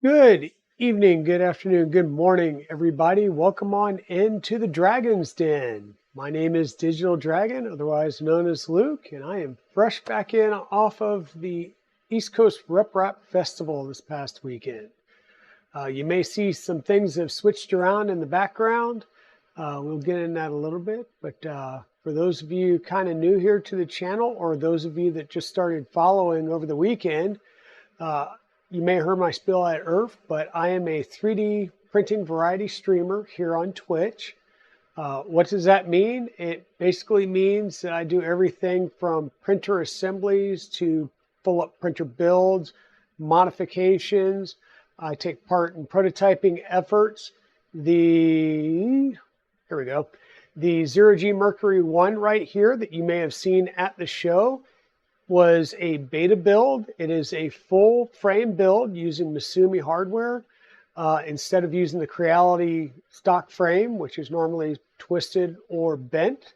Good evening, good afternoon, good morning, everybody. Welcome on into the Dragon's Den. My name is Digital Dragon, otherwise known as Luke, and I am fresh back in off of the East Coast Rep Rap Festival this past weekend. You may see some things have switched around in the background. We'll get in that a little bit, but for those of you kind of new here to the channel, or those of you that just started following over the weekend, you may have heard my spiel at ERRF, but I am a 3D printing variety streamer here on Twitch. What does that mean? It basically means that I do everything from printer assemblies to full-up printer builds, modifications. I take part in prototyping efforts. Here we go. The 0G Mercury 1 right here that you may have seen at the show was a beta build. It is a full frame build using Masumi hardware instead of using the Creality stock frame, which is normally twisted or bent.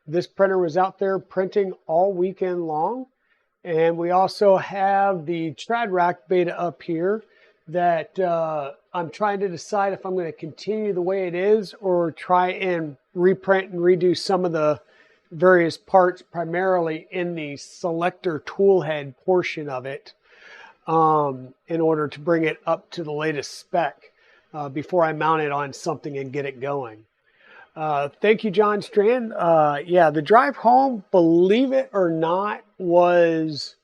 This printer was out there printing all weekend long. And we also have the Trad Rack beta up here that I'm trying to decide if I'm going to continue the way it is or try and reprint and redo some of the various parts, primarily in the selector tool head portion of it, in order to bring it up to the latest spec before I mount it on something and get it going. Thank you, John Strand. Yeah, the drive home, believe it or not, was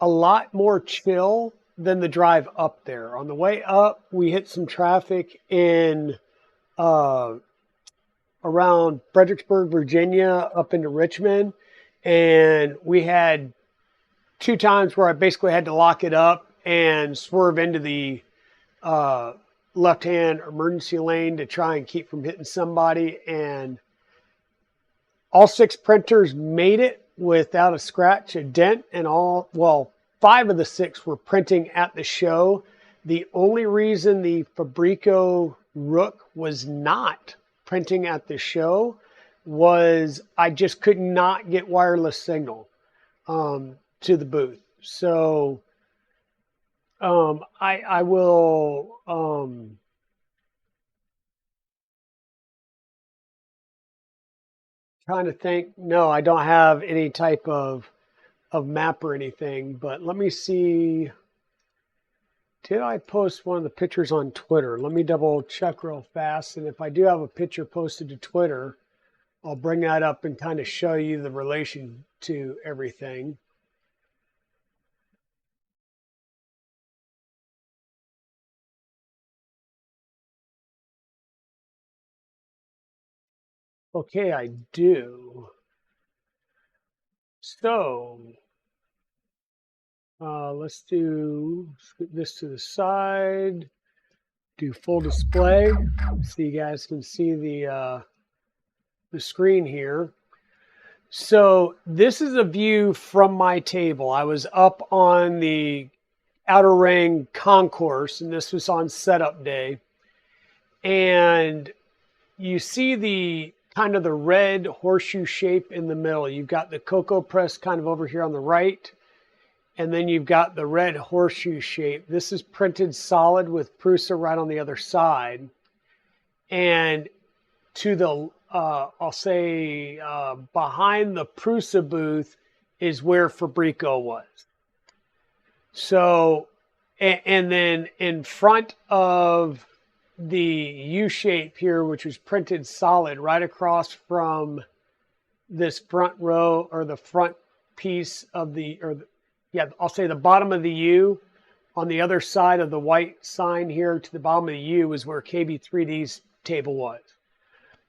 a lot more chill than the drive up there. On the way up, we hit some traffic in around Fredericksburg, Virginia, up into Richmond. And we had 2 times where I basically had to lock it up and swerve into the left-hand emergency lane to try and keep from hitting somebody. And all 6 printers made it without a scratch, a dent, and all, well, 5 of the 6 were printing at the show. The only reason the Fabrico Rook was not printing at the show was I just could not get wireless signal to the booth. So I will trying to think. No, I don't have any type of map or anything, but let me see. Did I post one of the pictures on Twitter? Let me double check real fast. And if I do have a picture posted to Twitter, I'll bring that up and kind of show you the relation to everything. Okay, I do. So let's scoot this to the side, do full display so you guys can see the screen here. So this is a view from my table. I was up on the outer ring concourse, and this was on setup day. And you see the kind of the red horseshoe shape in the middle. You've got the cocoa press kind of over here on the right, and then you've got the red horseshoe shape. This is printed solid with Prusa right on the other side. And to the, I'll say behind the Prusa booth is where Fabrico was. So, and then in front of the U shape here, which was printed solid right across from this front row, or the front piece of the, yeah, I'll say the bottom of the U on the other side of the white sign here to the bottom of the U is where KB3D's table was.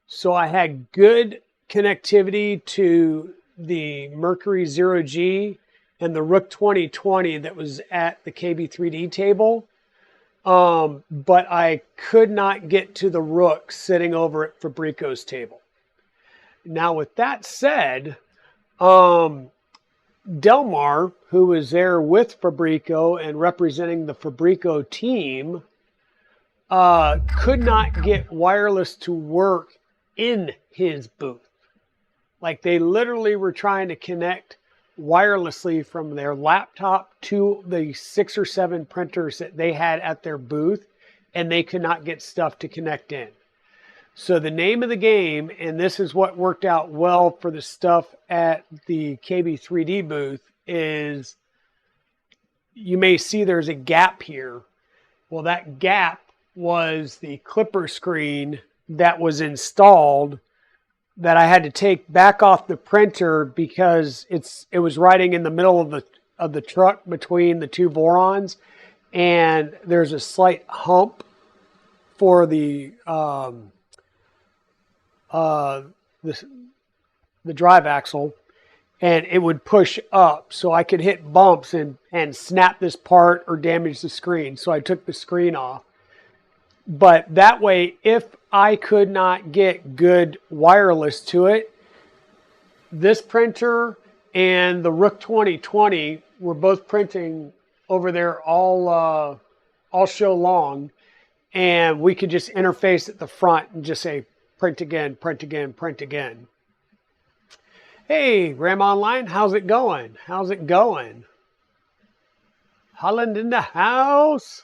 So I had good connectivity to the Mercury 0G and the Rook 2020 that was at the KB3D table. But I could not get to the Rook sitting over at Fabrico's table. Now, with that said, Delmar, who was there with Fabrico and representing the Fabrico team, could not get wireless to work in his booth. Like, they literally were trying to connect wirelessly from their laptop to the 6 or 7 printers that they had at their booth, and they could not get stuff to connect in. So the name of the game, and this is what worked out well for the stuff at the KB3D booth, is you may see there's a gap here. Well, that gap was the clipper screen that was installed that I had to take back off the printer because it was riding in the middle of the truck between the two Vorons, and there's a slight hump for the drive axle, and it would push up, so I could hit bumps and snap this part or damage the screen. So I took the screen off. But that way, if I could not get good wireless to it, this printer and the Rook 2020 were both printing over there all show long, and we could just interface at the front and just say, print again, print again, print again. Hey, Ram Online, how's it going? How's it going? Holland in the house?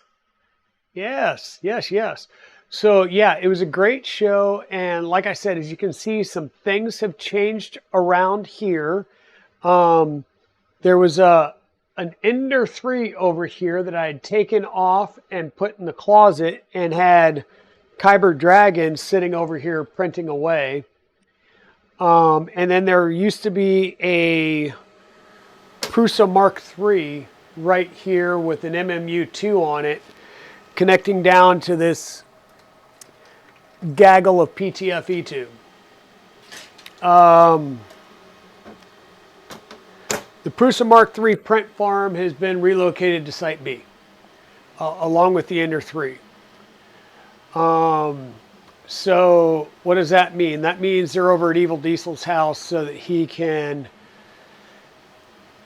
Yes, yes, yes. So yeah, it was a great show. And like I said, as you can see, some things have changed around here. There was an Ender 3 over here that I had taken off and put in the closet and had Kyber Dragon sitting over here printing away. And then there used to be a Prusa Mark III right here with an MMU2 on it, connecting down to this gaggle of PTFE2. The Prusa Mark III print farm has been relocated to Site B, along with the Ender 3. So what does that mean? That means they're over at Evil Diesel's house so that he can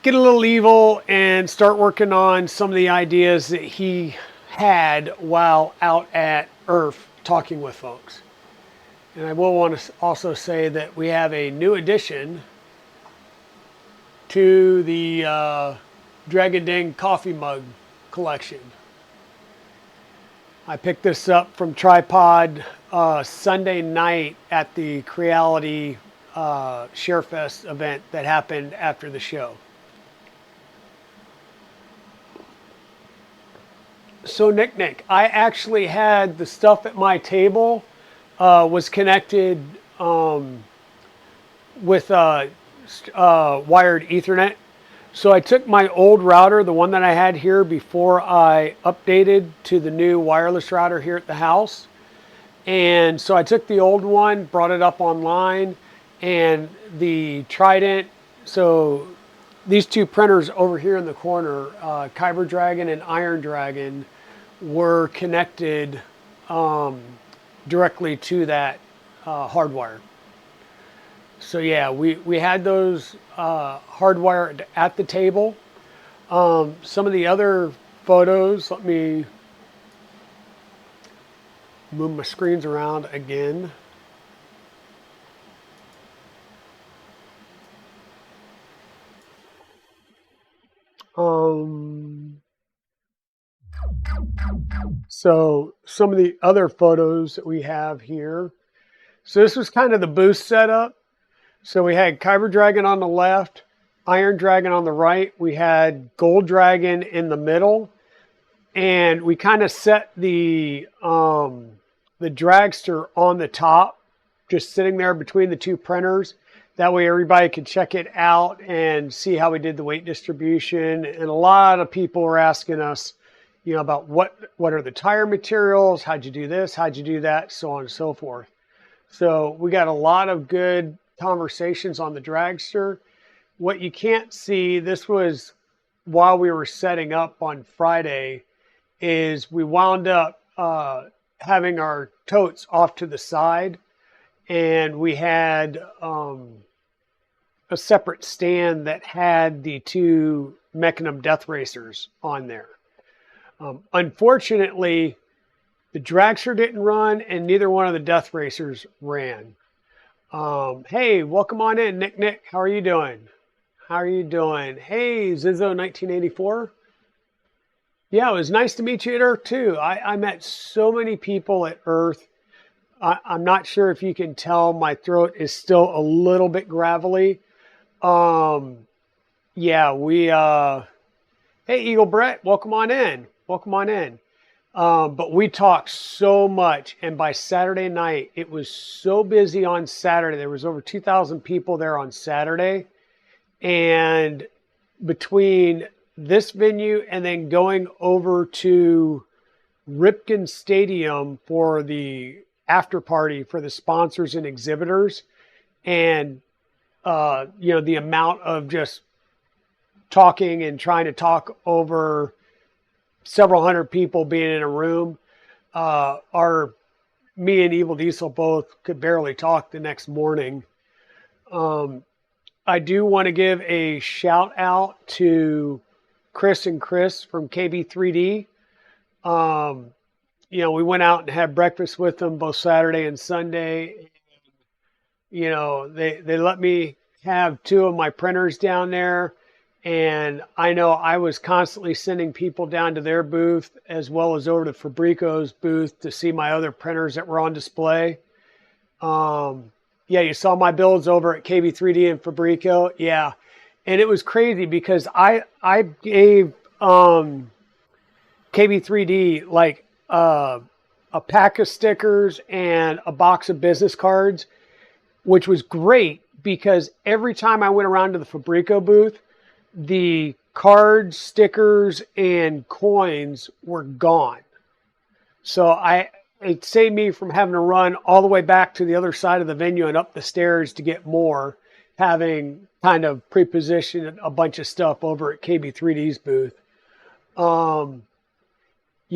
get a little evil and start working on some of the ideas that he had while out at ERRF talking with folks. And I will want to also say that we have a new addition to the Dragon Ding coffee mug collection. I picked this up from Tripod Sunday night at the Creality ShareFest event that happened after the show. So Nick, I actually had the stuff at my table was connected with wired Ethernet. So I took my old router, the one that I had here before I updated to the new wireless router here at the house. And so I took the old one, brought it up online, and the Trident. So these two printers over here in the corner, Kyber Dragon and Iron Dragon, were connected directly to that hardwire. So yeah, we had those hardwired at the table. Some of the other photos, let me move my screens around again. So some of the other photos that we have here. So this was kind of the booth setup. So we had Kyber Dragon on the left, Iron Dragon on the right. We had Gold Dragon in the middle. And we kind of set the dragster on the top, just sitting there between the two printers. That way everybody could check it out and see how we did the weight distribution. And a lot of people were asking us, you know, about what are the tire materials? How'd you do this? How'd you do that? So on and so forth. So we got a lot of good conversations on the dragster. What you can't see, this was while we were setting up on Friday, is we wound up having our totes off to the side, and we had a separate stand that had the two Mechanim Death Racers on there. Unfortunately, the dragster didn't run, and neither one of the Death Racers ran. Hey, welcome on in, Nick. How are you doing? How are you doing? Hey, Zizzo1984. Yeah, it was nice to meet you at Earth too. I met so many people at Earth. I'm not sure if you can tell my throat is still a little bit gravelly. Um, yeah, hey, Eagle Brett, welcome on in. Welcome on in. But we talked so much, and by Saturday night, it was so busy on Saturday. There was over 2,000 people there on Saturday. And between this venue and then going over to Ripken Stadium for the after party for the sponsors and exhibitors, and the amount of just talking and trying to talk over several hundred people being in a room, me and Evil Diesel both could barely talk the next morning. I do want to give a shout out to Chris and Chris from KB3D. We went out and had breakfast with them both Saturday and Sunday. They let me have two of my printers down there. And I know I was constantly sending people down to their booth as well as over to Fabrico's booth to see my other printers that were on display. Yeah, you saw my builds over at KB3D and Fabrico. Yeah. And it was crazy because I gave KB3D like a pack of stickers and a box of business cards, which was great because every time I went around to the Fabrico booth, the cards, stickers, and coins were gone. So it saved me from having to run all the way back to the other side of the venue and up the stairs to get more, having kind of pre-positioned a bunch of stuff over at KB3D's booth. You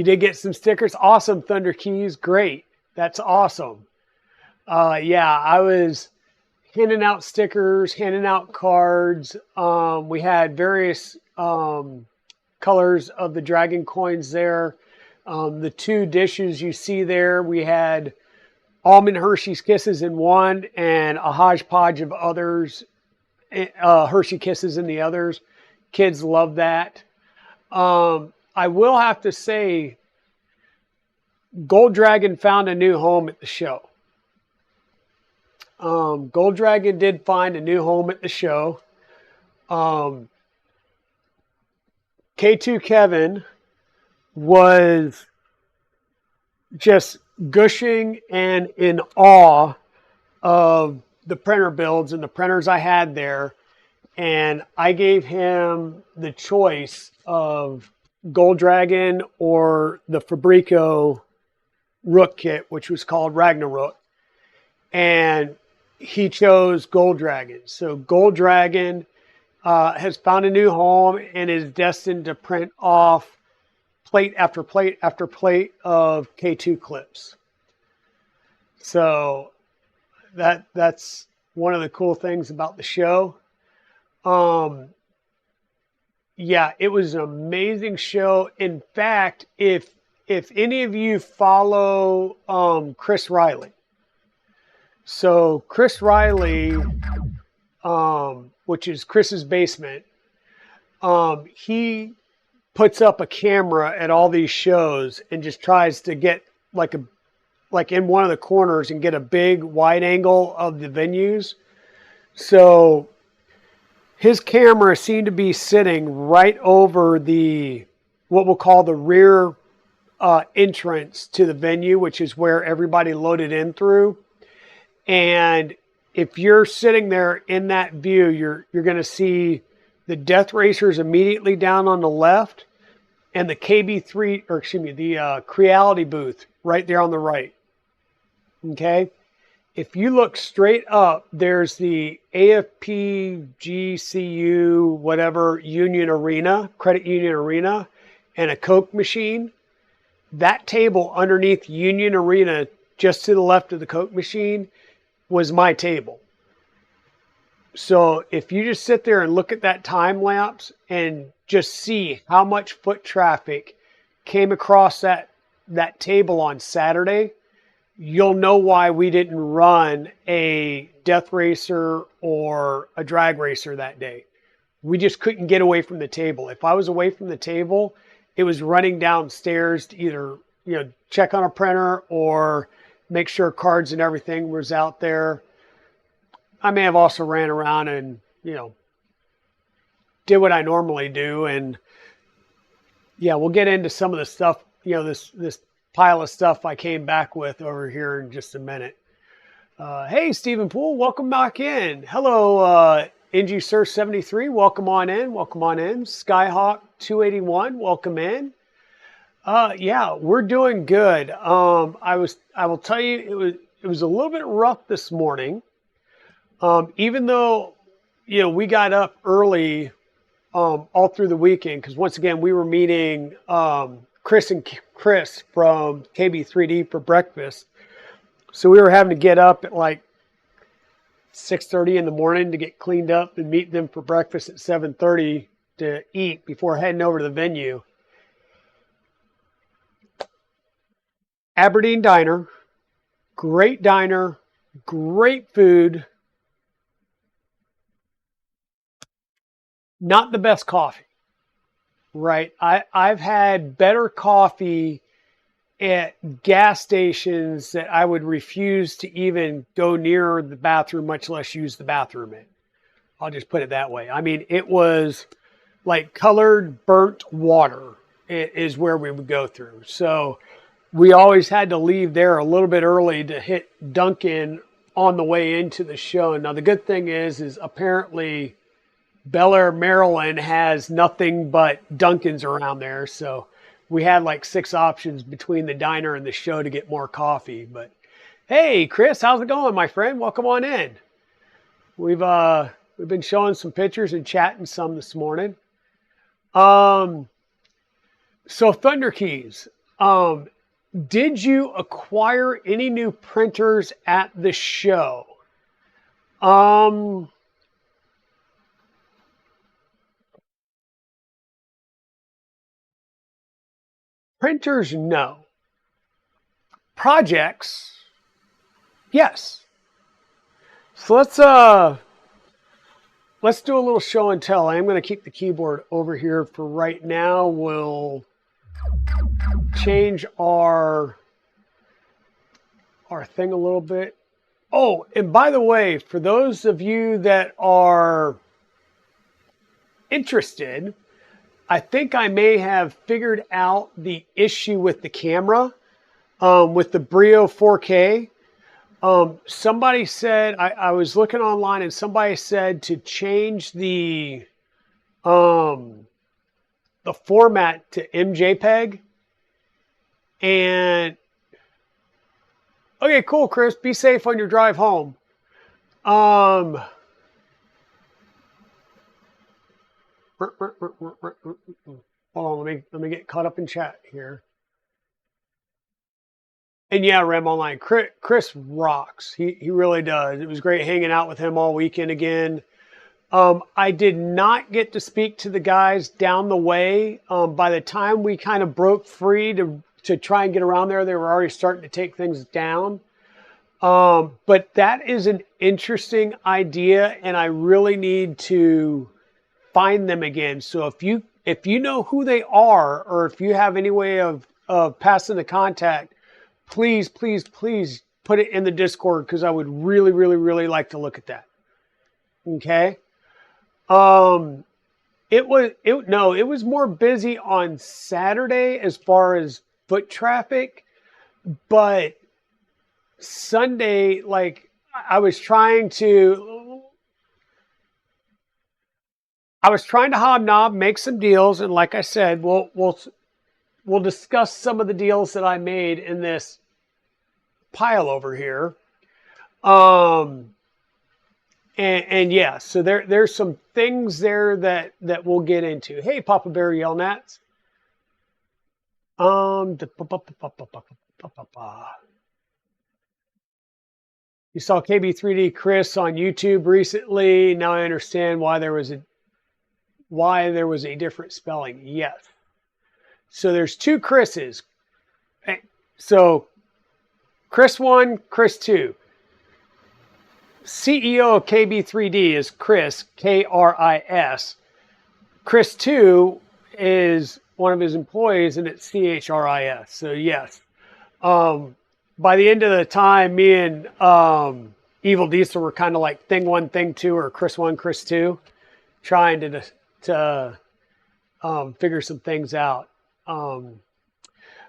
did get some stickers. Awesome, Thunder Keys. Great. That's awesome. Yeah, I was handing out stickers, handing out cards. We had various colors of the Dragon coins there. The two dishes you see there, we had Almond Hershey's Kisses in one and a hodgepodge of others, Hershey Kisses in the others. Kids love that. I will have to say, Gold Dragon found a new home at the show. Gold Dragon did find a new home at the show. K2 Kevin was just gushing and in awe of the printer builds and the printers I had there. And I gave him the choice of Gold Dragon or the Fabrico Rook kit, which was called Ragnarok. And he chose Gold Dragon. So Gold Dragon has found a new home and is destined to print off plate after plate after plate of K2 clips. So that's one of the cool things about the show. Yeah, it was an amazing show. In fact, if any of you follow Chris Riley, so Chris Riley, which is Chris's Basement, he puts up a camera at all these shows and just tries to get like in one of the corners and get a big wide angle of the venues. So his camera seemed to be sitting right over what we'll call the rear entrance to the venue, which is where everybody loaded in through. And if you're sitting there in that view, you're going to see the Death Racers immediately down on the left, and the the Creality booth right there on the right. Okay. If you look straight up, there's the AFP GCU, whatever, Union Arena, Credit Union Arena, and a Coke machine. That table underneath Union Arena, just to the left of the Coke machine, was my table. So if you just sit there and look at that time lapse and just see how much foot traffic came across that table on Saturday, you'll know why we didn't run a Death Racer or a Drag Racer that day. we just couldn't get away from the table. If I was away from the table, it was running downstairs to either, check on a printer or make sure cards and everything was out there. I may have also ran around and, did what I normally do. And yeah, we'll get into some of the stuff, this pile of stuff I came back with over here in just a minute. Hey, Stephen Poole, welcome back in. Hello, NGSir73, welcome on in. Welcome on in. Skyhawk281, welcome in. Yeah, we're doing good. I will tell you, it was a little bit rough this morning. Even though, we got up early, all through the weekend, because once again, we were meeting, Chris from KB3D for breakfast. So we were having to get up at like 6:30 in the morning to get cleaned up and meet them for breakfast at 7:30 to eat before heading over to the venue. Aberdeen Diner, great food, not the best coffee, right? I've had better coffee at gas stations that I would refuse to even go near the bathroom, much less use the bathroom in. I'll just put it that way. I mean, it was like colored burnt water is where we would go through. So we always had to leave there a little bit early to hit Dunkin' on the way into the show. Now, the good thing is apparently Bel Air, Maryland has nothing but Dunkin's around there. So we had like 6 options between the diner and the show to get more coffee. But hey, Chris, how's it going, my friend? Welcome on in. We've been showing some pictures and chatting some this morning. So Thunder Keys, did you acquire any new printers at the show? Printers, no. Projects, yes. So let's do a little show and tell. I am going to keep the keyboard over here for right now. We'll change our thing a little bit. Oh, and by the way, for those of you that are interested, I think I may have figured out the issue with the camera, with the Brio 4K. Somebody said, I was looking online and somebody said to change the format to MJPEG. And okay, cool, Chris. Be safe on your drive home. Hold on, let me get caught up in chat here. And yeah, Rem Online, Chris rocks. He really does. It was great hanging out with him all weekend again. I did not get to speak to the guys down the way. By the time we kind of broke free to try and get around there, they were already starting to take things down. But that is an interesting idea, and I really need to find them again. So if you know who they are, or if you have any way of passing the contact, please put it in the Discord, because I would really like to look at that. Okay. It was more busy on Saturday as far as foot traffic, but Sunday, like I was trying to hobnob, make some deals, and like I said, we'll discuss some of the deals that I made in this pile over here. And yeah, so there's some things there that we'll get into. Hey, Papa Bear Yelnats. You saw KB3D Chris on YouTube recently. Now I understand why there was a different spelling. Yes. So there's 2 Chris's. So Chris 1, Chris 2. CEO of KB3D is Chris, K-R-I-S. Chris too is one of his employees, and it's CHRIS. So yes, by the end of the time, me and Evil Diesel were kind of like thing one, thing two, or Chris one, Chris two, trying to figure some things out.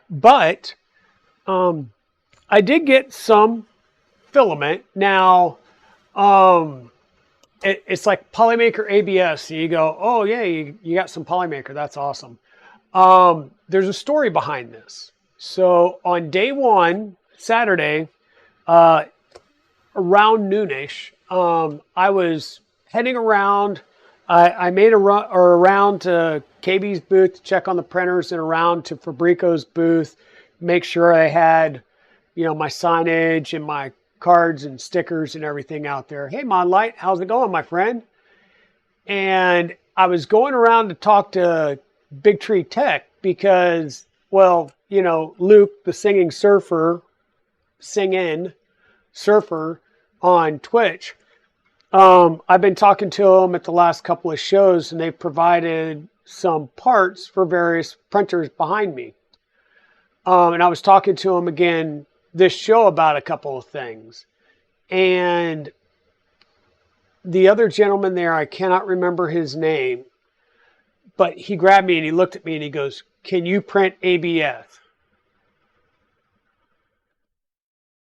But I did get some filament. Now, it's like Polymaker ABS. You go, oh yeah, you got some Polymaker. That's awesome. There's a story behind this. So on day one, Saturday, around noonish, I was heading around. I made around to KB's booth to check on the printers, and around to Fabrico's booth, make sure I had, my signage and my cards and stickers and everything out there. Hey, Monlight, how's it going, my friend? And I was going around to talk to Big Tree Tech because, well, Luke, the singing surfer on Twitch, I've been talking to him at the last couple of shows, and they've provided some parts for various printers behind me. And I was talking to him again this show about a couple of things. And the other gentleman there, I cannot remember his name, but he grabbed me and he looked at me and he goes, "Can you print ABS?"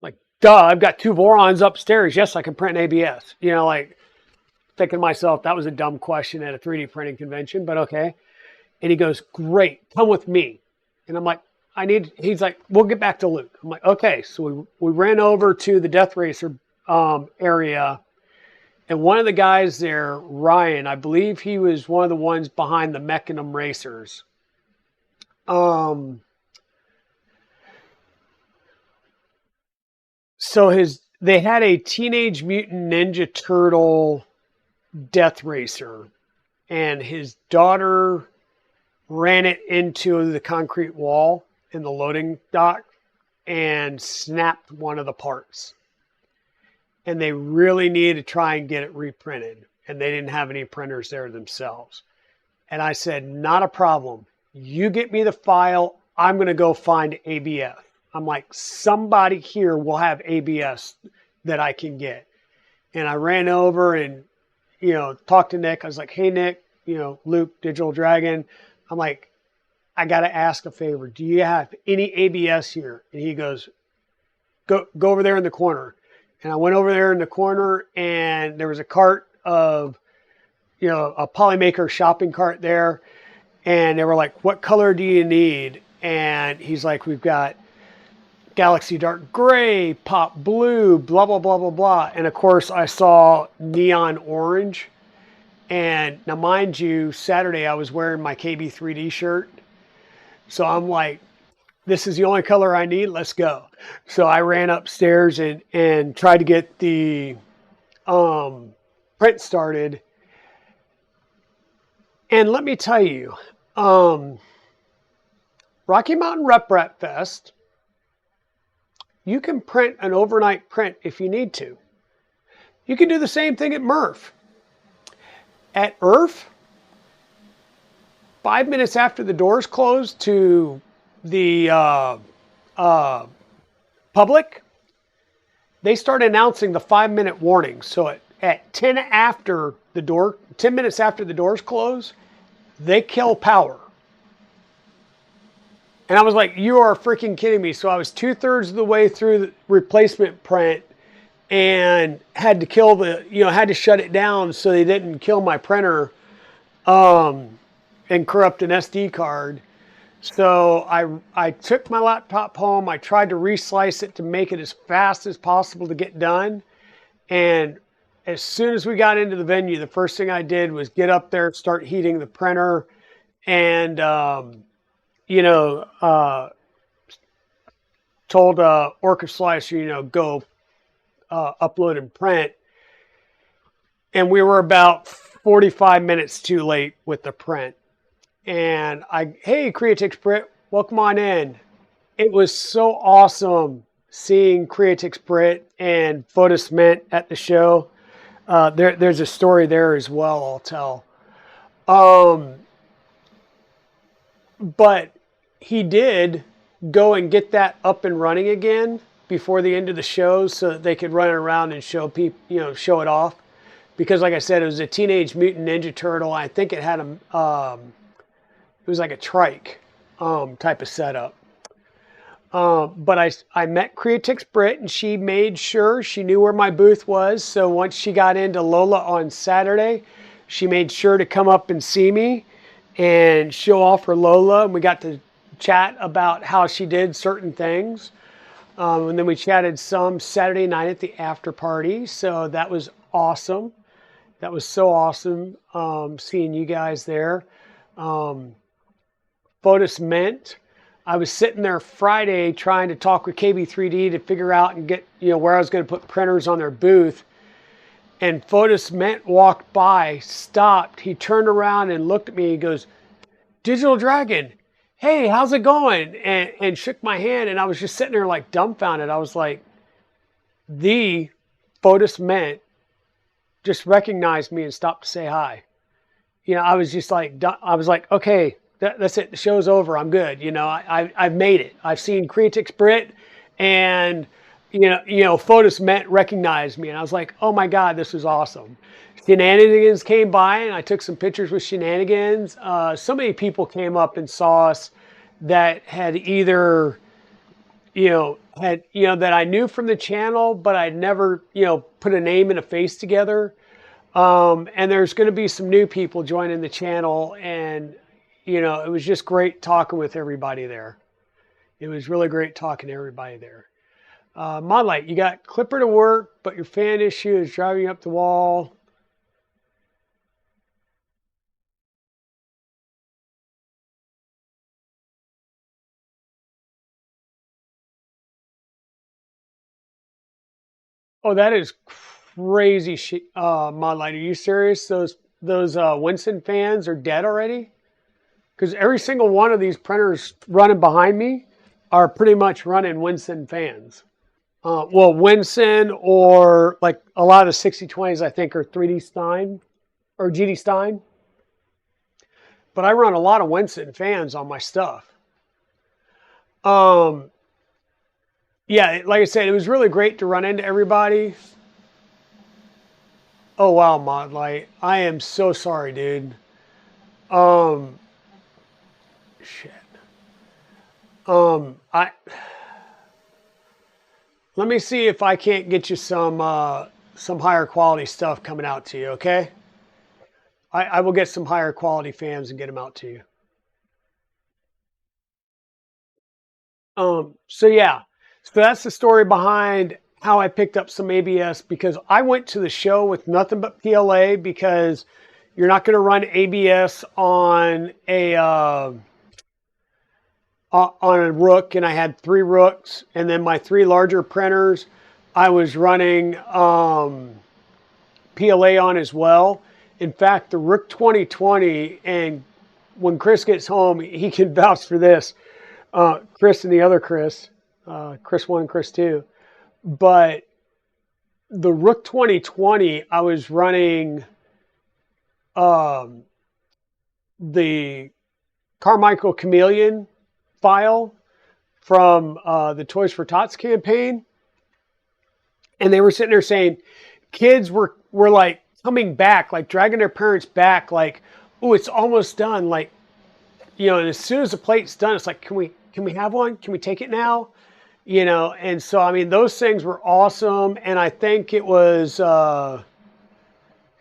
Like, duh, I've got 2 Vorons upstairs. Yes, I can print ABS. Like thinking to myself, that was a dumb question at a 3D printing convention, but okay. And he goes, "Great, come with me." And I'm like, he's like, "We'll get back to Luke." I'm like, okay. So we ran over to the Death Racer area, and one of the guys there, Ryan, I believe he was one of the ones behind the Mechanum Racers. So they had a Teenage Mutant Ninja Turtle Death Racer, and his daughter ran it into the concrete wall in the loading dock and snapped one of the parts. And they really needed to try and get it reprinted, and they didn't have any printers there themselves. And I said, not a problem. You get me the file. I'm going to go find ABS. I'm like, somebody here will have ABS that I can get. And I ran over and, talked to Nick. I was like, "Hey, Nick, Luke, Digital Dragon." I'm like, "I got to ask a favor. Do you have any ABS here?" And he goes, go over there in the corner. And I went over there in the corner, and there was a cart of, a Polymaker shopping cart there. And they were like, "What color do you need?" And he's like, "We've got Galaxy Dark Gray, Pop Blue, blah, blah, blah, blah, blah." And of course, I saw Neon Orange. And now, mind you, Saturday I was wearing my KB3D shirt. So I'm like, this is the only color I need. Let's go. So I ran upstairs and tried to get the print started. And let me tell you, Rocky Mountain Rep Rat Fest, you can print an overnight print if you need to. You can do the same thing at MRF. At ERRF, 5 minutes after the doors close to the public, they start announcing the 5-minute warning. So at 10 minutes after the doors close, they kill power. And I was like, you are freaking kidding me. So I was 2/3 of the way through the replacement print and had to had to shut it down so they didn't kill my printer and corrupt an SD card. So I took my laptop home. I tried to reslice it to make it as fast as possible to get done. And as soon as we got into the venue, the first thing I did was get up there, start heating the printer, and told Orca Slicer, go upload and print. And we were about 45 minutes too late with the print. And hey, Creatix Brit, welcome on in. It was so awesome seeing Creatix Brit and Photosmint at the show. There's a story there as well, I'll tell. Um, but he did go and get that up and running again before the end of the show so that they could run it around and show people, show it off. Because like I said, it was a Teenage Mutant Ninja Turtle. I think it had it was like a trike type of setup. But I met Creatix Brit, and she made sure she knew where my booth was. So once she got into Lola on Saturday, she made sure to come up and see me and show off her Lola. And we got to chat about how she did certain things. And then we chatted some Saturday night at the after party. So that was awesome. That was so awesome seeing you guys there. Fotis Mint. I was sitting there Friday trying to talk with KB3D to figure out and get, where I was going to put printers on their booth. And Fotis Mint walked by, stopped. He turned around and looked at me. He goes, Digital Dragon, hey, how's it going? And shook my hand. And I was just sitting there like dumbfounded. I was like, the Fotis Mint just recognized me and stopped to say hi. I was just like, okay, that's it. The show's over. I'm good. I've made it. I've seen Creatix Brit, and Fotis Mint recognized me, and I was like, oh my God, this was awesome. Shenanigans came by, and I took some pictures with Shenanigans. So many people came up and saw us that had either, that I knew from the channel, but I'd never, put a name and a face together. And there's going to be some new people joining the channel, and it was just great talking with everybody there. It was really great talking to everybody there. Modlight, you got Clipper to work, but your fan issue is driving you up the wall. Oh, that is crazy shit. Modlight, are you serious? Those Winston fans are dead already? Because every single one of these printers running behind me are pretty much running Winston fans. Well, Winston, or like a lot of the 6020s, I think, are 3D Stein or GD Stein. But I run a lot of Winston fans on my stuff. Yeah, like I said, it was really great to run into everybody. Oh, wow, Modlight. I am so sorry, dude. Shit. Let me see if I can't get you some higher quality stuff coming out to you, okay? I will get some higher quality fans and get them out to you. So yeah, so that's the story behind how I picked up some ABS, because I went to the show with nothing but PLA, because you're not going to run ABS on a Rook, and I had 3 Rooks, and then my 3 larger printers I was running PLA on as well. In fact, the Rook 2020, and when Chris gets home, he can vouch for this. Chris and the other Chris, Chris 1 and Chris 2. But the Rook 2020, I was running the Carmichael Chameleon file from the Toys for Tots campaign. And they were sitting there saying, kids were like coming back, like dragging their parents back, like, oh, it's almost done. Like, and as soon as the plate's done, it's like, can we have one? Can we take it now? And so, I mean, those things were awesome. And I think it was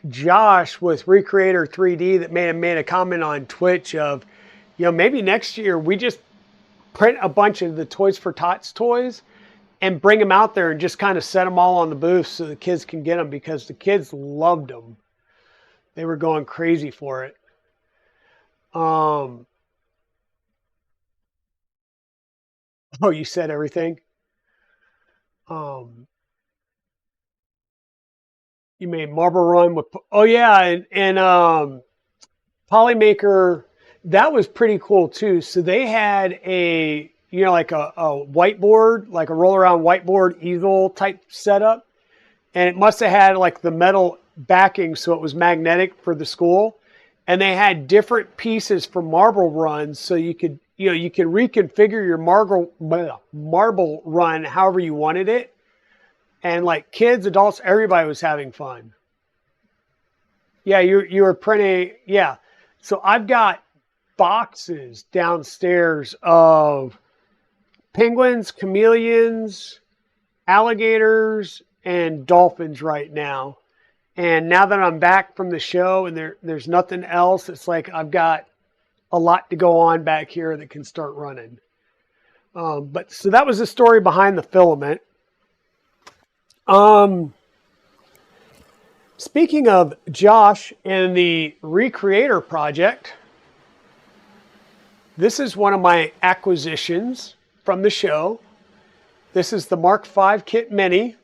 Josh with Recreator 3D that made a comment on Twitch of, maybe next year we just print a bunch of the Toys for Tots toys and bring them out there and just kind of set them all on the booth so the kids can get them, because the kids loved them. They were going crazy for it. Oh, you said everything? You made Marble Run with, oh yeah, and Polymaker, that was pretty cool too. So they had a, like a whiteboard, like a roll around whiteboard easel type setup. And it must have had like the metal backing, so it was magnetic for the school. and they had different pieces for marble runs, so you could you can reconfigure your marble run however you wanted it, and like kids, adults, everybody was having fun. Yeah, you were printing. Yeah, so I've got boxes downstairs of penguins, chameleons, alligators, and dolphins right now. And now that I'm back from the show and there's nothing else, it's like I've got a lot to go on back here that can start running. But so that was the story behind the filament. Speaking of Josh and the Recreator project, this is one of my acquisitions from the show. This is the Mark V Kit Mini.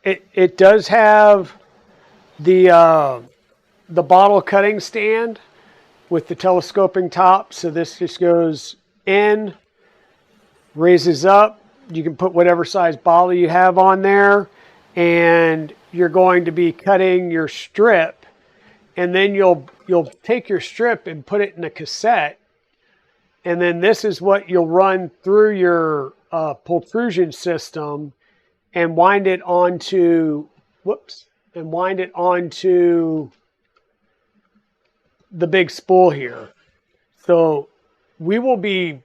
It does have the bottle cutting stand with the telescoping top. So this just goes in, raises up. You can put whatever size bottle you have on there, and you're going to be cutting your strip, and then you'll take your strip and put it in a cassette, and then this is what you'll run through your pultrusion system and wind it onto the big spool here. So we will be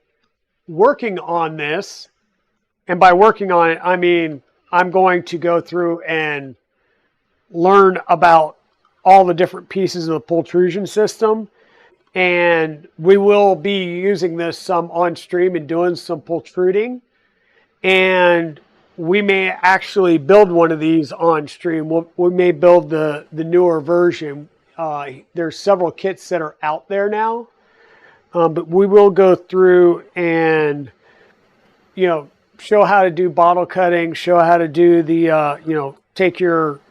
working on this, and by working on it, I mean I'm going to go through and learn about all the different pieces of the pultrusion system, and we will be using this some on stream and doing some pultruding, and we may actually build one of these on stream. We may build the newer version. There's several kits that are out there now, but we will go through and show how to do bottle cutting, show how to do the take your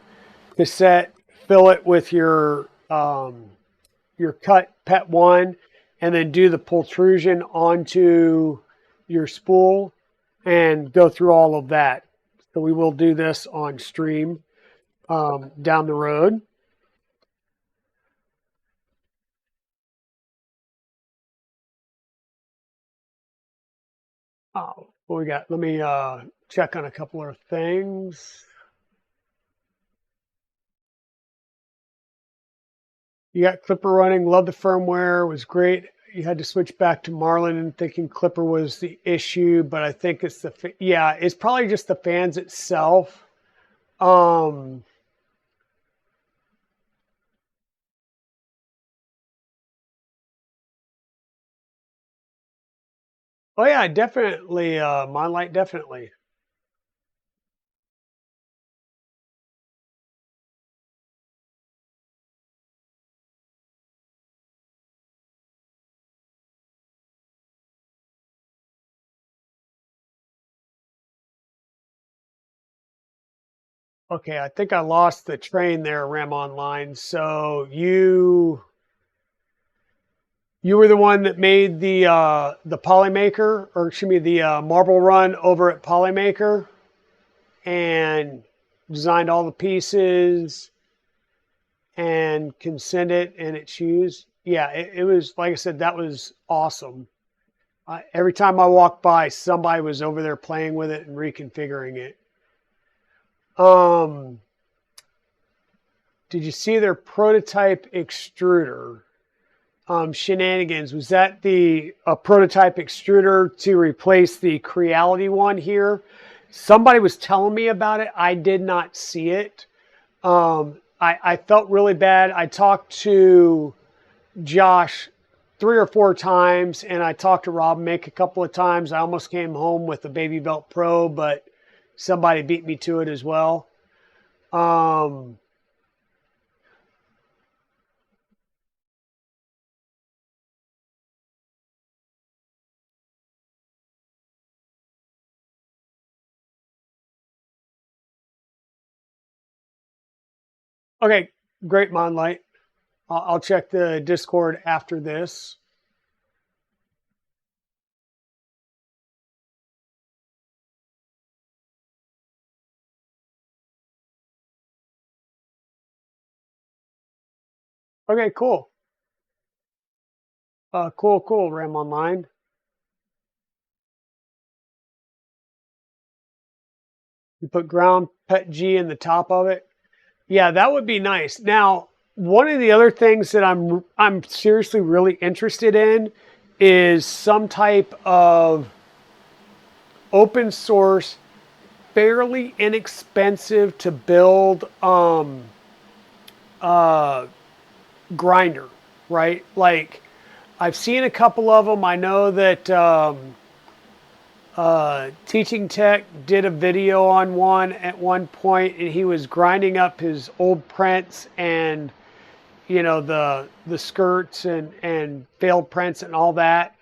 cassette, fill it with your cut PET 1, and then do the pultrusion onto your spool and go through all of that. So we will do this on stream down the road. Oh, what we got? Let me check on a couple of things. You got Clipper running. Love the firmware. Was great. You had to switch back to Marlin and thinking Clipper was the issue, but I think it's it's probably just the fans itself. Oh yeah, definitely. Monlight, definitely. Okay, I think I lost the train there, Ram Online. So you were the one that made the Polymaker, or excuse me, the marble run over at Polymaker, and designed all the pieces and can send it and it's used. Yeah, it was, like I said, that was awesome. Every time I walked by, somebody was over there playing with it and reconfiguring it. Did you see their prototype extruder? Shenanigans, was that the prototype extruder to replace the Creality one here? Somebody was telling me about it. I did not see it. I felt really bad. I talked to Josh 3 or 4 times, and I talked to Rob Mick a couple of times. I almost came home with the Baby Belt Pro, but somebody beat me to it as well. Okay, great, Monlight. I'll check the Discord after this. Okay, cool. Cool, Ram Online. You put ground pet G in the top of it. Yeah, that would be nice. Now, one of the other things that I'm seriously really interested in is some type of open source, fairly inexpensive to build grinder, right? Like I've seen a couple of them. I know that Teaching Tech did a video on one at one point, and he was grinding up his old prints and the skirts and failed prints and all that,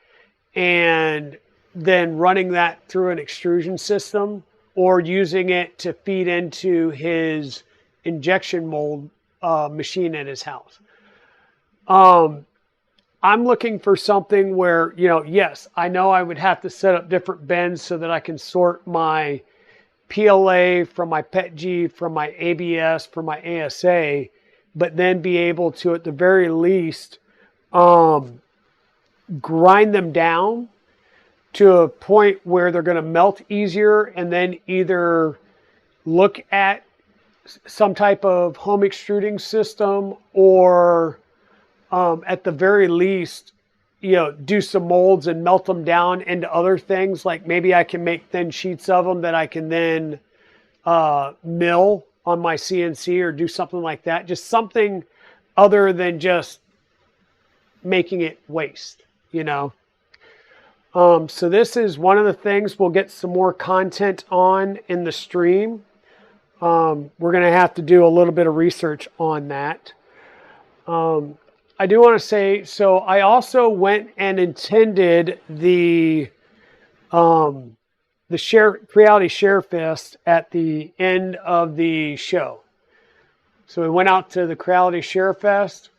and then running that through an extrusion system or using it to feed into his injection mold machine at his house. I'm looking for something where, yes, I know I would have to set up different bins so that I can sort my PLA from my PETG, from my ABS, from my ASA, but then be able to, at the very least, grind them down to a point where they're going to melt easier, and then either look at some type of home extruding system or at the very least, do some molds and melt them down into other things. Like maybe I can make thin sheets of them that I can then mill on my CNC or do something like that. Just something other than just making it waste, So this is one of the things we'll get some more content on in the stream. We're going to have to do a little bit of research on that. I do want to say, so I also went and attended the Creality Share Fest at the end of the show. So we went out to the Creality Share Fest,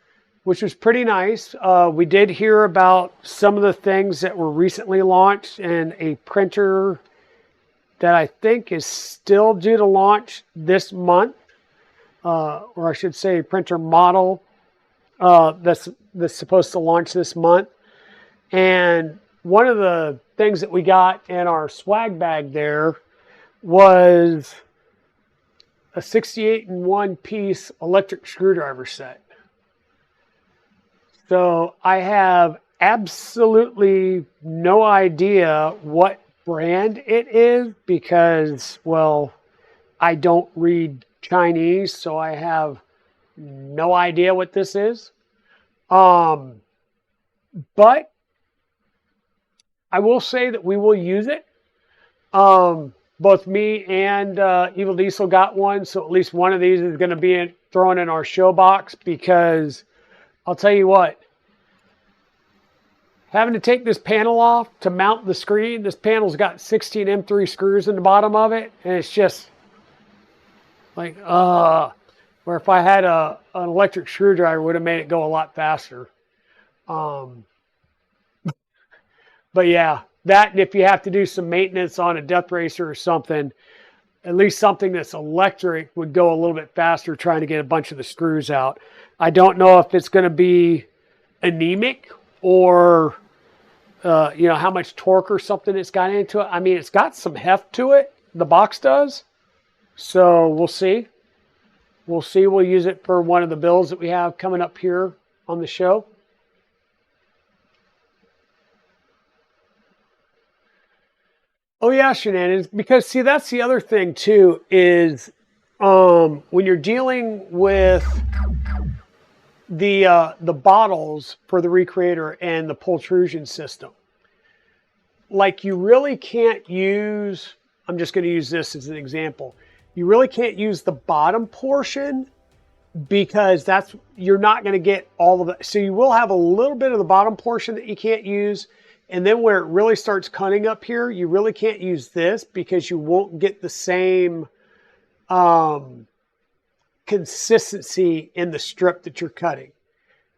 which was pretty nice. We did hear about some of the things that were recently launched, and a printer that I think is still due to launch this month, or I should say printer model that's supposed to launch this month. And one of the things that we got in our swag bag there was a 68-in-1 piece electric screwdriver set. So I have absolutely no idea what brand it is because, well, I don't read Chinese, so I have no idea what this is. But I will say that we will use it. Both me and Evil Diesel got one, so at least one of these is going to be thrown in our show box, because I'll tell you what, having to take this panel off to mount the screen, this panel's got 16 M3 screws in the bottom of it, and it's just like, where if I had an electric screwdriver, would have made it go a lot faster. But yeah, that, and if you have to do some maintenance on a Death Racer or something, at least something that's electric would go a little bit faster trying to get a bunch of the screws out. I don't know if it's going to be anemic or, how much torque or something it's got into it. I mean, it's got some heft to it. The box does. So we'll see. We'll see. We'll use it for one of the builds that we have coming up here on the show. Oh yeah, shenanigans. Because see, that's the other thing too, is when you're dealing with the bottles for the recreator and the pultrusion system, like you really can't use, I'm just going to use this as an example. You really can't use the bottom portion because you're not going to get all of it. So you will have a little bit of the bottom portion that you can't use. And then where it really starts cutting up here, you really can't use this because you won't get the same consistency in the strip that you're cutting.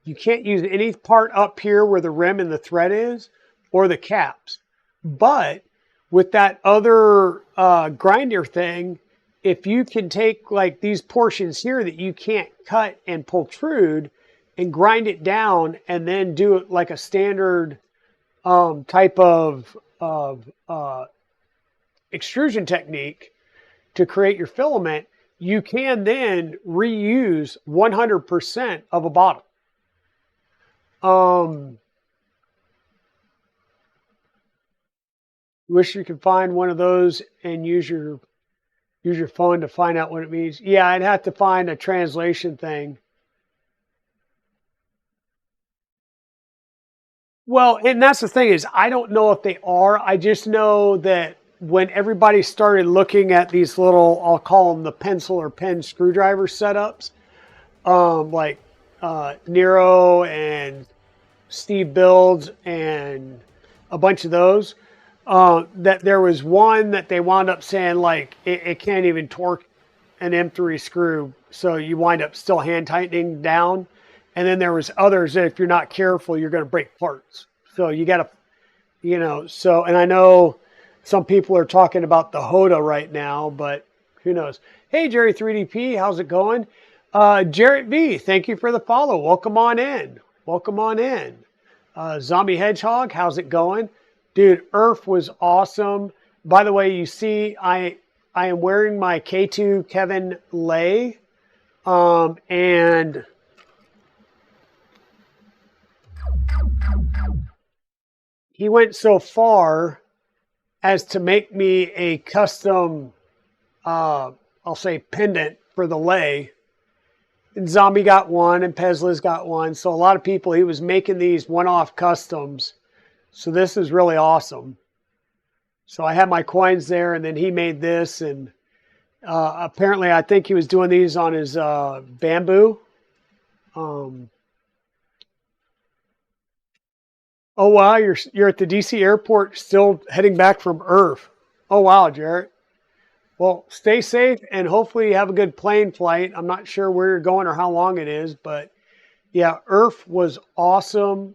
You can't use any part up here where the rim and the thread is, or the caps. But with that other grinder thing, if you can take like these portions here that you can't cut and pultrude, and grind it down and then do it like a standard type of extrusion technique to create your filament, you can then reuse 100% of a bottle. Wish you could find one of those and use your phone to find out what it means. Yeah, I'd have to find a translation thing. Well, and that's the thing is, I don't know if they are. I just know that when everybody started looking at these little, I'll call them the pencil or pen screwdriver setups, like Nero and Steve Builds and a bunch of those, that there was one that they wound up saying like it can't even torque an M3 screw, so you wind up still hand tightening down. And then there was others that if you're not careful, you're going to break parts. So you got to, you know, so, and I know some people are talking about the Hoda right now, but who knows? Hey, Jerry 3DP, how's it going? Jarrett V, thank you for the follow. Welcome on in. Welcome on in. Zombie Hedgehog, how's it going? Dude, ERRF was awesome. By the way, you see, I am wearing my K2 Kevin Lay, and he went so far as to make me a custom, I'll say, pendant for the lay. And Zombie got one, and Pezla's got one. So a lot of people, he was making these one-off customs. So this is really awesome. So I had my coins there, and then he made this. And apparently, I think he was doing these on his bamboo. Oh, wow, you're at the DC airport still heading back from ERRF. Oh, wow, Jarrett. Well, stay safe and hopefully you have a good plane flight. I'm not sure where you're going or how long it is, but yeah, ERRF was awesome.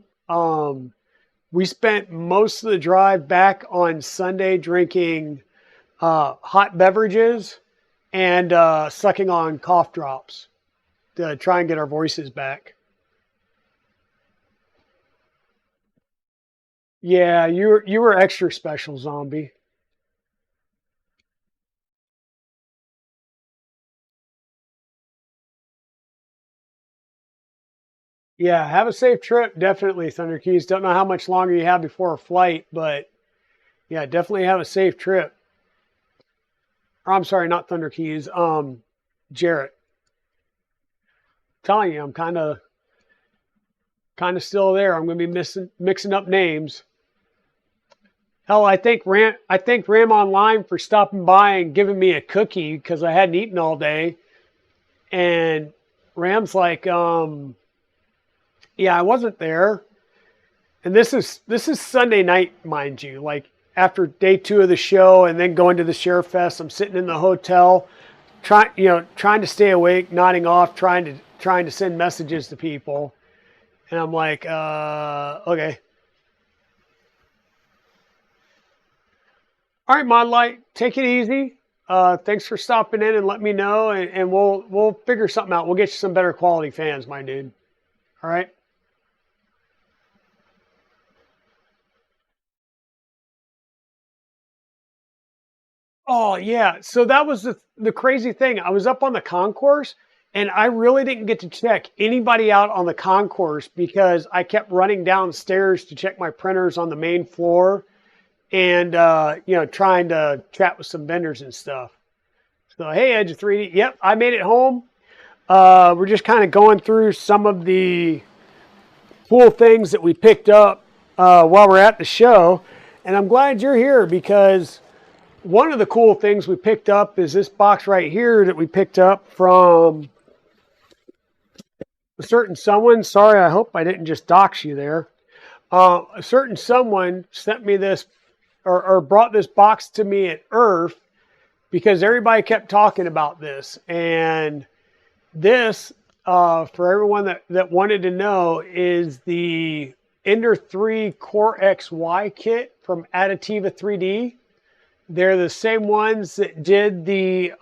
We spent most of the drive back on Sunday drinking hot beverages and sucking on cough drops to try and get our voices back. Yeah, you were extra special, Zombie. Yeah, have a safe trip. Definitely, Thunder Keys. Don't know how much longer you have before a flight, but yeah, definitely have a safe trip. Or, I'm sorry, not Thunder Keys. Jarrett. Telling you, I'm kind of still there. I'm going to be mixing up names. Hell, I thank Ram Online for stopping by and giving me a cookie because I hadn't eaten all day. And Ram's like, yeah, I wasn't there. And this is Sunday night, mind you. Like after day 2 of the show and then going to the Share Fest, I'm sitting in the hotel, trying to stay awake, nodding off, trying to send messages to people. And I'm like, okay. All right, Mod Light, take it easy. Thanks for stopping in and let me know, and we'll figure something out. We'll get you some better quality fans, my dude. All right. Oh yeah. So that was the crazy thing. I was up on the concourse, and I really didn't get to check anybody out on the concourse because I kept running downstairs to check my printers on the main floor, and trying to chat with some vendors and stuff. So hey, Edge of 3D. Yep, I made it home. We're just kind of going through some of the cool things that we picked up while we're at the show. And I'm glad you're here because one of the cool things we picked up is this box right here that we picked up from a certain someone. Sorry, I hope I didn't just dox you there. A certain someone sent me this or brought this box to me at ERRF because everybody kept talking about this. And this, for everyone that wanted to know, is the Ender 3 CoreXY kit from Adativa 3D. They're the same ones that did the,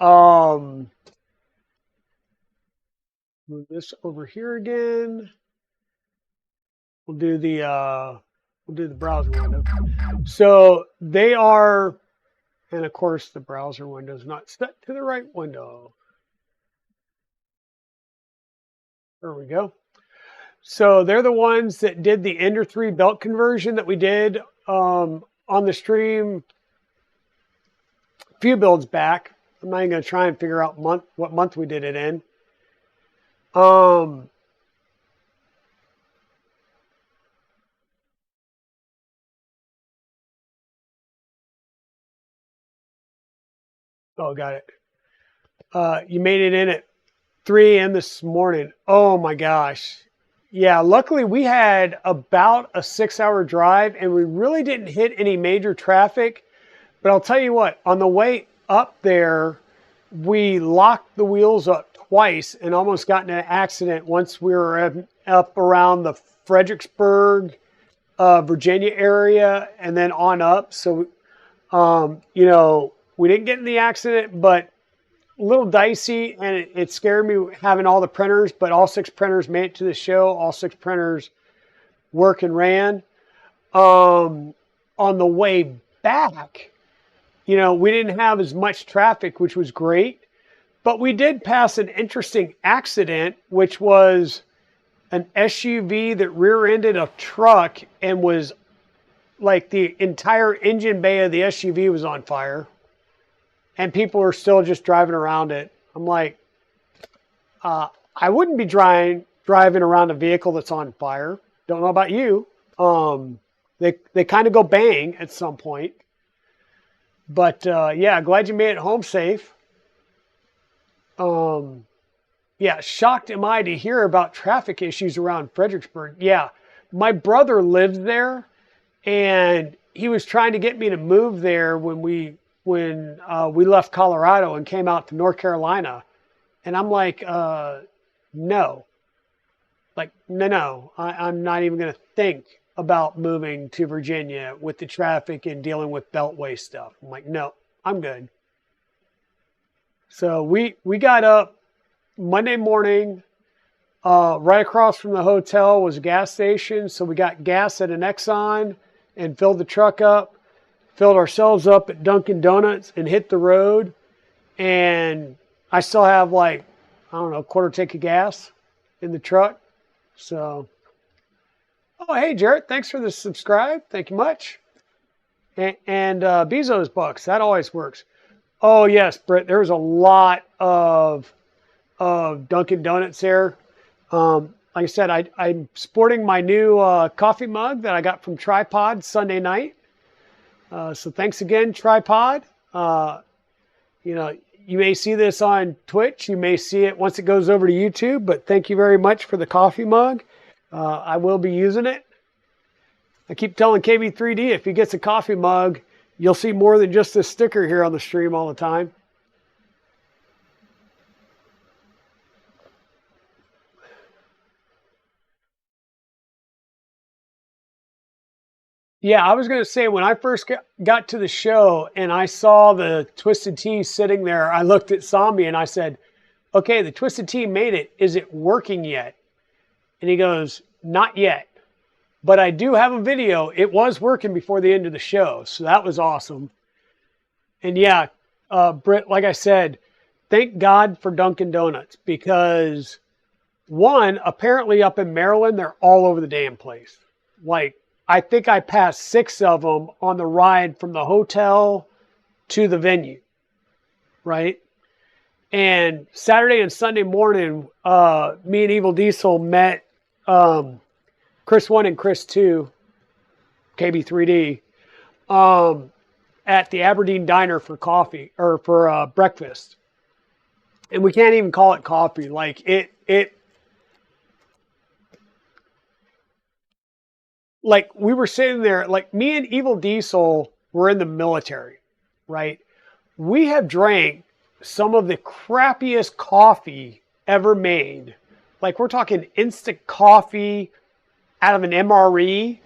move this over here again. We'll do the browser window. So they are, and of course the browser window is not set to the right window. There we go. So they're the ones that did the Ender 3 belt conversion that we did on the stream a few builds back. I'm not even going to try and figure out what month we did it in. Oh, got it. You made it in at 3 a.m. this morning. Oh my gosh. Yeah, luckily we had about a 6-hour drive and we really didn't hit any major traffic. But I'll tell you what, on the way up there, we locked the wheels up twice and almost got in an accident once we were up around the Fredericksburg, Virginia area and then on up. So, you know, we didn't get in the accident, but a little dicey, and it scared me having all the printers, but all 6 printers made it to the show. All 6 printers work and ran. On the way back, you know, we didn't have as much traffic, which was great, but we did pass an interesting accident, which was an SUV that rear-ended a truck and was like the entire engine bay of the SUV was on fire. And people are still just driving around it. I'm like, I wouldn't be driving around a vehicle that's on fire. Don't know about you. They kind of go bang at some point. But yeah, glad you made it home safe. Yeah, shocked am I to hear about traffic issues around Fredericksburg. Yeah, my brother lives there, and he was trying to get me to move there when we left Colorado and came out to North Carolina. And I'm like, no. Like, no. I'm not even going to think about moving to Virginia with the traffic and dealing with beltway stuff. I'm like, no, I'm good. So we got up Monday morning. Right across from the hotel was a gas station. So we got gas at an Exxon and filled the truck up. Filled ourselves up at Dunkin' Donuts and hit the road. And I still have like, I don't know, a quarter tank of gas in the truck. So, oh, hey, Jarrett, thanks for the subscribe. Thank you much. And Bezos bucks, that always works. Oh, yes, Britt, there's a lot of Dunkin' Donuts there. Like I said, I'm sporting my new coffee mug that I got from Tripod Sunday night. So thanks again, Tripod. You know, you may see this on Twitch. You may see it once it goes over to YouTube, but thank you very much for the coffee mug. I will be using it. I keep telling KB3D if he gets a coffee mug, you'll see more than just this sticker here on the stream all the time. Yeah, I was going to say, when I first got to the show and I saw the Twisted Tea sitting there, I looked at Zombie and I said, okay, the Twisted Tea made it. Is it working yet? And he goes, not yet. But I do have a video. It was working before the end of the show. So that was awesome. And yeah, Britt, like I said, thank God for Dunkin' Donuts, because one, apparently up in Maryland, they're all over the damn place. Like, I think I passed 6 of them on the ride from the hotel to the venue, right? And Saturday and Sunday morning, me and Evil Diesel met Chris 1 and Chris 2, KB3D, at the Aberdeen Diner for coffee, or for breakfast. And we can't even call it coffee. Like, like, we were sitting there, like, me and Evil Diesel were in the military, right? We have drank some of the crappiest coffee ever made. Like, we're talking instant coffee out of an MRE.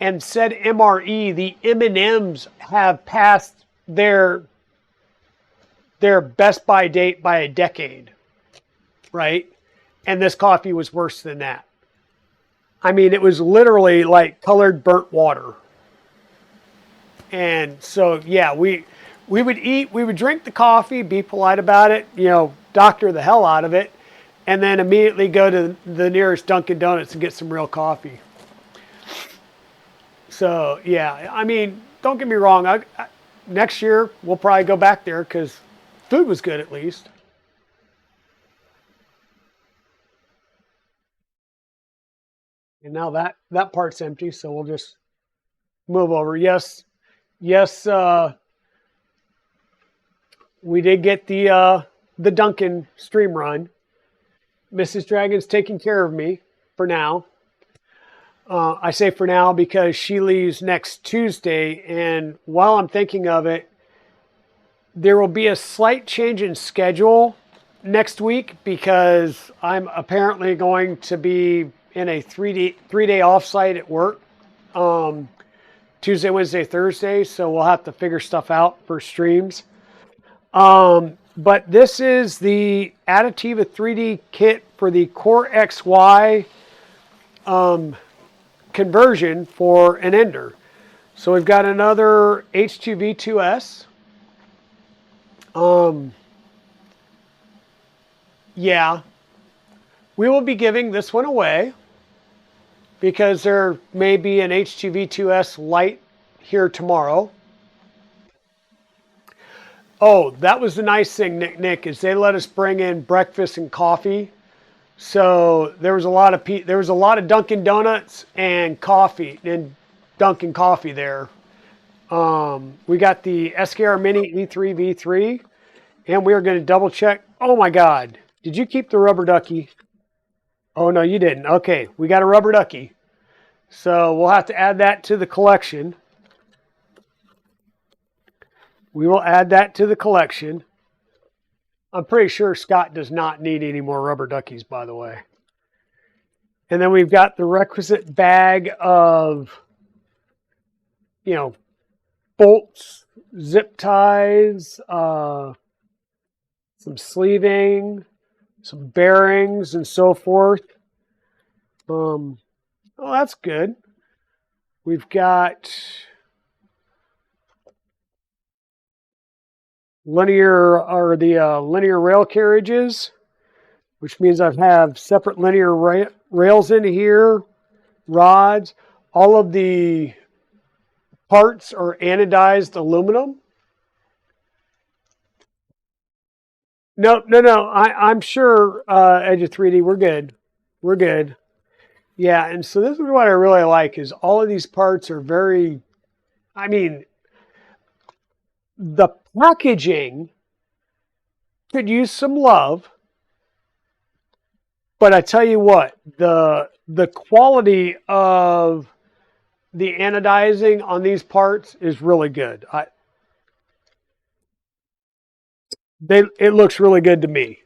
And said MRE, the M&Ms have passed their best by date by a decade, right? And this coffee was worse than that. I mean, it was literally like colored burnt water. And so, yeah, we would eat, we would drink the coffee, be polite about it, you know, doctor the hell out of it, and then immediately go to the nearest Dunkin' Donuts and get some real coffee. So, yeah, I mean, don't get me wrong. Next year, we'll probably go back there because food was good at least. And now that part's empty, so we'll just move over. Yes, yes, we did get the Dunkin' stream run. Mrs. Dragon's taking care of me for now. I say for now because she leaves next Tuesday, and while I'm thinking of it, there will be a slight change in schedule next week because I'm apparently going to be in a three-day offsite at work, Tuesday, Wednesday, Thursday. So we'll have to figure stuff out for streams. But this is the Adativa 3D kit for the CoreXY conversion for an ender. So we've got another H2V2S. Yeah, we will be giving this one away because there may be an H2V2S Lite here tomorrow. Oh, that was the nice thing, Nick, is they let us bring in breakfast and coffee. So there was a lot of Dunkin' Donuts and coffee and Dunkin' coffee there. We got the SKR Mini E3 V3, and we are going to double check. Oh my God, did you keep the rubber ducky? Oh no, you didn't. Okay, we got a rubber ducky, so we'll have to add that to the collection. We will add that to the collection. I'm pretty sure Scott does not need any more rubber duckies, by the way. And then we've got the requisite bag of, you know, bolts, zip ties, some sleeving, some bearings, and so forth. Oh, that's good. We've got linear rail carriages, which means I have separate linear rails in here, rods. All of the parts are anodized aluminum. No. I'm sure, Edge of 3D, we're good. We're good. Yeah, and so this is what I really like is all of these parts are very, I mean, the packaging could use some love, but I tell you what, the quality of the anodizing on these parts is really good. It looks really good to me.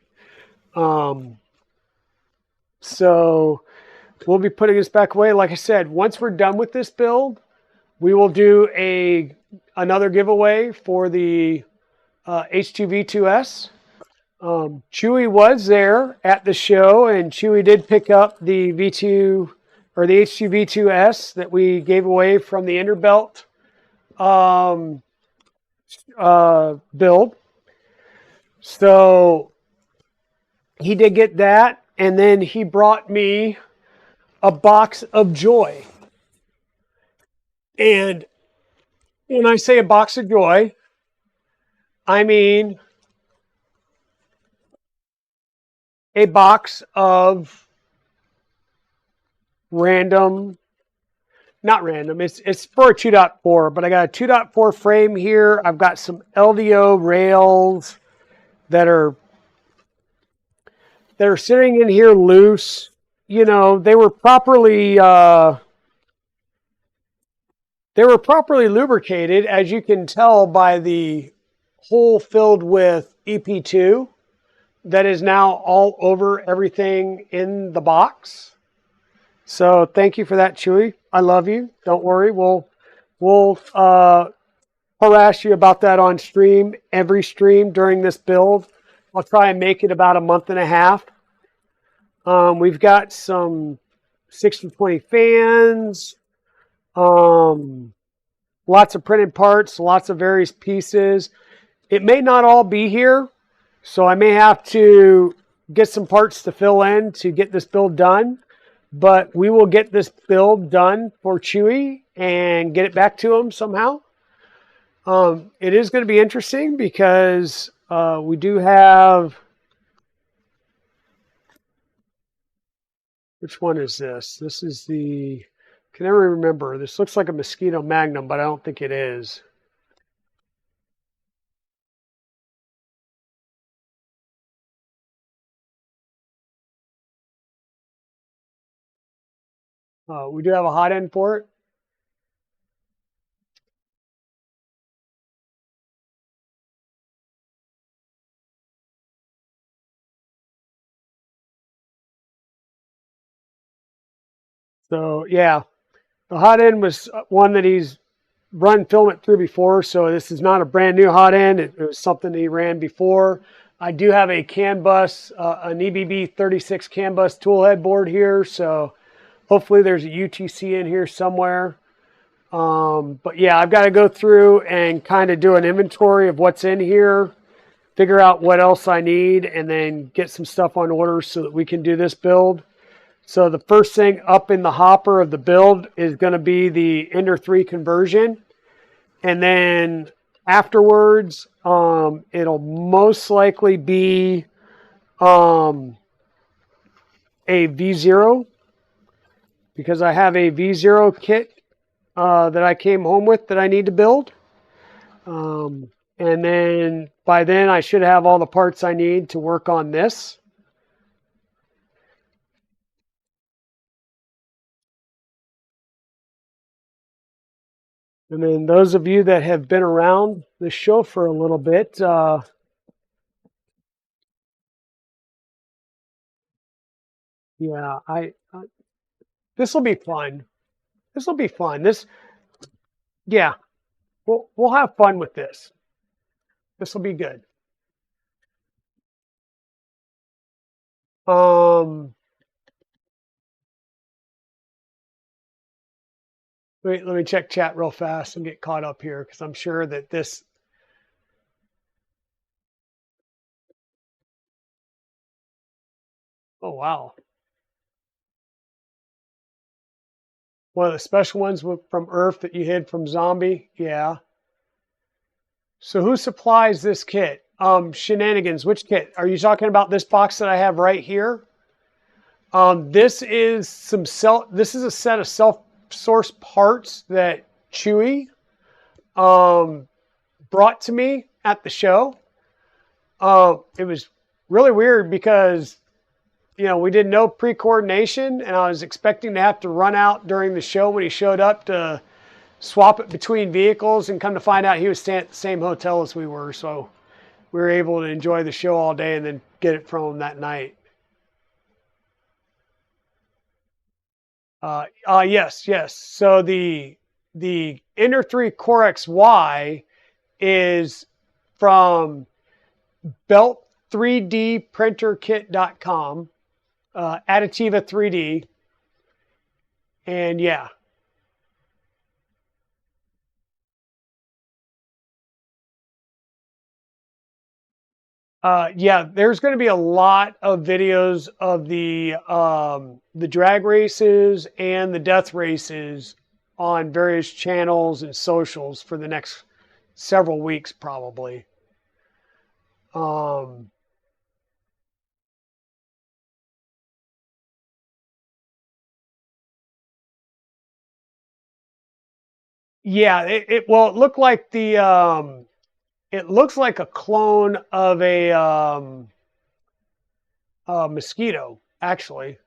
So we'll be putting this back away. Like I said, once we're done with this build, we will do another giveaway for the H2V2S. Chewy was there at the show, and Chewy did pick up the V2 or the H2V2S that we gave away from the Interbelt build. So he did get that, and then he brought me a box of joy. And when I say a box of joy, I mean a box of not random, it's for a 2.4, but I got a 2.4 frame here. I've got some LDO rails that are sitting in here loose. You know, they were properly lubricated, as you can tell by the hole filled with EP2 that is now all over everything in the box. So thank you for that, Chewy. I love you. Don't worry. We'll harass you about that on stream, every stream during this build. I'll try and make it about a month and a half. We've got some 6020 fans, lots of printed parts, lots of various pieces. It may not all be here, so I may have to get some parts to fill in to get this build done. But we will get this build done for Chewy and get it back to him somehow. It is going to be interesting because we do have... Which one is this? This is the... I can never remember. This looks like a Mosquito Magnum, but I don't think it is. We do have a hot end for it. So yeah, the hot end was one that he's run filament through before. So this is not a brand new hot end. It was something that he ran before. I do have a CAN bus, an EBB 36 CAN bus tool head board here. So hopefully there's a UTC in here somewhere. But yeah, I've got to go through and kind of do an inventory of what's in here, figure out what else I need, and then get some stuff on order so that we can do this build. So the first thing up in the hopper of the build is going to be the Ender 3 conversion. And then afterwards, it'll most likely be a V0, because I have a V0 kit that I came home with that I need to build. And then by then I should have all the parts I need to work on this. And then those of you that have been around the show for a little bit, yeah, this will be fun. This will be fun. Yeah, we'll have fun with this. This will be good. Wait, let me check chat real fast and get caught up here, because I'm sure that this... Oh, wow. One of the special ones from ERRF that you hid from Zombie? Yeah. So who supplies this kit? Shenanigans, which kit? Are you talking about this box that I have right here? This is a set of self-source parts that Chewy brought to me at the show. It was really weird because, you know, we did no pre-coordination, and I was expecting to have to run out during the show when he showed up to swap it between vehicles, and come to find out he was staying at the same hotel as we were. So we were able to enjoy the show all day and then get it from him that night. Yes. So the Ender 3 CoreXY is from belt3dprinterkit.com, Adativa 3D, and yeah. Yeah, there's going to be a lot of videos of the drag races and the death races on various channels and socials for the next several weeks, probably. Yeah, it looked like the it looks like a clone of a mosquito, actually.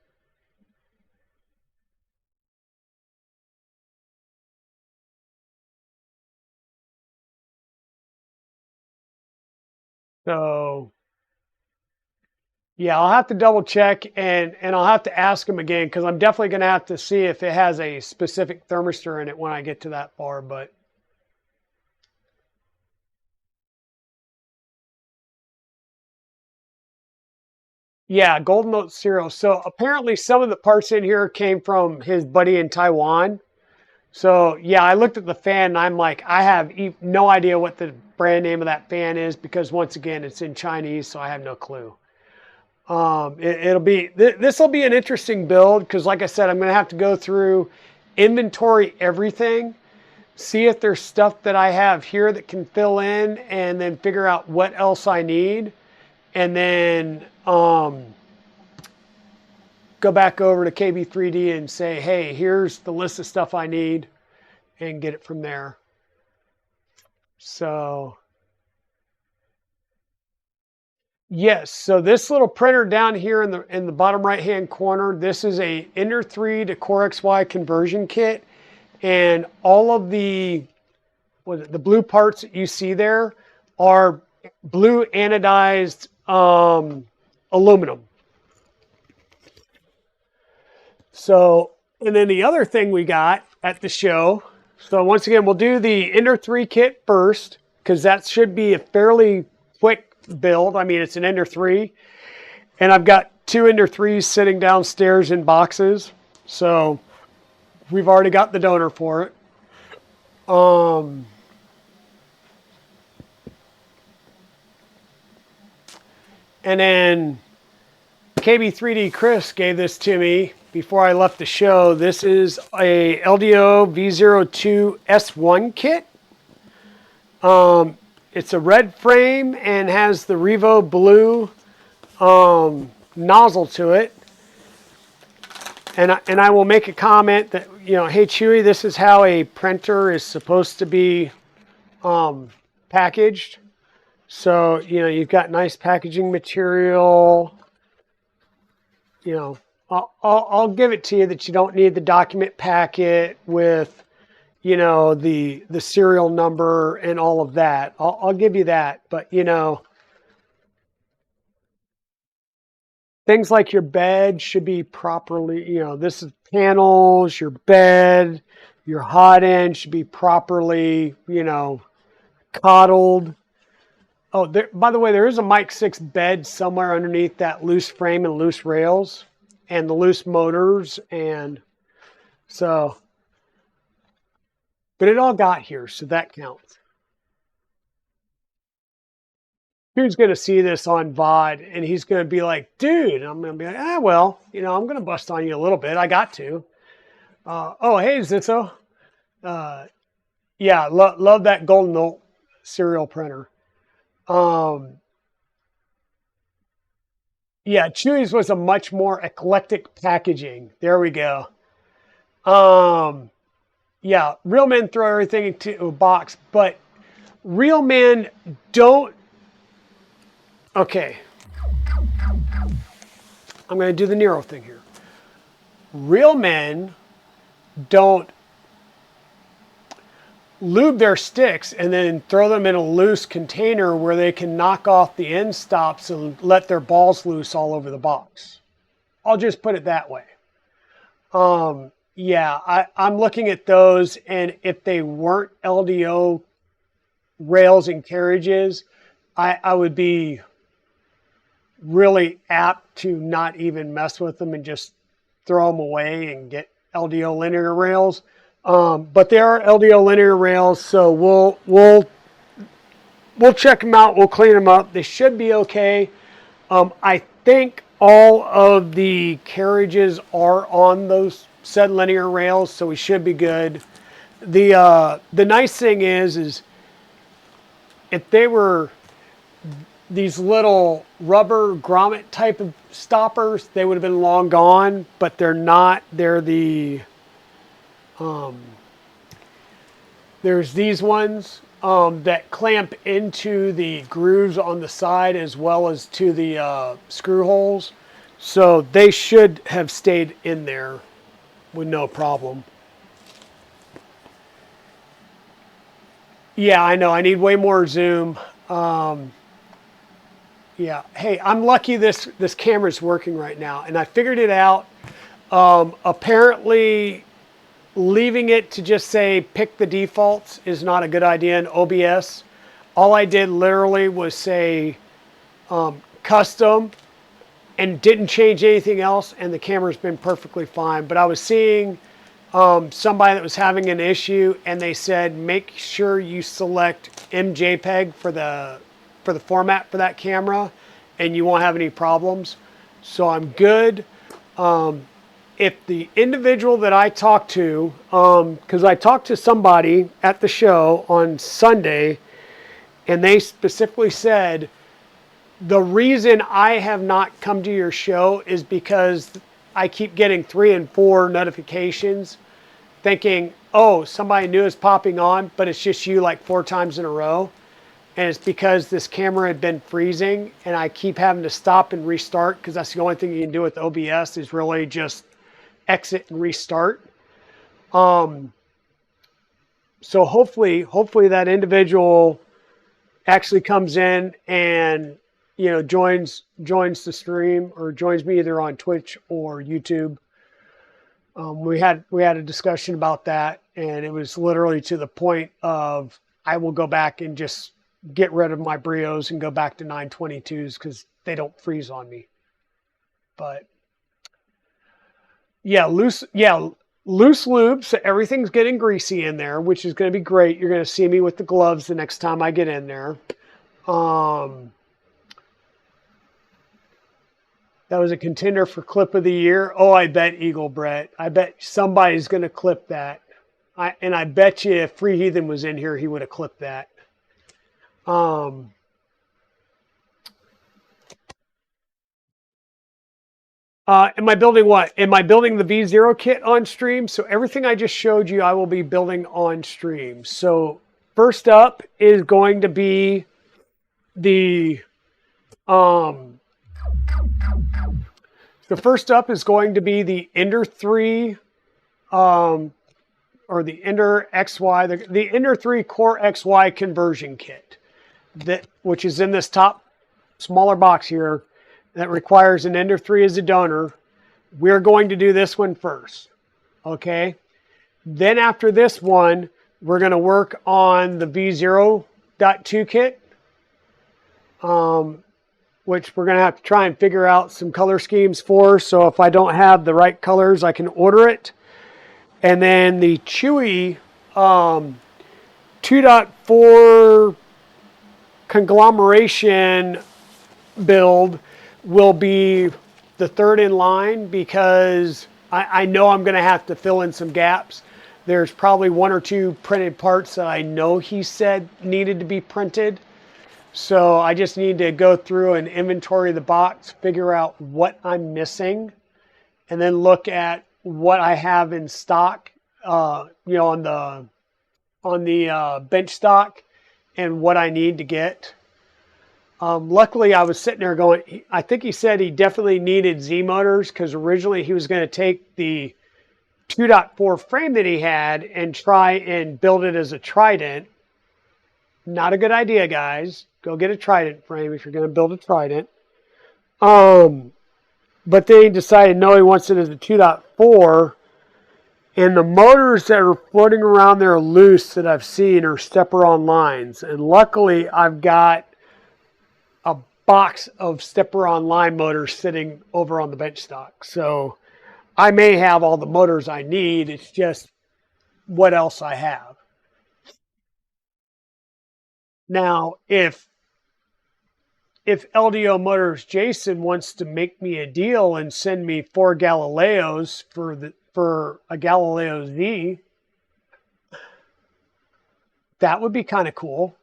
So yeah, I'll have to double check, and I'll have to ask him again, because I'm definitely going to have to see if it has a specific thermistor in it when I get to that far. But Yeah, Golden Oat cereal. So apparently some of the parts in here came from his buddy in Taiwan. So yeah, I looked at the fan and I'm like, I have no idea what the brand name of that fan is because once again, it's in Chinese, so I have no clue. It'll be, this will be an interesting build because like I said, I'm going to have to go through, inventory everything, see if there's stuff that I have here that can fill in, and then figure out what else I need. And then go back over to KB3D and say, hey, here's the list of stuff I need, and get it from there. So yes, so this little printer down here in the bottom right hand corner, this is a Ender 3 to CoreXY conversion kit, and all of the blue parts that you see there are blue anodized aluminum. So, and then the other thing we got at the show, so once again, we'll do the Ender 3 kit first, because that should be a fairly quick build. I mean, it's an Ender 3, and I've got 2 Ender 3s sitting downstairs in boxes. So we've already got the donor for it. And then KB3D Chris gave this to me before I left the show. This is a LDO V02 S1 kit. It's a red frame and has the Revo blue nozzle to it. And I will make a comment that, you know, hey Chewy, this is how a printer is supposed to be packaged. So, you know, you've got nice packaging material. You know, I'll give it to you that you don't need the document packet with, you know, the serial number and all of that. I'll give you that. But, you know, things like your bed should be properly, you know, this is panels, your bed, your hot end should be properly, you know, coddled. Oh, by the way, there is a Mike 6 bed somewhere underneath that loose frame and loose rails and the loose motors. And so, but it all got here, so that counts. Dude's going to see this on VOD and he's going to be like, dude, and I'm going to be like, well, you know, I'm going to bust on you a little bit. I got to. Oh, hey, Zitzo. Yeah, love that Golden Oat serial printer. Yeah, Chewy's was a much more eclectic packaging. There we go. Yeah, real men throw everything into a box, but real men don't. Okay. I'm going to do the Nero thing here. Real men don't lube their sticks and then throw them in a loose container where they can knock off the end stops and let their balls loose all over the box. I'll just put it that way. Yeah, I'm looking at those, and if they weren't LDO rails and carriages, I would be really apt to not even mess with them and just throw them away and get LDO linear rails. But they are LDO linear rails, so we'll check them out. We'll clean them up. They should be okay. I think all of the carriages are on those said linear rails, so we should be good. The nice thing is if they were these little rubber grommet type of stoppers, they would have been long gone, but they're not. They're the there's these ones that clamp into the grooves on the side as well as to the screw holes. So they should have stayed in there with no problem. Yeah, I know. I need way more zoom. Yeah. Hey, I'm lucky this camera's working right now, and I figured it out. Apparently, leaving it to just say pick the defaults is not a good idea in OBS. All I did literally was say custom and didn't change anything else, and the camera's been perfectly fine. But I was seeing somebody that was having an issue, and they said make sure you select MJPEG for the format for that camera, and you won't have any problems. So I'm good. If the individual that I talked to, because I talked to somebody at the show on Sunday, and they specifically said, the reason I have not come to your show is because I keep getting 3 and 4 notifications thinking, oh, somebody new is popping on, but it's just you like 4 times in a row. And it's because this camera had been freezing, and I keep having to stop and restart, because that's the only thing you can do with OBS is really just exit and restart. So hopefully that individual actually comes in and joins the stream, or joins me either on Twitch or YouTube. We had a discussion about that, and it was literally to the point of I will go back and just get rid of my Brios and go back to 922s because they don't freeze on me. But loose lube, so everything's getting greasy in there, which is going to be great. You're going to see me with the gloves the next time I get in there. That was a contender for clip of the year. Oh, I bet Eagle Brett. I bet somebody's going to clip that. And I bet you if Free Heathen was in here, he would have clipped that. Am I building what? Am I building the V0 kit on stream? So everything I just showed you, I will be building on stream. So first up is going to be the Ender 3 or the ERRF2023, the ERRF2023 CoreXY conversion kit, which is in this top smaller box here, that requires an Ender 3 as a donor. We're going to do this one first, okay? Then after this one, we're going to work on the V0.2 kit, which we're going to have to try and figure out some color schemes for. So if I don't have the right colors, I can order it. And then the Chewy 2.4 conglomeration build will be the third in line, because I know I'm going to have to fill in some gaps. There's probably 1 or 2 printed parts that I know he said needed to be printed. So I just need to go through and inventory the box, figure out what I'm missing, and then look at what I have in stock, on the bench stock, and what I need to get. Luckily, I was sitting there going, I think he said he definitely needed Z motors, because originally he was going to take the 2.4 frame that he had and try and build it as a Trident. Not a good idea, guys. Go get a Trident frame if you're going to build a Trident. But then he decided, no, he wants it as a 2.4. And the motors that are floating around there loose that I've seen are stepper-on lines. And luckily, I've got a box of stepper-on line motors sitting over on the bench stock. So I may have all the motors I need. It's just what else I have. Now, if LDO Motors Jason wants to make me a deal and send me 4 Galileos for a Galileo Z, that would be kind of cool.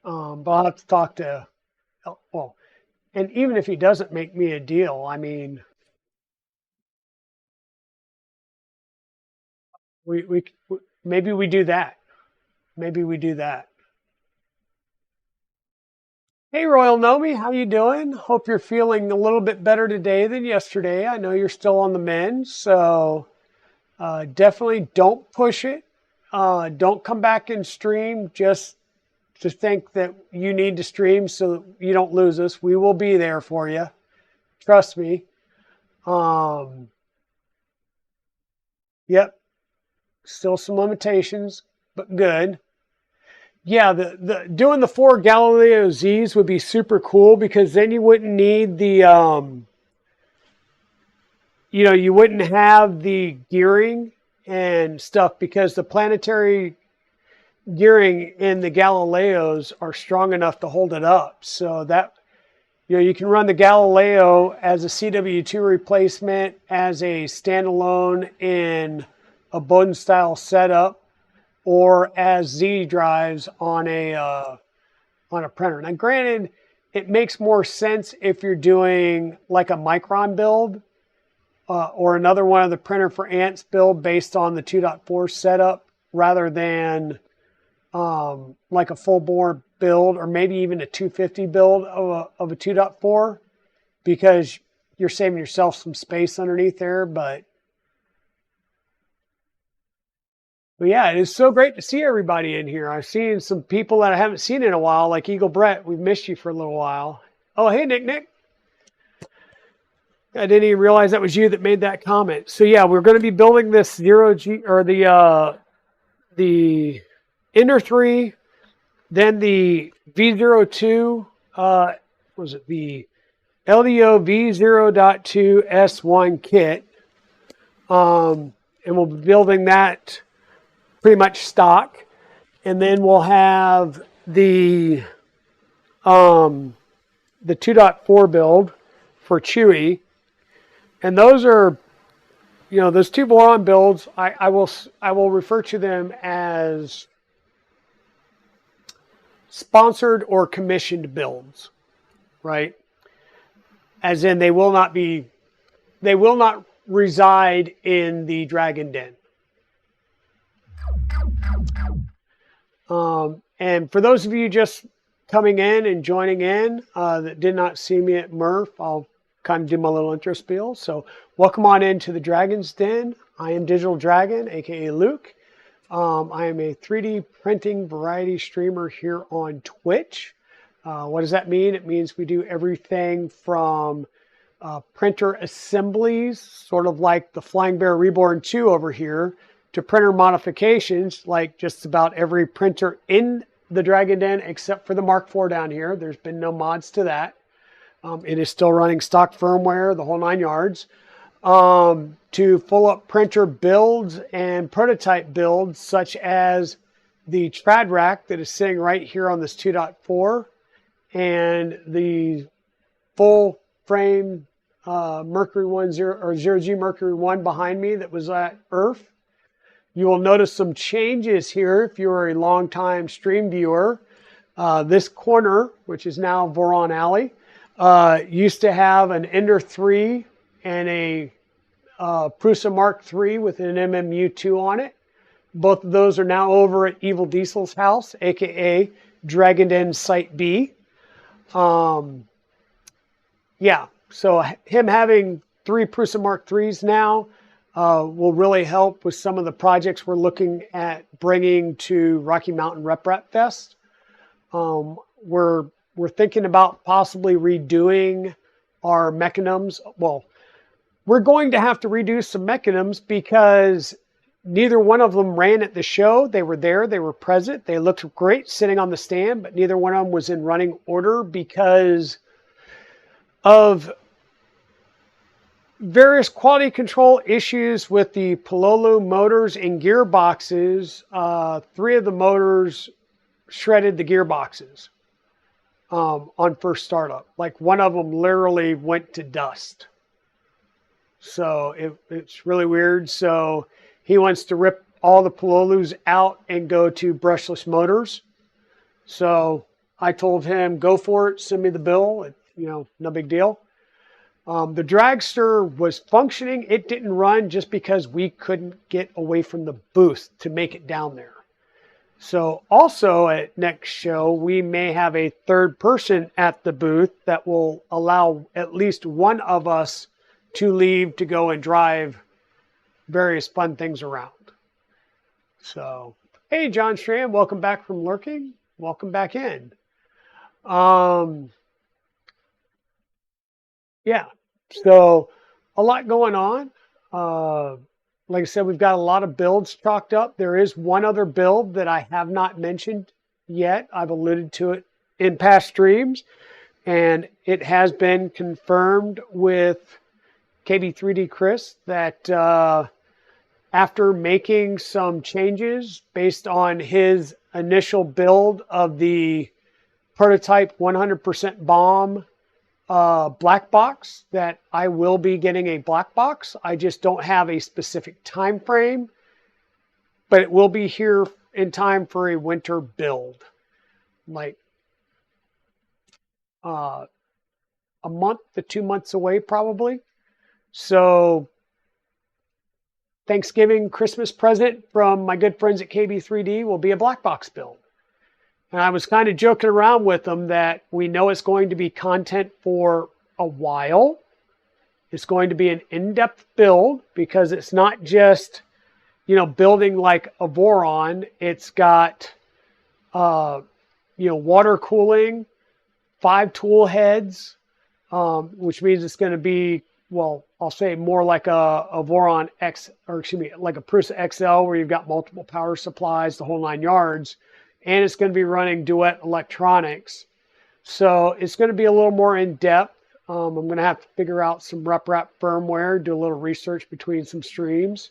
But I'll have to talk to, well, and even if he doesn't make me a deal, I mean, maybe we do that. Maybe we do that. Hey, Royal Nomi, how you doing? Hope you're feeling a little bit better today than yesterday. I know you're still on the mend, so definitely don't push it. Don't come back and stream just to think that you need to stream so you don't lose us. We will be there for you. Trust me. Yep. Still some limitations, but good. Yeah, doing the 4 Galileo Z's would be super cool, because then you wouldn't need the you wouldn't have the gearing and stuff because the planetary gearing in the Galileos are strong enough to hold it up. So that, you can run the Galileo as a CW2 replacement, as a standalone in a Bowden style setup, or as Z drives on a printer. Now, granted, it makes more sense if you're doing like a Micron build or another one of the printer for ants build based on the 2.4 setup, rather than like a full bore build, or maybe even a 250 build of a 2.4, because you're saving yourself some space underneath there. But yeah, it is so great to see everybody in here. I've seen some people that I haven't seen in a while, like Eagle Brett. We've missed you for a little while. Oh, hey, Nick. I didn't even realize that was you that made that comment. So yeah, we're going to be building this 0G, or the Ender 3, then the V02, was it the LDO V0.2 S1 kit, and we'll be building that pretty much stock, and then we'll have the 2.4 build for Chewy, and those are, those two Voron builds. I will refer to them as sponsored or commissioned builds, right? As in, they will not reside in the Dragon Den. And for those of you just coming in and joining in that did not see me at Murph, I'll kind of do my little intro spiel. So welcome on into the Dragon's Den. I am Digital Dragon, aka Luke. I am a 3D printing variety streamer here on Twitch. What does that mean? It means we do everything from printer assemblies, sort of like the Flying Bear Reborn 2 over here, to printer modifications, like just about every printer in the Dragon Den except for the Mark IV down here. There's been no mods to that. It is still running stock firmware, the whole 9 yards. To full up printer builds and prototype builds, such as the trad rack that is sitting right here on this 2.4, and the full frame Mercury 1 0 or 0G Mercury 1 behind me that was at ERRF. You will notice some changes here if you are a long-time stream viewer. This corner, which is now Voron Alley, used to have an Ender 3 and a Prusa Mark III with an MMU2 on it. Both of those are now over at Evil Diesel's house, aka Dragon Den Site B. Yeah, so him having 3 Prusa Mark IIIs now will really help with some of the projects we're looking at bringing to Rocky Mountain Rep Rap Fest. We're thinking about possibly redoing our mechanisms. Well, we're going to have to redo some mechanisms because neither one of them ran at the show. They were there, they were present, they looked great sitting on the stand, but neither one of them was in running order because of various quality control issues with the Pololu motors and gearboxes. 3 of the motors shredded the gearboxes on first startup. Like one of them literally went to dust. So it's really weird. So he wants to rip all the Pololus out and go to brushless motors. So I told him, go for it, send me the bill. No big deal. The dragster was functioning. It didn't run just because we couldn't get away from the booth to make it down there. So also at next show, we may have a third person at the booth that will allow at least one of us to leave to go and drive various fun things around. So, hey, John Strand, welcome back from lurking. Welcome back in. Yeah, so a lot going on. Like I said, we've got a lot of builds chalked up. There is one other build that I have not mentioned yet. I've alluded to it in past streams, and it has been confirmed with KB3D Chris that after making some changes based on his initial build of the prototype 100% bomb black box, that I will be getting a black box. I just don't have a specific time frame, but it will be here in time for a winter build, like a month to 2 months away probably. So Thanksgiving Christmas present from my good friends at KB3D will be a black box build. And I was kind of joking around with them that we know it's going to be content for a while. It's going to be an in-depth build because it's not just, you know, building like a Voron. It's got, you know, water cooling, 5 tool heads, which means it's going to be, well, I'll say more like a Voron X, or excuse me, like a Prusa XL where you've got multiple power supplies, the whole 9 yards. And it's going to be running Duet electronics. So it's going to be a little more in depth. I'm going to have to figure out some RepRap firmware, do a little research between some streams.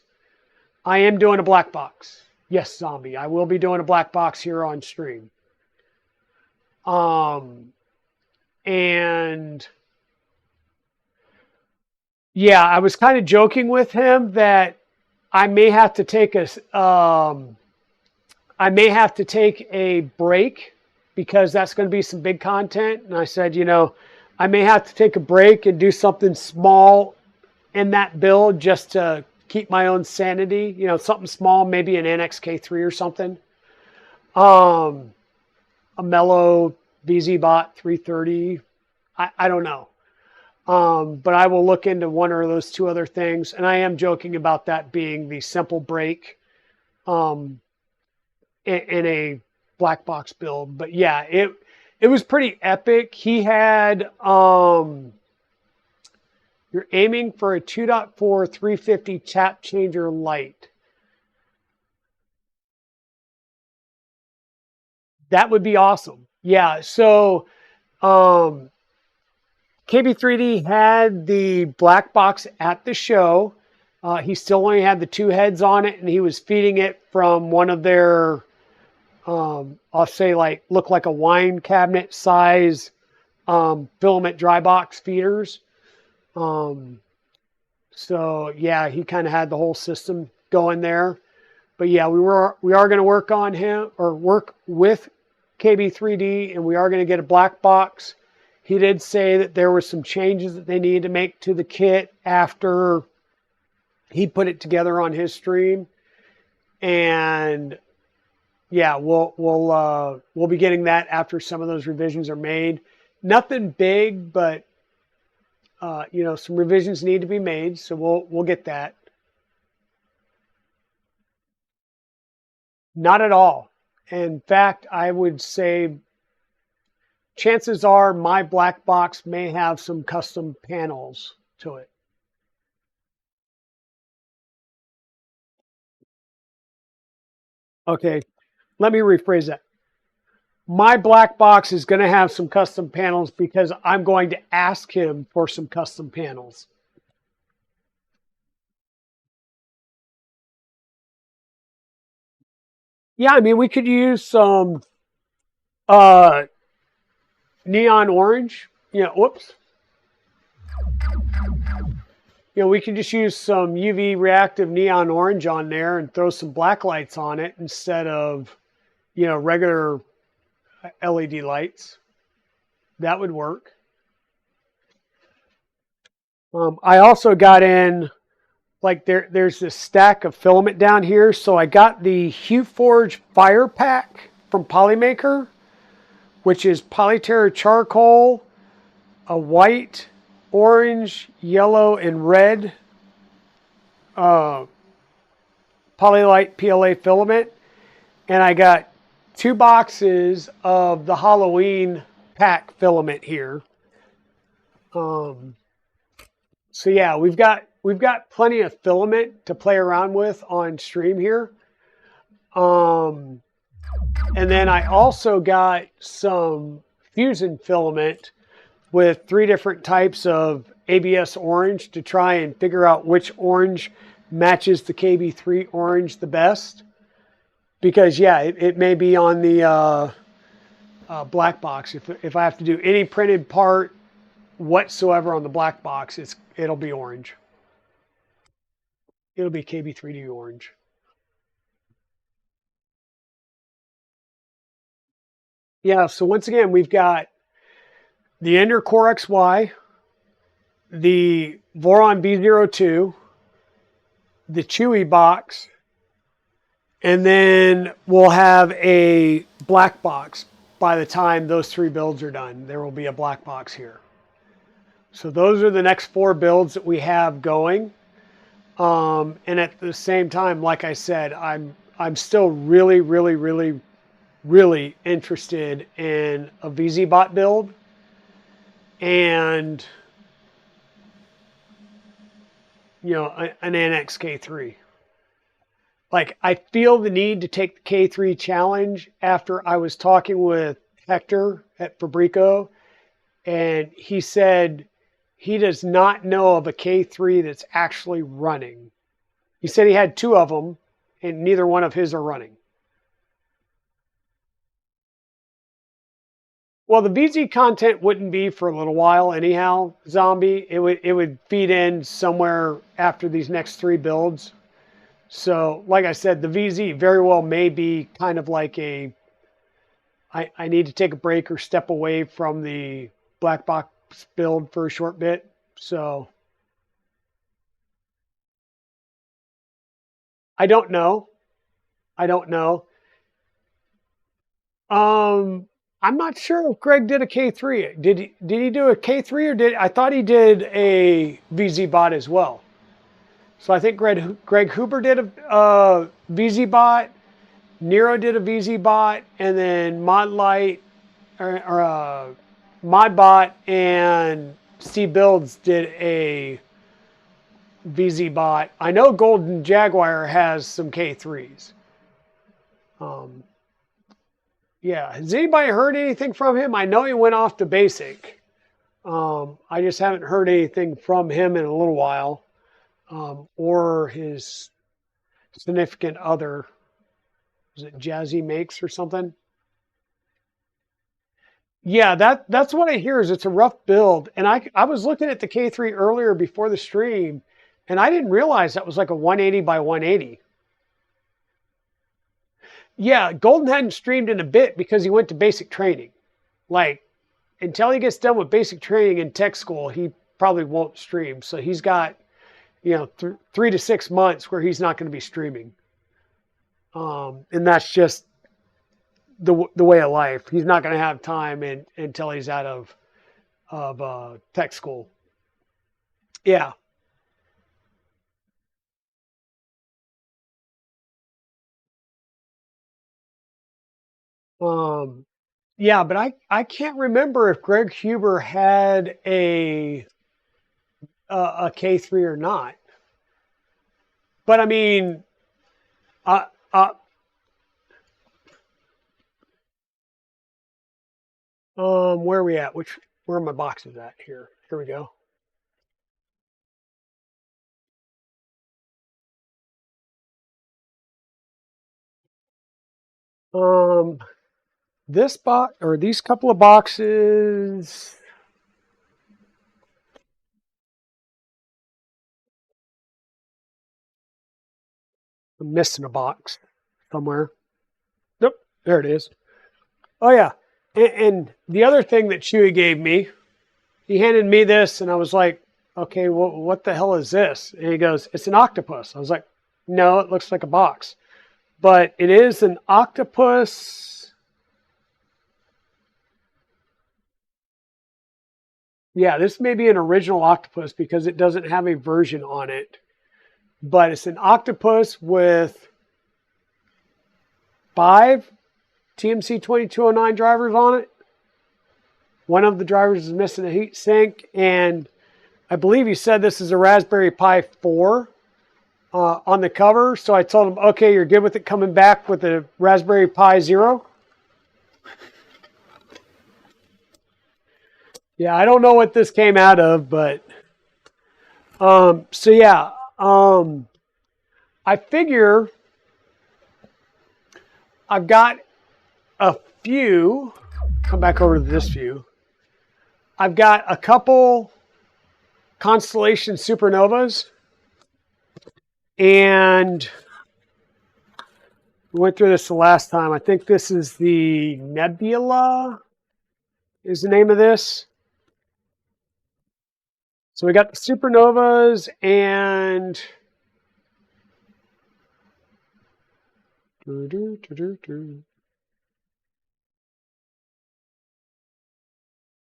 I am doing a black box. Yes, Zombie. I will be doing a black box here on stream. And yeah, I was kind of joking with him that I may have to take a break because that's going to be some big content. And I said, you know, I may have to take a break and do something small in that build just to keep my own sanity. You know, something small, maybe an NXK3 or something. A Mellow VZBot 330. I don't know. But I will look into one or those 2 other things. And I am joking about that being the simple break in a black box build. But yeah, it was pretty epic. He had, you're aiming for a 2.4 350 tap changer light. That would be awesome. Yeah, so KB3D had the black box at the show. He still only had the 2 heads on it, and he was feeding it from one of their, I'll say like, look like a wine cabinet size filament dry box feeders. So yeah, he kind of had the whole system going there. But yeah, we are going to work on him, or work with KB3D, and we are going to get a black box. He did say that there were some changes that they needed to make to the kit after he put it together on his stream. And yeah, we'll be getting that after some of those revisions are made. Nothing big, but you know, some revisions need to be made, so we'll get that. Not at all. In fact, I would say chances are my black box may have some custom panels to it. Okay, let me rephrase that. My black box is going to have some custom panels because I'm going to ask him for some custom panels. Yeah, I mean, we could use some neon orange. Yeah, whoops. You know, we could just use some UV reactive neon orange on there and throw some black lights on it instead of, you know, regular LED lights. That would work. I also got in, like there's this stack of filament down here. So I got the HueForge Fire Pack from Polymaker, which is Polyterra charcoal, a white, orange, yellow, and red Polylite PLA filament. And I got 2 boxes of the Halloween pack filament here. So yeah, we've got plenty of filament to play around with on stream here. And then I also got some fusion filament with 3 different types of ABS orange to try and figure out which orange matches the KB3 orange the best. Because yeah, it may be on the black box. If I have to do any printed part whatsoever on the black box, it'll be orange. It'll be KB3D orange. Yeah, so once again, we've got the Ender CoreXY, the Voron B02, the Chewy box, and then we'll have a black box. By the time those 3 builds are done, there will be a black box here. So those are the next 4 builds that we have going. And at the same time, like I said, I'm still really interested in a VZBot build and an Annex K3. Like, I feel the need to take the K3 challenge after I was talking with Hector at Fabrico, and he said he does not know of a K3 that's actually running. He said he had 2 of them, and neither one of his are running. Well, the VZ content wouldn't be for a little while anyhow, Zombie. It would feed in somewhere after these next 3 builds. So, like I said, the VZ very well may be kind of like I need to take a break or step away from the black box build for a short bit. So, I don't know. I'm not sure if Greg did a K3. Did he do a K3 or I thought he did a VZ bot as well. So I think Greg Huber did a VZ bot, Nero did a VZ bot, and then Modlight or Modbot and Steve Builds did a VZ bot. I know Golden Jaguar has some K3s. Yeah, has anybody heard anything from him? I know he went off to basic. I just haven't heard anything from him in a little while. Or his significant other. Is it Jazzy Makes or something? Yeah, that's what I hear is it's a rough build. And I was looking at the K3 earlier before the stream, and I didn't realize that was like a 180 by 180. Yeah, Golden hadn't streamed in a bit because he went to basic training. Like, until he gets done with basic training in tech school, he probably won't stream. So he's got 3 to 6 months where he's not going to be streaming. And that's just the way of life. He's not going to have time until he's out of tech school. Yeah. Yeah, but I can't remember if Greg Huber had a K3 or not. But I mean, where are we at? Where are my boxes at? Here we go. This box or these couple of boxes. I'm missing a box somewhere. Nope, there it is. Oh yeah, and the other thing that Chewy gave me, he handed me this, and I was like, okay, well, what the hell is this? And he goes, it's an octopus. I was like, no, it looks like a box, but it is an octopus. Yeah, this may be an original octopus because it doesn't have a version on it. But it's an octopus with 5 TMC 2209 drivers on it. One of the drivers is missing a heat sink. And I believe he said this is a Raspberry Pi 4 on the cover. So I told him, okay, you're good with it coming back with a Raspberry Pi Zero? Yeah, I don't know what this came out of, but So yeah, I figure I've got a few. Come back over to this view. I've got a couple constellation supernovas, and we went through this the last time. I think this is the Nebula is the name of this. So we got the supernovas and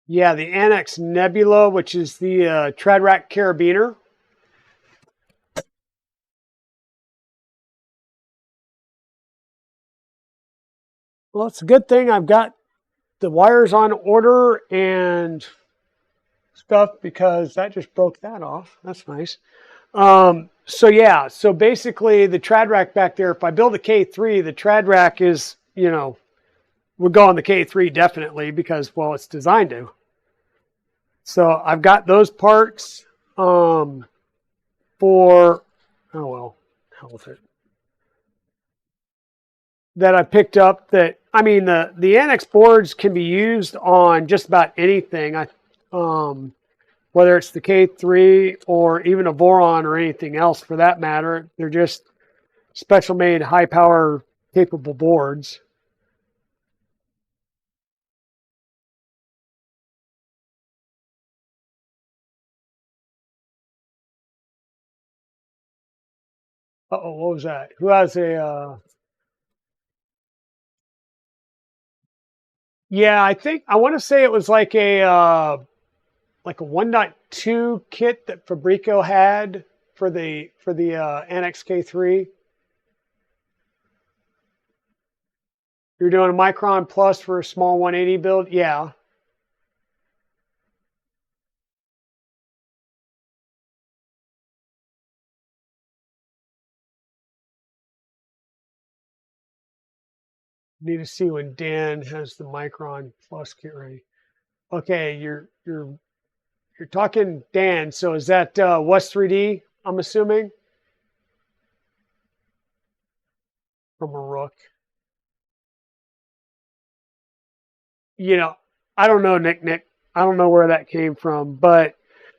yeah, the Annex Nebula, which is the Tradrac Carabiner. Well, it's a good thing I've got the wires on order and stuff because that just broke that off. That's nice. So yeah, so basically the Tradrac back there, if I build a K3, the Tradrac is, you know, would go on the K3 definitely because, well, it's designed to. So I've got those parts for, oh well, hell with it. That I picked up that, I mean, the Annex boards can be used on just about anything. Whether it's the K3 or even a Voron or anything else for that matter. They're just special made high power capable boards. Uh-oh, what was that? Who has a yeah, I think I want to say it was like a 1.2 kit that Fabrico had for the Annex K3. You're doing a Micron Plus for a small 180 build? Yeah. Need to see when Dan has the Micron Plus kit ready. Okay, you're talking Dan. So is that West 3D? I'm assuming from a Rook. You know, I don't know, Nick. I don't know where that came from, but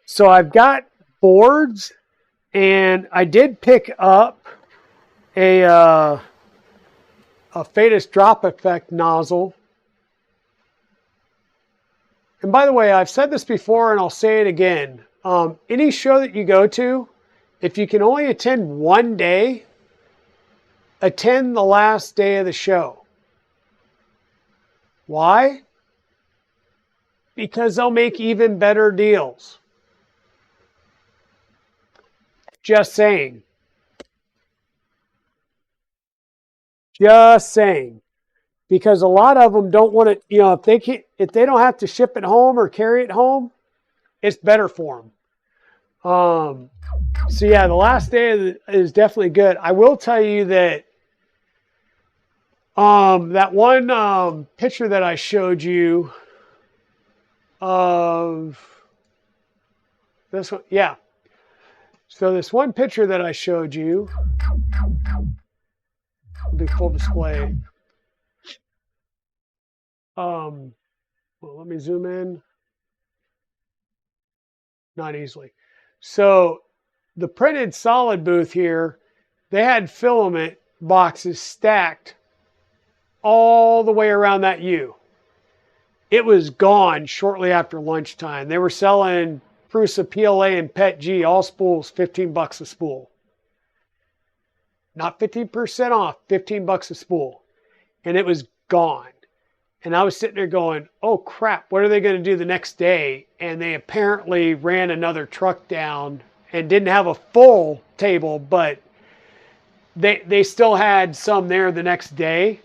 so I've got boards, and I did pick up a Fadus drop effect nozzle. And by the way, I've said this before, and I'll say it again. Any show that you go to, if you can only attend one day, attend the last day of the show. Why? Because they'll make even better deals. Just saying. Just saying. Because a lot of them don't want to, you know, if they don't have to ship it home or carry it home, it's better for them. So yeah, the last day is definitely good. I will tell you that that one picture that I showed you of this one, yeah. So this one picture that I showed you will be full display. Well, let me zoom in. Not easily. So the printed solid booth here, they had filament boxes stacked all the way around that U. It was gone shortly after lunchtime. They were selling Prusa PLA and PET G, all spools, $15 a spool. Not 15% off, $15 a spool. And it was gone. And I was sitting there going, oh crap, what are they going to do the next day? And they apparently ran another truck down and didn't have a full table, but they still had some there the next day.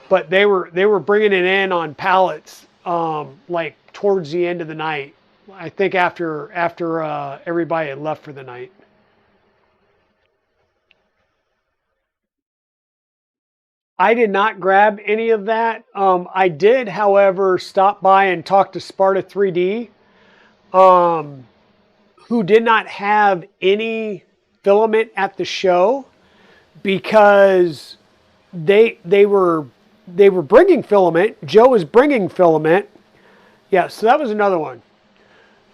But they were bringing it in on pallets like towards the end of the night. I think after everybody had left for the night. I did not grab any of that. I did, however, stop by and talk to Sparta 3D, who did not have any filament at the show because they were bringing filament. Joe was bringing filament. Yeah, so that was another one.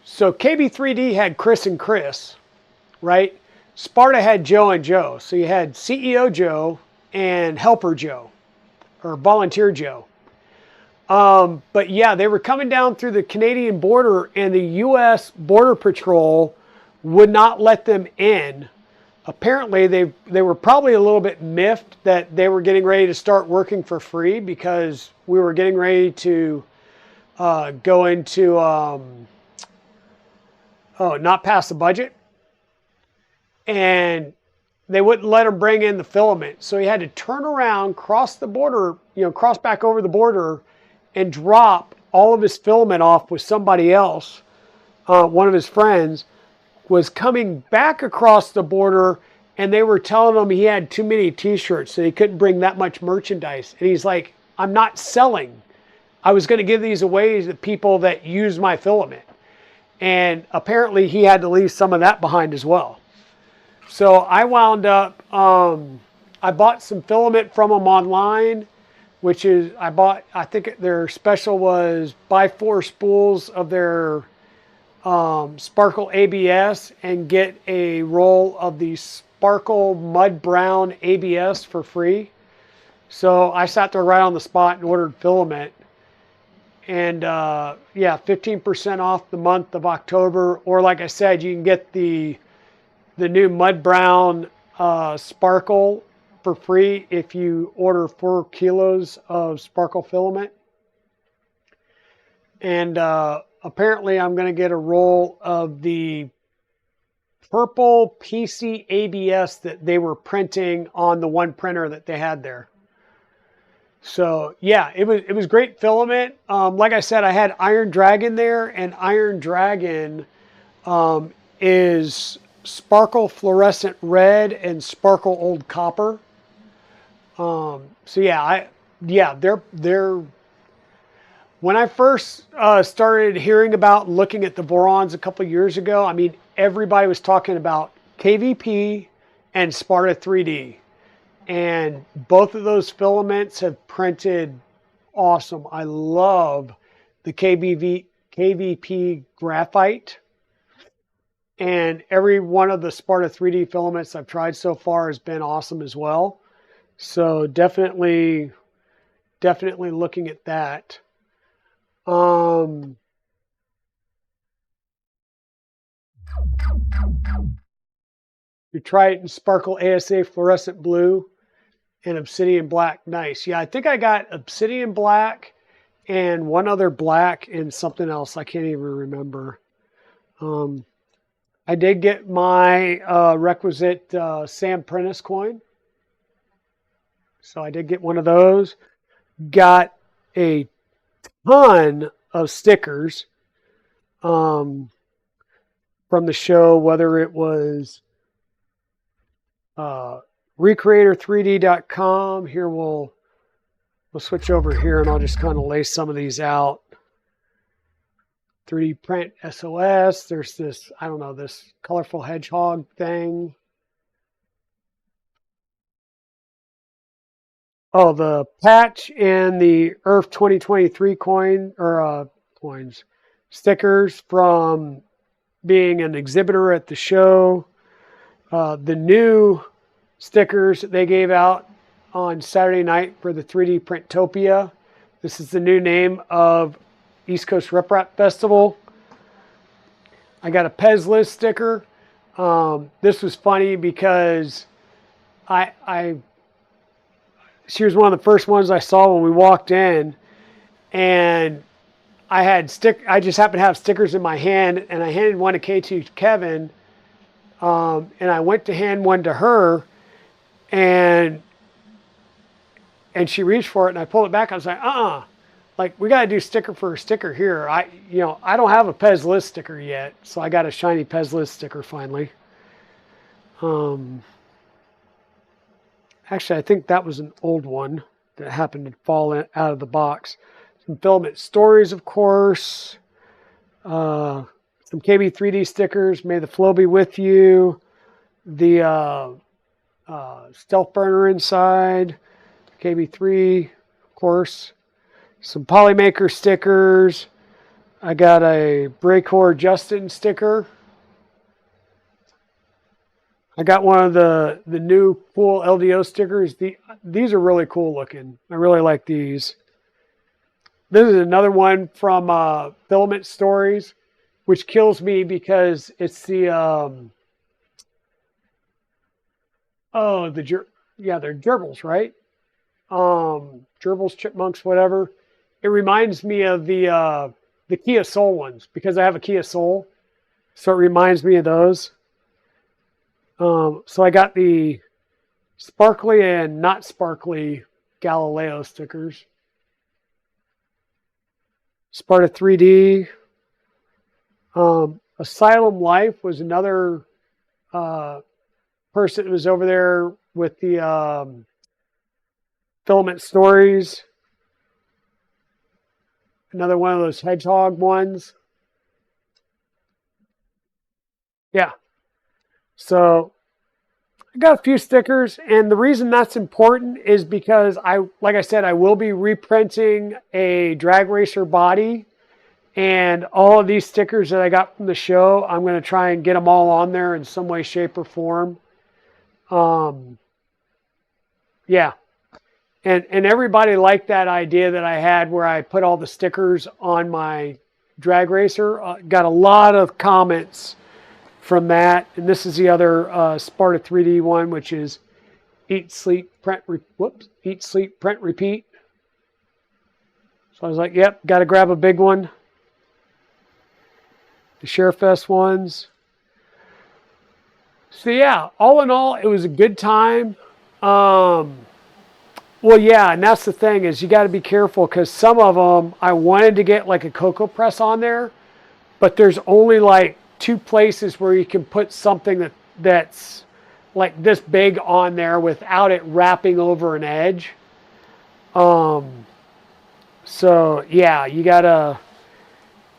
So KB3D had Chris and Chris, right? Sparta had Joe and Joe. So you had CEO Joe and Helper Joe, or Volunteer Joe. But yeah, they were coming down through the Canadian border, and the U.S. Border Patrol would not let them in. Apparently, they were probably a little bit miffed that they were getting ready to start working for free because we were getting ready to go into not pass the budget, and they wouldn't let him bring in the filament. So he had to turn around, cross the border, cross back over the border, and drop all of his filament off with somebody else. One of his friends was coming back across the border, and they were telling him he had too many t-shirts, so he couldn't bring that much merchandise. And he's like, I'm not selling. I was going to give these away to people that use my filament. And apparently he had to leave some of that behind as well. So I wound up, I bought some filament from them online, which is, I think their special was buy 4 spools of their Sparkle ABS and get a roll of the Sparkle Mud Brown ABS for free. So I sat there right on the spot and ordered filament. And yeah, 15% off the month of October. Or like I said, you can get the new Mud Brown Sparkle for free if you order 4 kilos of Sparkle filament. And apparently I'm going to get a roll of the purple PC ABS that they were printing on the one printer that they had there. So yeah, it was great filament. Like I said, I had Iron Dragon there, and Iron Dragon is Sparkle Fluorescent Red and Sparkle Old Copper. So yeah, they're when I first started hearing about looking at the Vorons a couple years ago, I mean, everybody was talking about KVP and Sparta 3D. And both of those filaments have printed awesome. I love the KVP graphite. And every one of the Sparta 3D filaments I've tried so far has been awesome as well. So definitely looking at that. You try it in Sparkle ASA Fluorescent Blue and Obsidian Black. Nice. Yeah, I think I got Obsidian Black and one other black and something else. I can't even remember. I did get my requisite Sam Prentice coin. So I did get one of those. Got a ton of stickers from the show, whether it was Recreator3D.com. Here we'll switch over here and I'll just kind of lay some of these out. 3D Print SOS. There's this, I don't know, this colorful hedgehog thing. Oh, the patch and the ERRF2023 coins, stickers from being an exhibitor at the show. The new stickers that they gave out on Saturday night for the 3D Printopia. This is the new name of East Coast Rep Rap Festival. I got a Pez Liz sticker. This was funny because she was one of the first ones I saw when we walked in, and I just happened to have stickers in my hand, and I handed one to K2 Kevin, and I went to hand one to her, and she reached for it, and I pulled it back. I was like, like, we got to do sticker for a sticker here. I don't have a Pez Liz sticker yet, so I got a shiny Pez Liz sticker finally. Actually, I think that was an old one that happened to fall out of the box. Some filament stories, of course. Some some KB3D stickers. May the flow be with you. The stealth burner inside. KB3, of course. Some Polymaker stickers. I got a Braycore Justin sticker. I got one of the new cool LDO stickers. These are really cool looking. I really like these. This is another one from Filament Stories, which kills me because it's the they're gerbils, right? Gerbils, chipmunks, whatever. It reminds me of the Kia Soul ones because I have a Kia Soul, so it reminds me of those. So I got the sparkly and not sparkly Galileo stickers. Sparta 3D. Asylum Life was another person that was over there with the Filament Stories. Another one of those hedgehog ones. Yeah. So I got a few stickers, and the reason that's important is because like I said, I will be reprinting a drag racer body, and all of these stickers that I got from the show, I'm going to try and get them all on there in some way, shape, or form. Yeah. And everybody liked that idea that I had where I put all the stickers on my drag racer. Got a lot of comments from that. And this is the other Sparta 3D one, which is Eat, Sleep, Print, Repeat. So I was like, yep, got to grab a big one. The ShareFest ones. So yeah, all in all, it was a good time. Well, yeah, and that's the thing is you got to be careful because some of them I wanted to get like a Cocoa Press on there, but there's only like 2 places where you can put something that's like this big on there without it wrapping over an edge. So yeah, you gotta,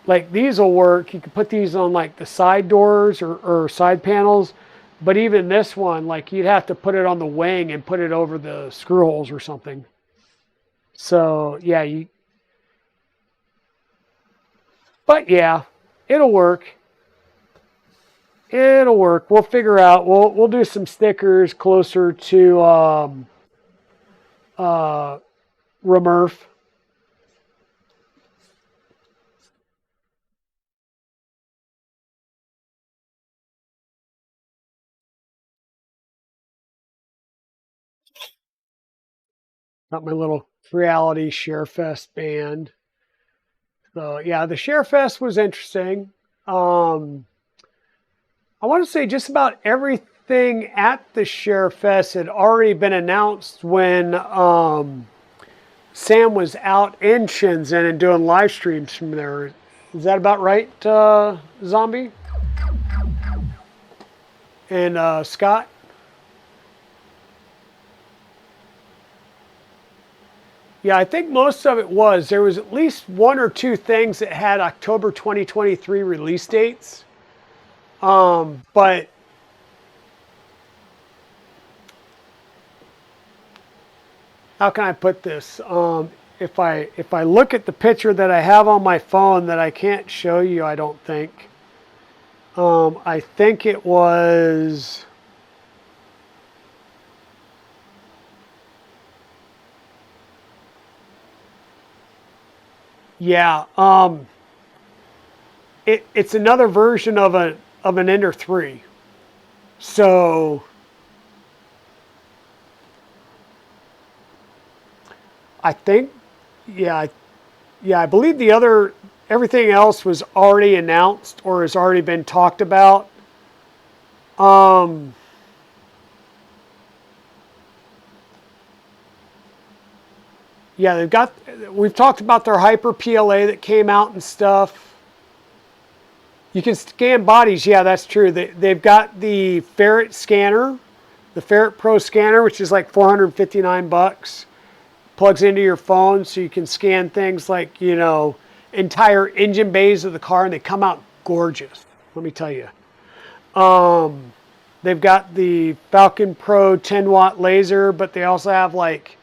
like these will work. You can put these on like the side doors or side panels, but even this one, like you'd have to put it on the wing and put it over the screw holes or something. So yeah, but yeah, it'll work. It'll work. We'll figure out. We'll do some stickers closer to Remurf. Got my little Reality ShareFest band. So yeah, the ShareFest was interesting. I want to say just about everything at the ShareFest had already been announced when Sam was out in Shenzhen and doing live streams from there. Is that about right, Zombie? And Scott? Yeah, I think most of it was. There was at least 1 or 2 things that had October 2023 release dates. But how can I put this? If I look at the picture that I have on my phone that I can't show you, I don't think. I think it was. Yeah, it's another version of an Ender 3. So I think, yeah, I believe everything else was already announced or has already been talked about. Yeah, we've talked about their Hyper PLA that came out and stuff. You can scan bodies. Yeah, that's true. They've got the Ferret scanner, the Ferret Pro scanner, which is like $459. Plugs into your phone so you can scan things like, entire engine bays of the car, and they come out gorgeous, let me tell you. They've got the Falcon Pro 10 watt laser, but they also have like,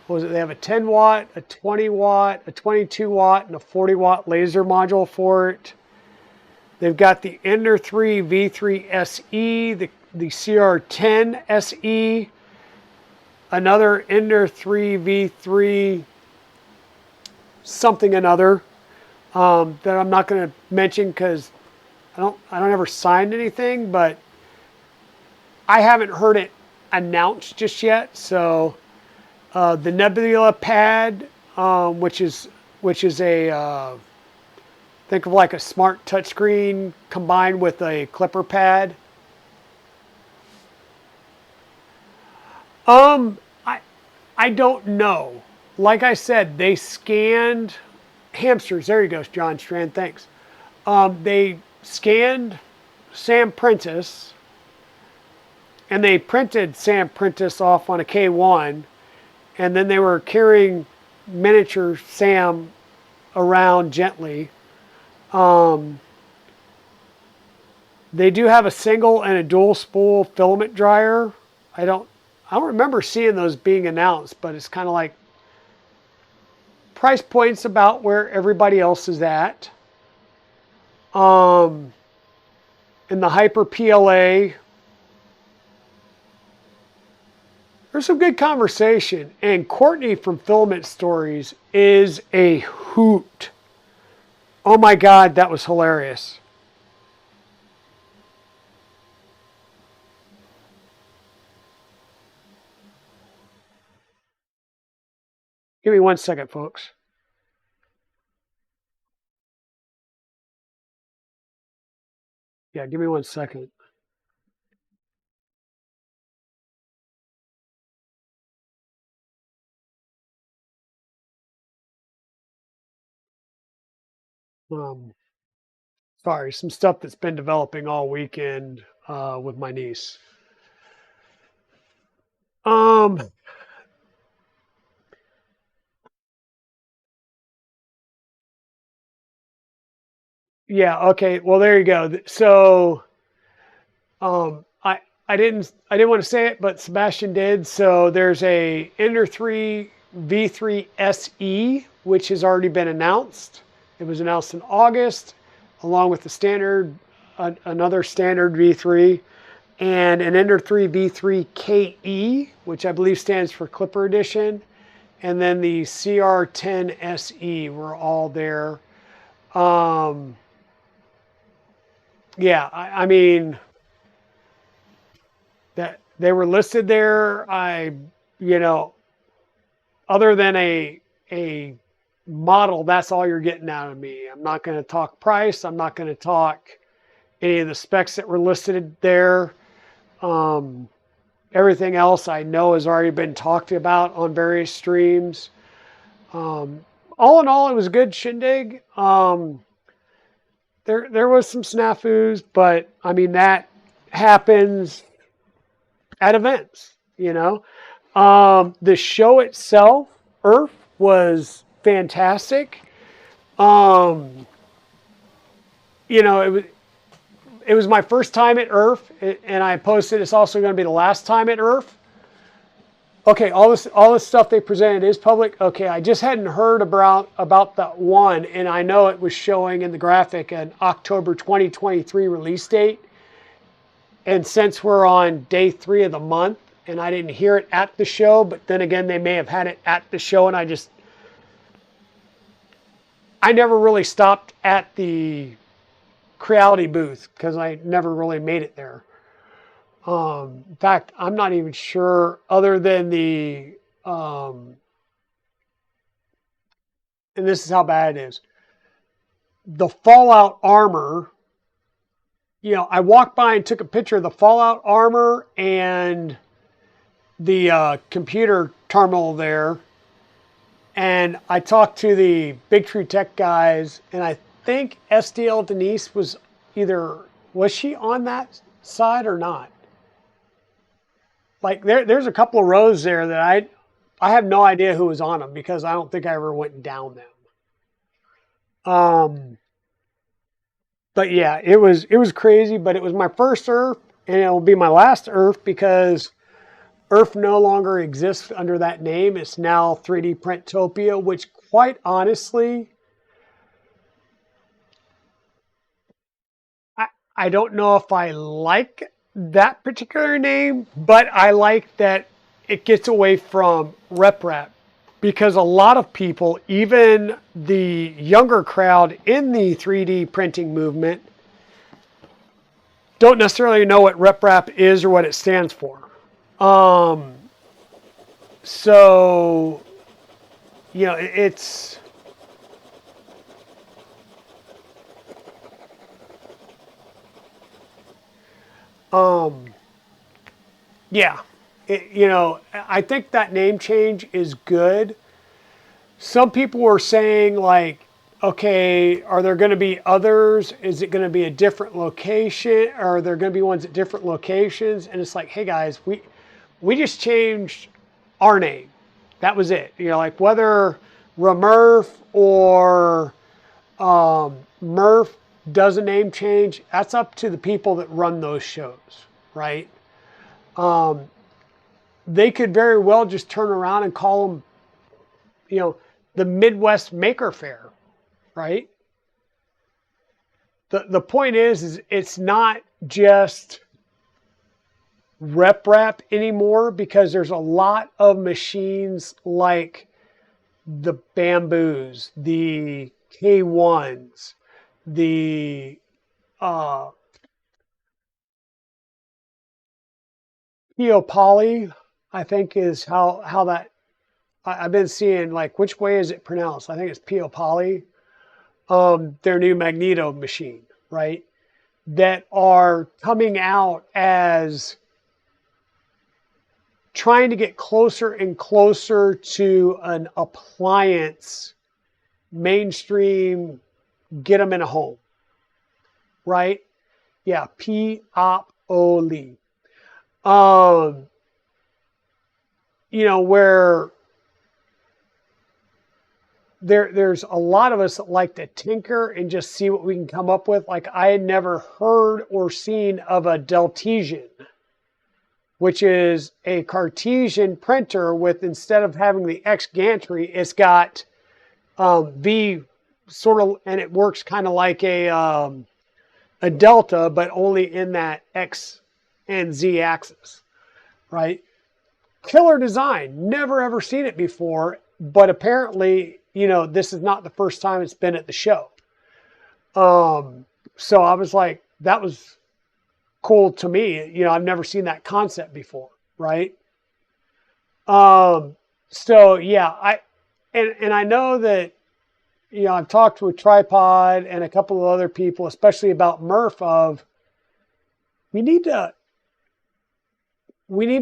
what was it? They have a 10 watt, a 20 watt, a 22 watt, and a 40 watt laser module for it. They've got the Ender 3 V3 SE, the CR10 SE, another Ender 3 V3 something another that I'm not going to mention because I don't ever sign anything, but I haven't heard it announced just yet. So the Nebula pad, which is a think of like a smart touchscreen combined with a clipper pad. I don't know. Like I said, they scanned hamsters. There you go, John Strand. Thanks. They scanned Sam Prentice, and they printed Sam Prentice off on a K1, and then they were carrying miniature Sam around gently. They do have a single and a dual spool filament dryer. I don't remember seeing those being announced, but it's kind of like price points about where everybody else is at. In the Hyper PLA, there's some good conversation, and Courtney from Filament Stories is a hoot. Oh my God, that was hilarious. Give me 1 second, folks. Yeah, give me 1 second. Sorry, some stuff that's been developing all weekend with my niece. Yeah, okay. Well, there you go. So, I didn't want to say it, but Sebastian did. So there's a Ender 3 V3 SE, which has already been announced. It was announced in August, along with the standard, another standard V3, and an Ender 3 V3 KE, which I believe stands for Clipper Edition, and then the CR10 SE were all there. Yeah, I mean, that they were listed there. Other than a model, that's all you're getting out of me. I'm not going to talk price. I'm not going to talk any of the specs that were listed there. Everything else I know has already been talked about on various streams. All in all, it was a good shindig. There was some snafus, but I mean that happens at events, The show itself, ERRF, was fantastic. It was my first time at ERRF, and I posted it's also going to be the last time at ERRF. Okay, all this stuff they presented is public. Okay, I just hadn't heard about that one, and I know it was showing in the graphic an October 2023 release date. And since we're on day 3 of the month, and I didn't hear it at the show, but then again, they may have had it at the show, and I never really stopped at the Creality booth because I never really made it there. In fact, I'm not even sure, other than and this is how bad it is, the Fallout armor. I walked by and took a picture of the Fallout armor and the computer terminal there, and I talked to the Big True Tech guys, and I think SDL Denise was she on that side or not? Like there's a couple of rows there that I have no idea who was on them because I don't think I ever went down them. But yeah, it was crazy, but it was my first ERRF, and it will be my last ERRF because ERRF no longer exists under that name. It's now 3D Printopia, which quite honestly, I don't know if I like that particular name, but I like that it gets away from RepRap, because a lot of people, even the younger crowd in the 3D printing movement, don't necessarily know what RepRap is or what it stands for. So, it's yeah, I think that name change is good. Some people were saying like, okay, are there going to be others? Is it going to be a different location? Or are there going to be ones at different locations? And it's like, hey guys, we just changed our name. That was it. Like whether Remurf or Murph does a name change, that's up to the people that run those shows, right? They could very well just turn around and call them, the Midwest Maker Fair, right? The point is it's not just RepRap anymore, because there's a lot of machines like the Bamboos, the K1s, the Poly, I think is how that, I've been seeing like, which way is it pronounced? I think it's Poly. Their new Magneto machine, right? That are coming out as trying to get closer and closer to an appliance, mainstream, get them in a home, right? Yeah, P-op-o-ly. Where there's a lot of us that like to tinker and just see what we can come up with. Like I had never heard or seen of a Deltesian, which is a Cartesian printer with, instead of having the X gantry, it's got V sort of, and it works kind of like a delta, but only in that X and Z axis, right? Killer design, never ever seen it before, but apparently, this is not the first time it's been at the show. So I was like, that was cool to me. I've never seen that concept before, right? So yeah, I know that, I've talked with Tripod and a couple of other people, especially about Murph, of we need to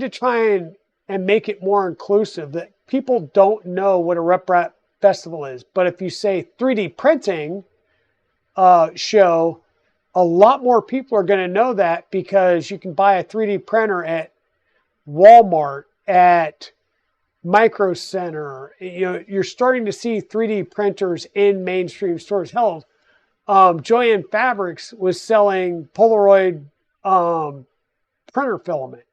try and make it more inclusive, that people don't know what a RepRap festival is. But if you say 3D printing show, a lot more people are going to know that, because you can buy a 3D printer at Walmart, at Micro Center. You're starting to see 3D printers in mainstream stores. Hell, Joanne Fabrics was selling Polaroid printer filament.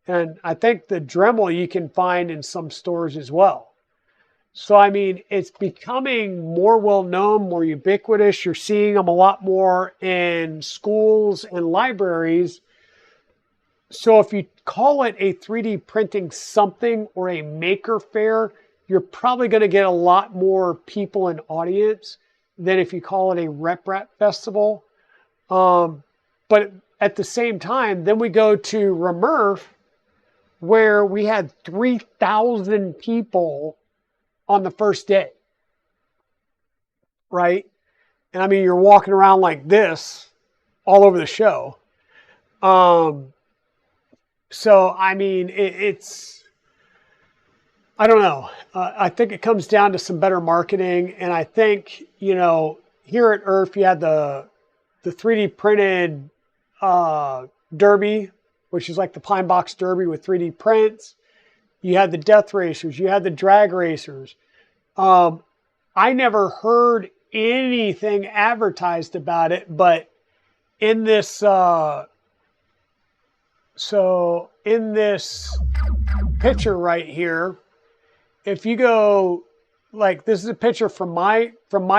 And I think the Dremel you can find in some stores as well. So, I mean, it's becoming more well-known, more ubiquitous. You're seeing them a lot more in schools and libraries. So if you call it a 3D printing something or a maker fair, you're probably going to get a lot more people in audience than if you call it a RepRap festival. But at the same time, then we go to Remurf, where we had 3,000 people on the first day, right? And I mean, you're walking around like this all over the show. So, I mean, it's, I don't know. I think it comes down to some better marketing. And I think, here at ERRF, you had the 3D printed Derby, which is like the Pine Box Derby with 3D prints. You had the Death Racers. You had the Drag Racers. I never heard anything advertised about it, but in this in this picture right here, if you go, like, this is a picture from my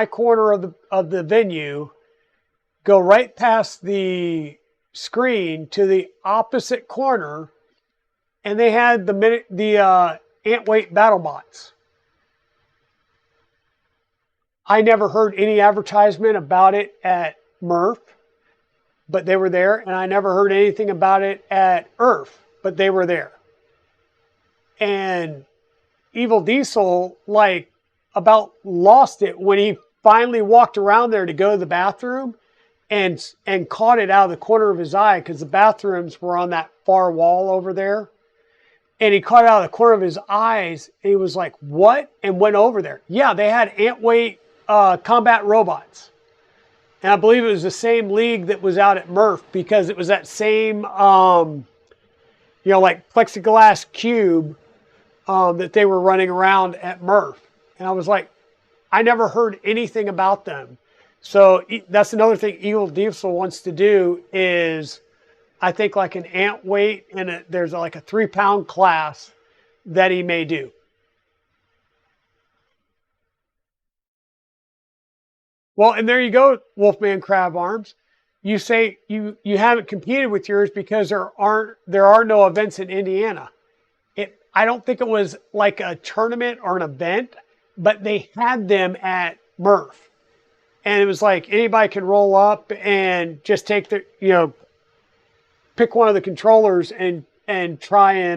corner of the venue, go right past the screen to the opposite corner, and they had the ant weight battle bots. I never heard any advertisement about it at Murph, but they were there, and I never heard anything about it at ERRF, but they were there. And Evil Diesel, like, about lost it when he finally walked around there to go to the bathroom and caught it out of the corner of his eye, because the bathrooms were on that far wall over there. And he caught it out of the corner of his eyes, and he was like, what? And went over there. Yeah, they had ant weight combat robots. And I believe it was the same league that was out at Murph, because it was that same, like plexiglass cube that they were running around at Murph. And I was like, I never heard anything about them. So that's another thing Evil Diesel wants to do is, I think, like an ant weight, and there's like a 3-pound class that he may do. Well, and there you go, Wolfman Crab Arms. You say you haven't competed with yours because there are no events in Indiana. I don't think it was like a tournament or an event, but they had them at Murph. And it was like anybody can roll up and just take the, pick one of the controllers and try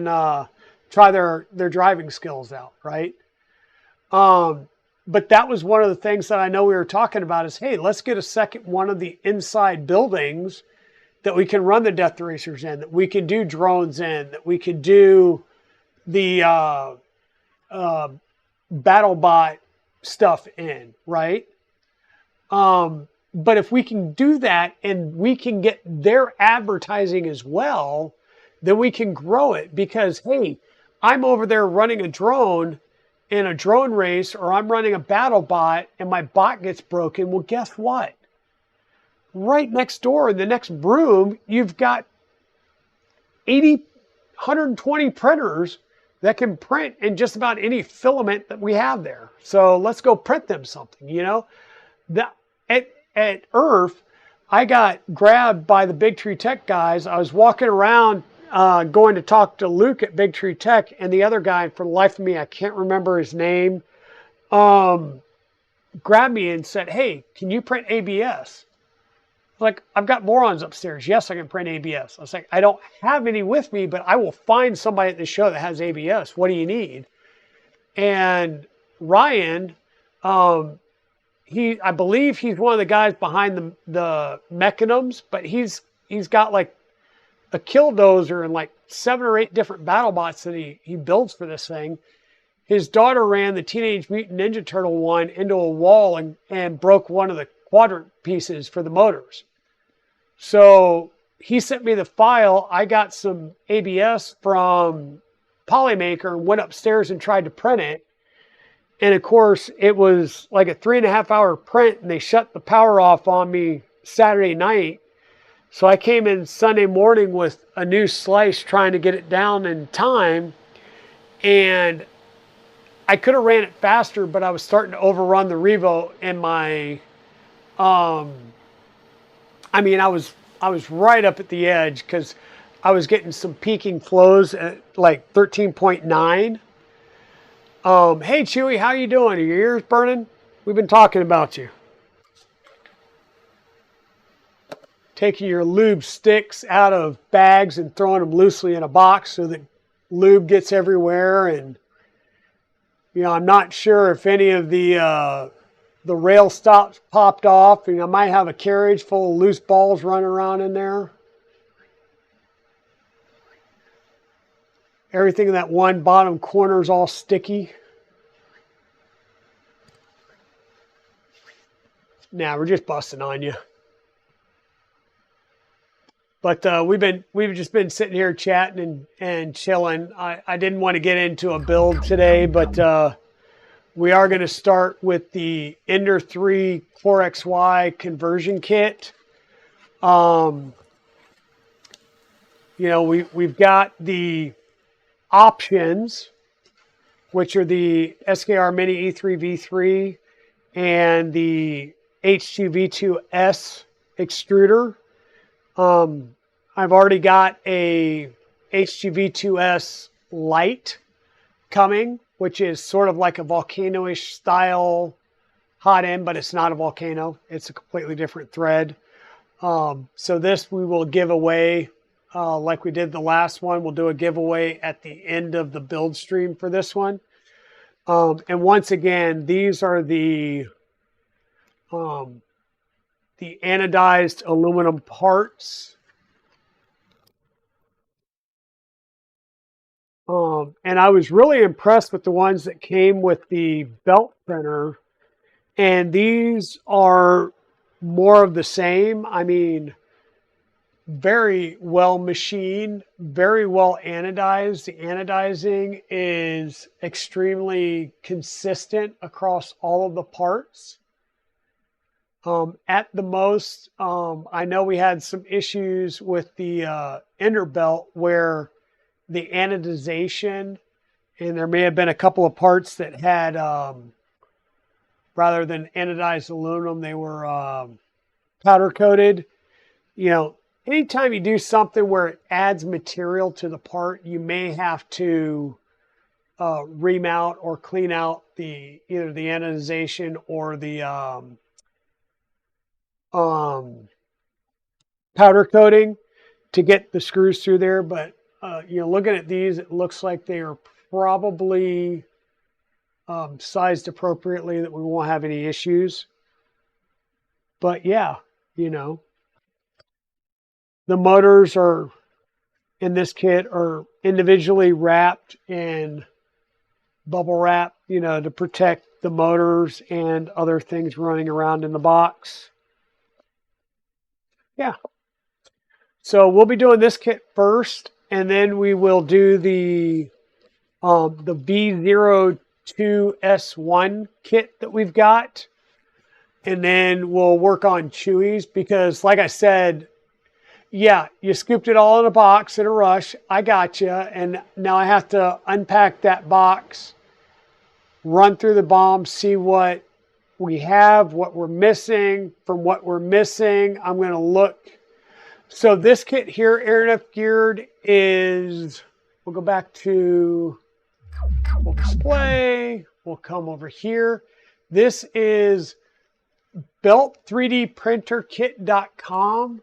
their driving skills out, right? But that was one of the things that I know we were talking about is, hey, let's get a second one of the inside buildings that we can run the Death Racers in, that we can do drones in, that we could do the BattleBot stuff in, right? But if we can do that and we can get their advertising as well, then we can grow it, because, hey, I'm over there running a drone in a drone race, or I'm running a BattleBot and my bot gets broken. Well, guess what? Right next door in the next room, you've got 120 printers that can print in just about any filament that we have there. So let's go print them something, At ERRF, I got grabbed by the Big Tree Tech guys. I was walking around going to talk to Luke at Big Tree Tech, and the other guy, for the life of me, I can't remember his name, grabbed me and said, hey, can you print ABS? Like, I've got Vorons upstairs. Yes, I can print ABS. I was like, I don't have any with me, but I will find somebody at the show that has ABS. What do you need? And Ryan, I believe he's one of the guys behind the mechanisms, but he's got like a killdozer and like 7 or 8 different battle bots that he builds for this thing. His daughter ran the Teenage Mutant Ninja Turtle one into a wall and broke one of the quadrant pieces for the motors. So he sent me the file. I got some ABS from Polymaker and went upstairs and tried to print it. And of course, it was like a 3.5-hour print, and they shut the power off on me Saturday night. So I came in Sunday morning with a new slice trying to get it down in time. And I could have ran it faster, but I was starting to overrun the Revo in my, I was right up at the edge because I was getting some peaking flows at like 13.9. Hey, Chewy, how you doing? Are your ears burning? We've been talking about you. Taking your lube sticks out of bags and throwing them loosely in a box so that lube gets everywhere. And, I'm not sure if any of the rail stops popped off. I might have a carriage full of loose balls running around in there. Everything in that one bottom corner is all sticky. Nah, we're just busting on you. But we've just been sitting here chatting and chilling. I didn't want to get into a build today, but we are going to start with the Ender 3 CoreXY conversion kit. You know, we've got the options, which are the SKR Mini E3V3 and the H2V2S extruder. I've already got a H2V2S Lite coming, which is sort of like a volcano-ish style hot end, but it's not a volcano. It's a completely different thread. So this we will give away like we did the last one. We'll do a giveaway at the end of the build stream for this one. And once again, these are the anodized aluminum parts. And I was really impressed with the ones that came with the belt printer. And these are more of the same. I mean, very well machined, very well anodized. The anodizing is extremely consistent across all of the parts. At the most, I know we had some issues with the Ender belt where the anodization, and there may have been a couple of parts that had, rather than anodized aluminum, they were powder coated. You know, anytime you do something where it adds material to the part, you may have to remount or clean out either the anodization or the powder coating to get the screws through there. But you know, looking at these, it looks like they are probably sized appropriately, that we won't have any issues. But yeah, you know, the motors are in this kit are individually wrapped in bubble wrap, you know, to protect the motors and other things running around in the box. Yeah. So we'll be doing this kit first, and then we will do the V02S1 kit that we've got. And then we'll work on Chewy's, because like I said, yeah, you scooped it all in a box in a rush. I got you. And now I have to unpack that box, run through the bomb, see what we have, what we're missing. From what we're missing, I'm going to look. So this kit here, ERRF geared, is, we'll go back to full display. We'll come over here. This is belt3dprinterkit.com.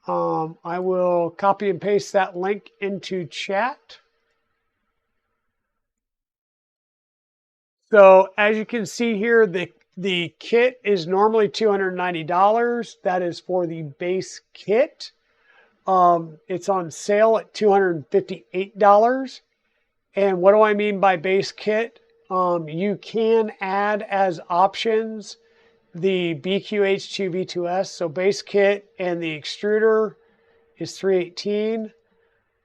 I will copy and paste that link into chat. So as you can see here, the kit is normally $290. That is for the base kit. It's on sale at $258. And what do I mean by base kit? You can add as options the BQH2V2S. So base kit and the extruder is $318,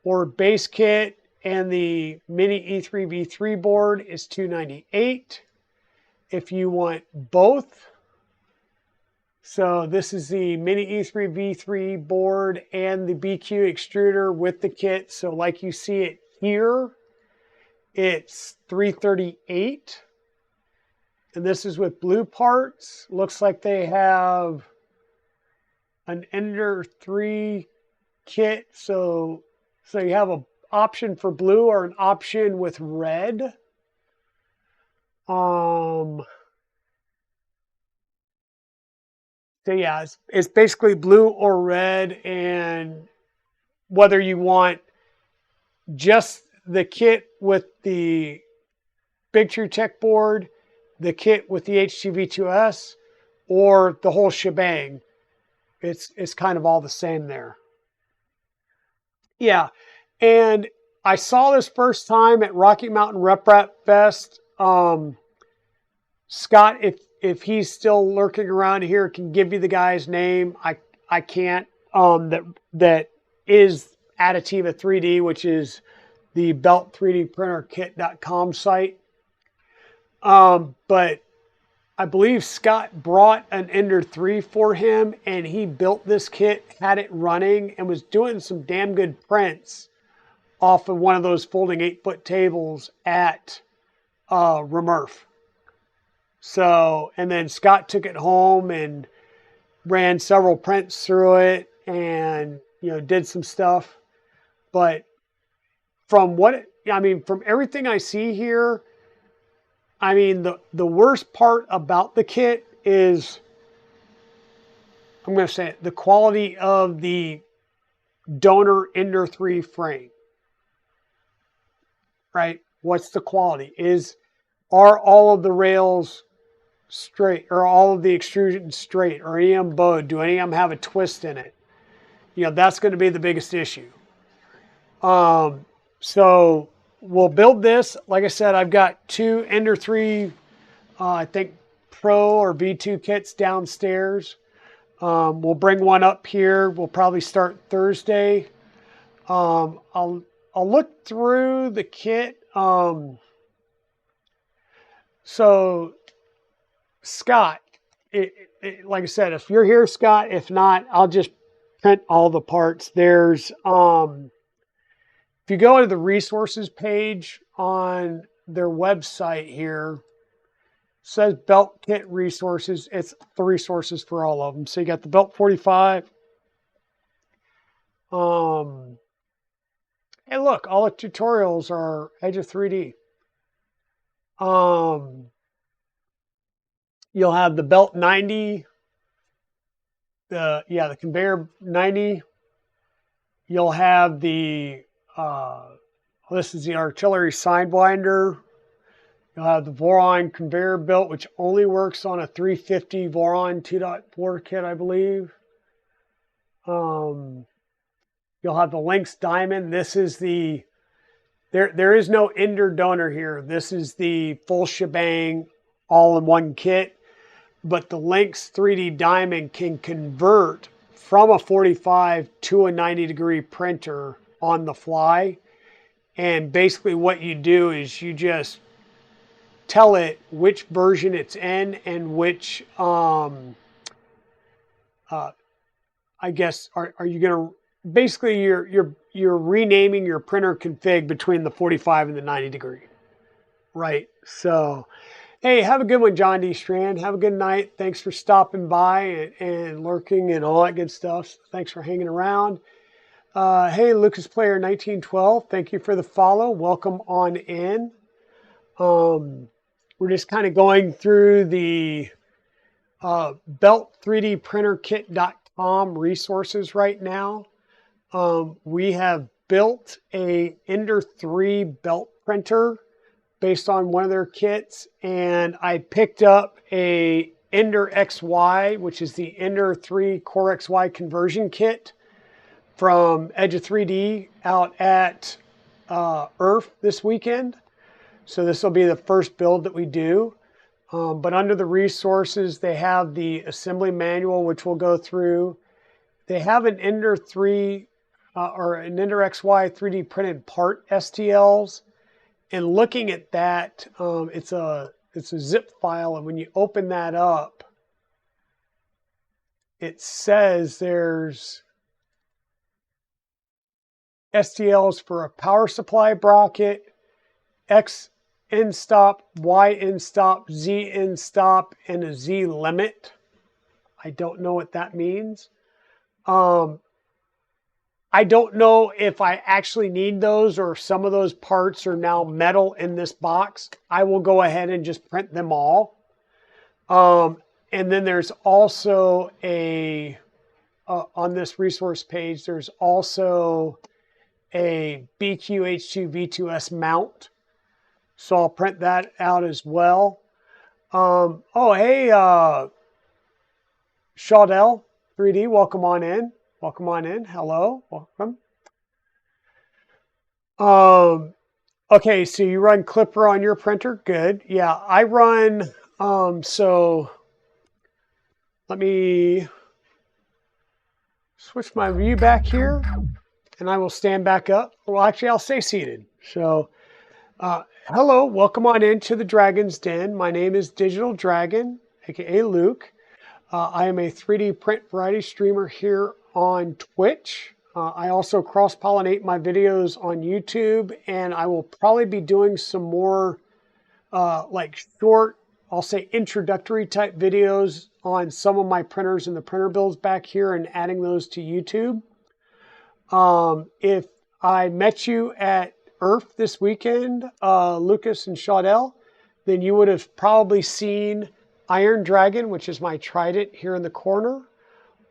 or base kit and the Mini E3V3 board is $298. If you want both, so this is the Mini E3V3 board and the BQ extruder with the kit. So like you see it here, it's $338. And this is with blue parts. Looks like they have an Ender 3 kit. So you have an option for blue or an option with red. So yeah, it's basically blue or red, and whether you want just the kit with the Big True Tech board, the kit with the H2V2S, or the whole shebang, it's kind of all the same there. Yeah, and I saw this first time at Rocky Mountain Rep Rap Fest. Scott, if he's still lurking around here, can give you the guy's name. I can't. That is Adativa 3D, which is the belt3dprinterkit.com site. But I believe Scott brought an Ender 3 for him, and he built this kit, had it running, and was doing some damn good prints off of one of those folding 8-foot tables at Remurf. So, and then Scott took it home and ran several prints through it and, you know, did some stuff. But from from everything I see here, I mean, the worst part about the kit is, I'm going to say it, the quality of the donor Ender 3 frame. Right? What's the quality? Are all of the rails straight, or all of the extrusions straight, or any of them bowed? Do any of them have a twist in it? You know, that's going to be the biggest issue. So we'll build this. Like I said, I've got 2 Ender 3, I think Pro or V2 kits downstairs. We'll bring one up here. We'll probably start Thursday. I'll look through the kit. So Scott, like I said, if you're here, Scott, if not, I'll just print all the parts. There's, if you go to the resources page on their website here, it says belt kit resources. It's the resources for all of them. So you got the belt 45. Hey, look, all the tutorials are Edge of 3D. You'll have the belt 90, the conveyor 90. You'll have the this is the artillery sidewinder. You'll have the Voron conveyor belt, which only works on a 350 Voron 2.4 kit, I believe. You'll have the Lynx diamond. This is the there is no Ender donor here. This is the full shebang, all-in-one kit. But the Lynx 3D diamond can convert from a 45 to a 90-degree printer on the fly. And basically what you do is you just tell it which version it's in and which, I guess, are you going to, basically you're renaming your printer config between the 45 and the 90 degree. Right. So, hey, have a good one, John D. Strand. Have a good night. Thanks for stopping by and lurking and all that good stuff. Thanks for hanging around. Hey, Lucas Player 1912. Thank you for the follow. Welcome on in. We're just kind of going through the belt3dprinterkit.com resources right now. We have built a Ender 3 belt printer based on one of their kits, and I picked up a ERRF2023, which is the Ender 3 CoreXY conversion kit from Edge of 3D out at ERRF this weekend. So this will be the first build that we do. But under the resources, they have the assembly manual, which we'll go through. They have an Ender 3 or an ERRF2023 3D printed part STLs. And looking at that, it's a zip file, and when you open that up, it says there's STLs for a power supply bracket, X end stop, Y end stop, Z end stop, and a Z limit. I don't know what that means. I don't know if I actually need those or if some of those parts are now metal in this box. I will go ahead and just print them all. And then there's also a, on this resource page, there's also a BQH2 V2S mount. So I'll print that out as well. Oh, hey, Shaudell 3D, welcome on in. Welcome on in. Hello. Welcome. Okay, so you run Clipper on your printer. Good. Yeah, I run, so let me switch my view back here and I will stand back up. Well, actually, I'll stay seated. So, Hello, welcome on into the Dragon's Den. My name is Digital Dragon, aka Luke. I am a 3D print variety streamer here on Twitch. I also cross-pollinate my videos on YouTube, and I will probably be doing some more like short, I'll say introductory type videos on some of my printers and the printer builds back here and adding those to YouTube. If I met you at ERRF this weekend, Lucas and Shaudell, then you would have probably seen Iron Dragon, which is my trident here in the corner,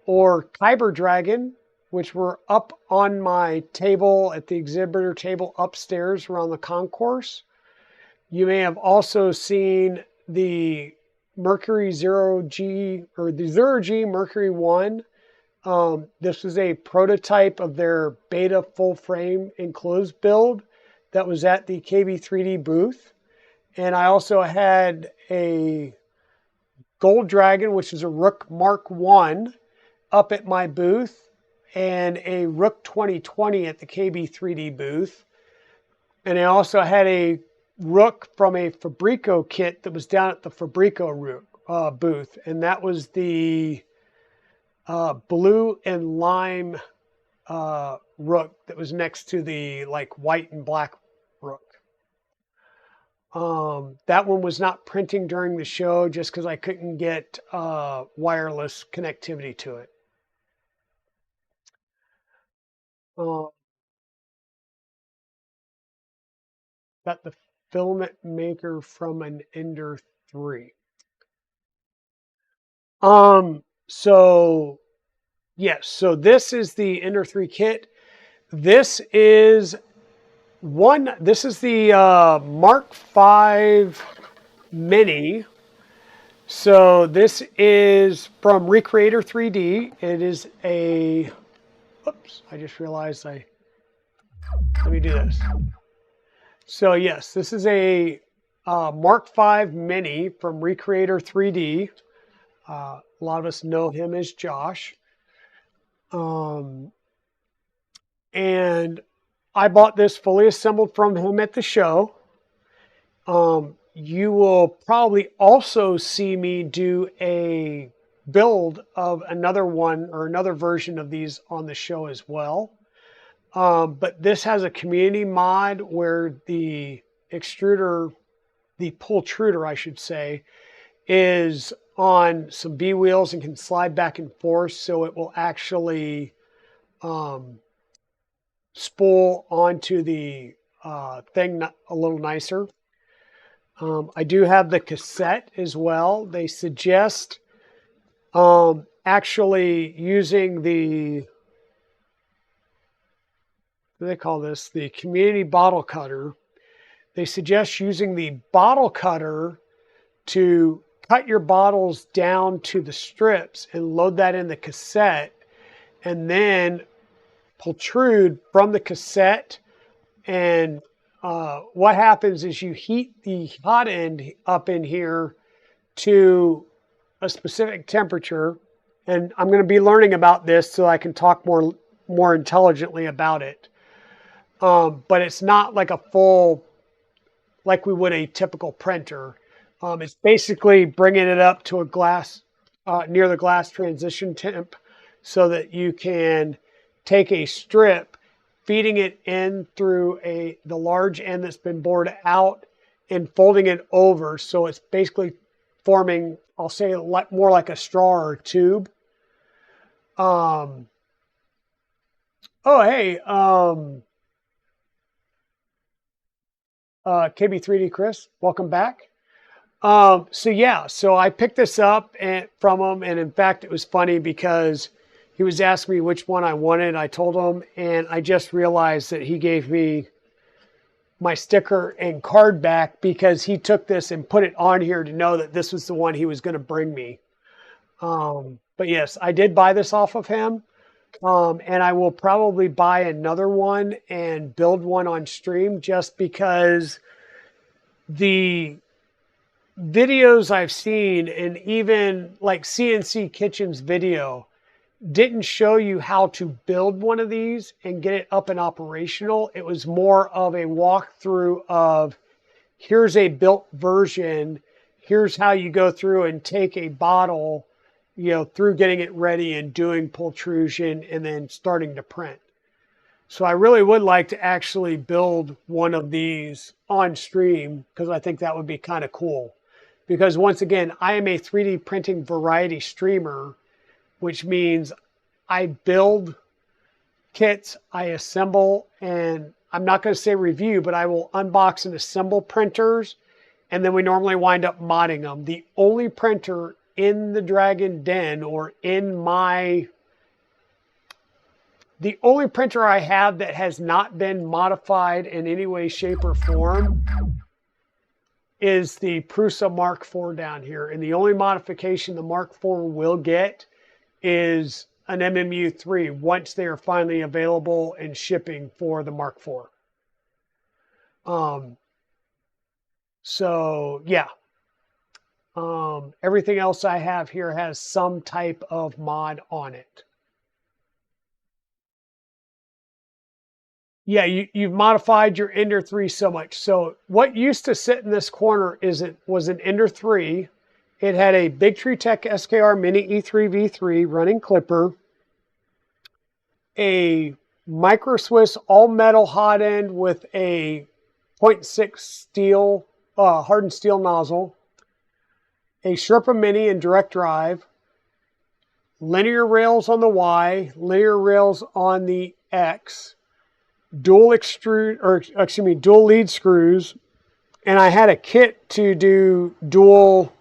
or Kyber Dragon, which were up on my table at the exhibitor table upstairs around the concourse. You may have also seen the Mercury 0G or the 0G Mercury 1. This was a prototype of their beta full frame enclosed build that was at the KB3D booth. And I also had a Gold Dragon, which is a Rook Mark 1, up at my booth, and a Rook 2020 at the KB3D booth. And I also had a Rook from a Fabrico kit that was down at the Fabrico booth. And that was the blue and lime Rook that was next to the like white and black Rook. That one was not printing during the show just because I couldn't get wireless connectivity to it. Got the filament maker from an Ender 3. So yes, so this is the Ender 3 kit. This is the Mark 5 Mini. So this is from Recreator 3D. It is a, oops, I just realized let me do this. So yes, this is a Mark 5 Mini from Recreator 3D. A lot of us know him as Josh. And I bought this fully assembled from him at the show. You will probably also see me do a build of another one or another version of these on the show as well. But this has a community mod where the extruder, the pultruder, I should say, is on some B wheels and can slide back and forth, so it will actually spool onto the thing a little nicer. I do have the cassette as well. They suggest actually using the, what do they call this? The community bottle cutter. They suggest using the bottle cutter to cut your bottles down to the strips and load that in the cassette, and then pultrude from the cassette. And what happens is you heat the hot end up in here to a specific temperature. And I'm going to be learning about this so I can talk more intelligently about it. But it's not like a full, like we would a typical printer. It's basically bringing it up to a glass, near the glass transition temp, so that you can take a strip, feeding it in through the large end that's been bored out and folding it over. So it's basically forming, I'll say, more like a straw or a tube. Oh, hey, KB3D Chris, welcome back. So yeah, so I picked this up from him, and in fact, it was funny because he was asking me which one I wanted. I told him, and I just realized that he gave me my sticker and card back because he took this and put it on here to know that this was the one he was going to bring me. But yes, I did buy this off of him, and I will probably buy another one and build one on stream just because the videos I've seen, and even like CNC Kitchen's video, didn't show you how to build one of these and get it up and operational. It was more of a walkthrough of here's a built version. Here's how you go through and take a bottle, through getting it ready and doing pultrusion and then starting to print. So I really would like to actually build one of these on stream, because I think that would be kind of cool. Because once again, I am a 3D printing variety streamer, which means I build kits, I assemble, and I'm not going to say review, but I will unbox and assemble printers, and then we normally wind up modding them. The only printer in the Dragon Den, or the only printer I have that has not been modified in any way, shape, or form is the Prusa Mark IV down here. And the only modification the Mark IV will get is an MMU3 once they are finally available and shipping for the Mark IV. So yeah. Everything else I have here has some type of mod on it. Yeah, you've modified your Ender 3 so much. So what used to sit in this corner was an Ender 3. It had a Big Tree Tech SKR Mini E3 V3 running clipper, a Micro Swiss all metal hot end with a 0.6 steel, hardened steel nozzle, a Sherpa Mini in direct drive, linear rails on the Y, linear rails on the X, dual lead screws, and I had a kit to do dual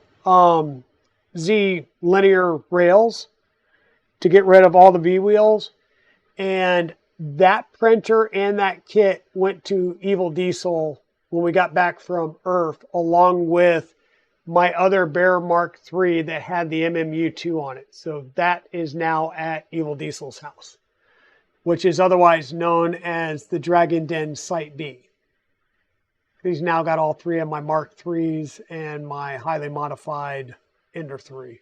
Z linear rails to get rid of all the V wheels. And that printer and that kit went to Evil Diesel when we got back from ERRF, along with my other Bear Mark III that had the MMU2 on it. So that is now at Evil Diesel's house, which is otherwise known as the Dragon Den Site B. He's now got all three of my Mark IIIs and my highly modified Ender 3.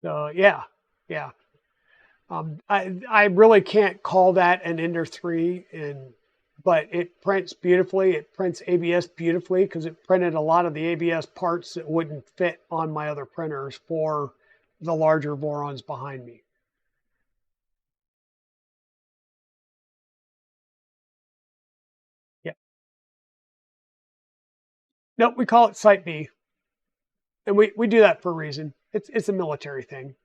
So yeah. I really can't call that an Ender 3, but it prints beautifully. It prints ABS beautifully because it printed a lot of the ABS parts that wouldn't fit on my other printers for the larger Vorons behind me. Yeah. Nope, we call it Site B. And we do that for a reason. It's a military thing.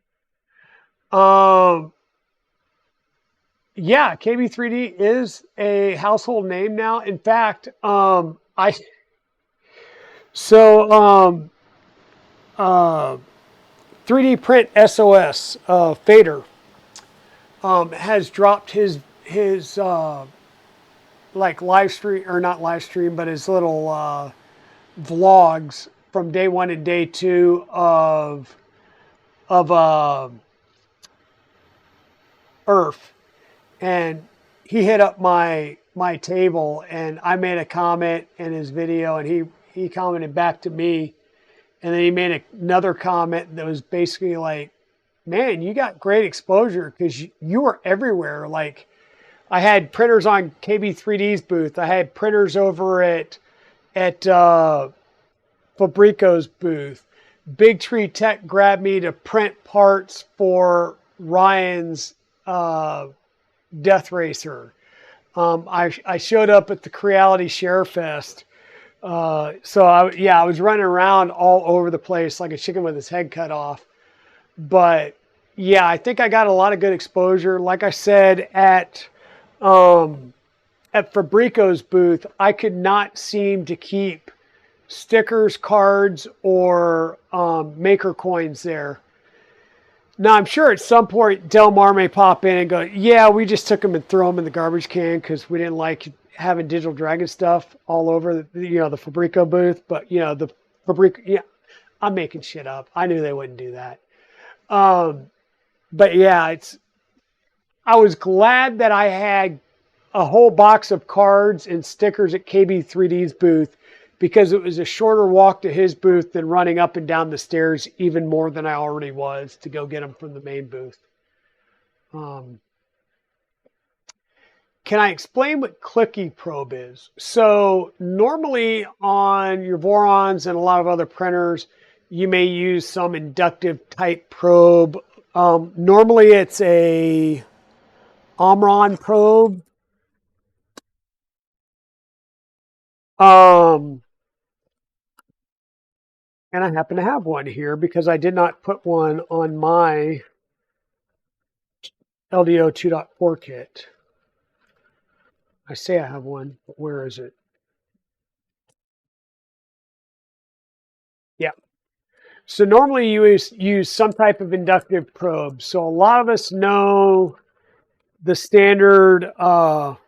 Yeah, KB3D is a household name now. In fact, 3D Print SOS Fader has dropped his like live stream, or not live stream, but his little vlogs from day 1 and day 2 of ERRF. And he hit up my table, and I made a comment in his video, and he commented back to me, and then he made another comment that was basically like, man, you got great exposure because you were everywhere. Like, I had printers on KB3D's booth. I had printers over at Fabrico's booth. Big Tree Tech grabbed me to print parts for Ryan's Death Racer. I showed up at the Creality Share Fest. So I was running around all over the place like a chicken with his head cut off. But yeah, I think I got a lot of good exposure. Like I said, at Fabrico's booth, I could not seem to keep stickers, cards, or maker coins there. Now, I'm sure at some point Del Mar may pop in and go, yeah, we just took them and threw them in the garbage can because we didn't like having Digital Dragon stuff all over the Fabrico booth. But, the Fabrico, yeah, I'm making shit up. I knew they wouldn't do that. But yeah, I was glad that I had a whole box of cards and stickers at KB3D's booth, because it was a shorter walk to his booth than running up and down the stairs even more than I already was to go get them from the main booth. can I explain what clicky probe is? So normally on your Vorons and a lot of other printers, you may use some inductive type probe. Normally it's a Omron probe. And I happen to have one here because I did not put one on my LDO 2.4 kit. I say I have one, but where is it? Yeah. So normally you use some type of inductive probe. So a lot of us know the standard Omron,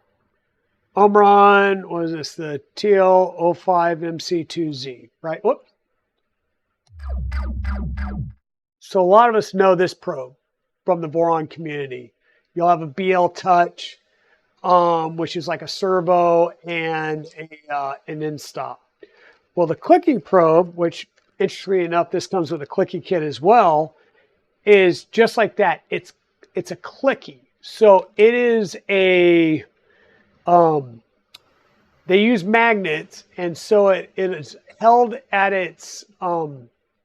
what is this, the TL05MC2Z, right? Whoops. So a lot of us know this probe from the Voron community. You'll have a BL Touch, which is like a servo and an end stop. Well, the clicky probe, which interestingly enough, this comes with a clicky kit as well, is just like that. It's a clicky. So it is a, they use magnets, and so it is held at its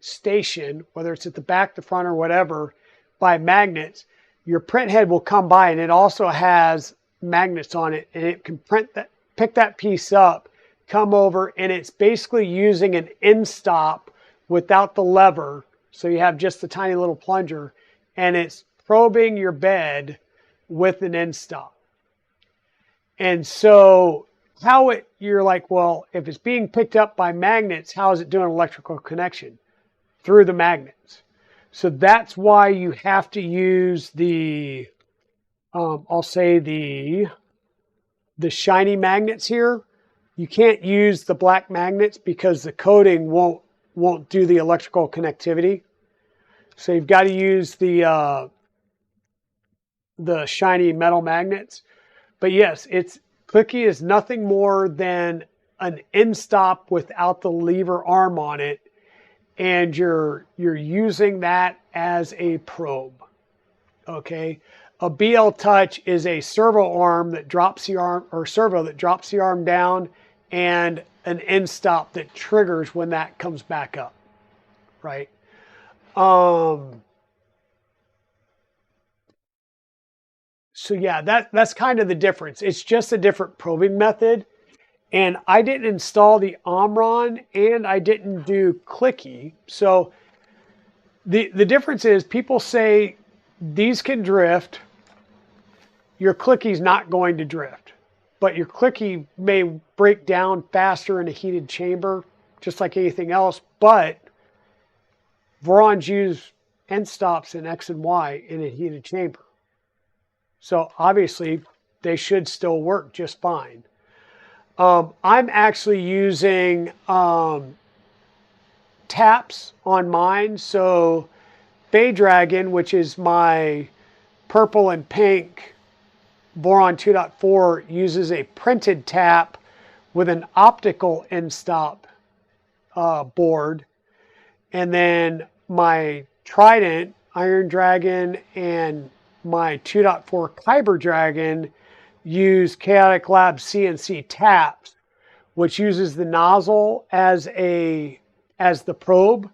station, whether it's at the back, the front, or whatever, by magnets. Your print head will come by, and it also has magnets on it, and it can pick that piece up, come over, and it's basically using an end stop without the lever. So you have just a tiny little plunger, and it's probing your bed with an end stop. And so you're like, well, if it's being picked up by magnets, how is it doing electrical connection? Through the magnets. So that's why you have to use the, I'll say the shiny magnets here. You can't use the black magnets because the coating won't do the electrical connectivity. So you've got to use the shiny metal magnets. But yes, clicky is nothing more than an end stop without the lever arm on it, and you're using that as a probe. Okay, a BL Touch is a servo arm that drops the arm, or servo that drops the arm down, and an end stop that triggers when that comes back up, right? So yeah, that's kind of the difference. It's just a different probing method. And I didn't install the Omron, and I didn't do clicky. So the difference is people say these can drift. Your clicky's not going to drift, but your clicky may break down faster in a heated chamber, just like anything else. But Vorons use end stops in X and Y in a heated chamber. So obviously they should still work just fine. I'm actually using taps on mine. So Bay Dragon, which is my purple and pink Voron 2.4, uses a printed tap with an optical end stop board. And then my Trident, Iron Dragon, and my 2.4 Kyber Dragon use Chaotic Lab CNC taps, which uses the nozzle as the probe,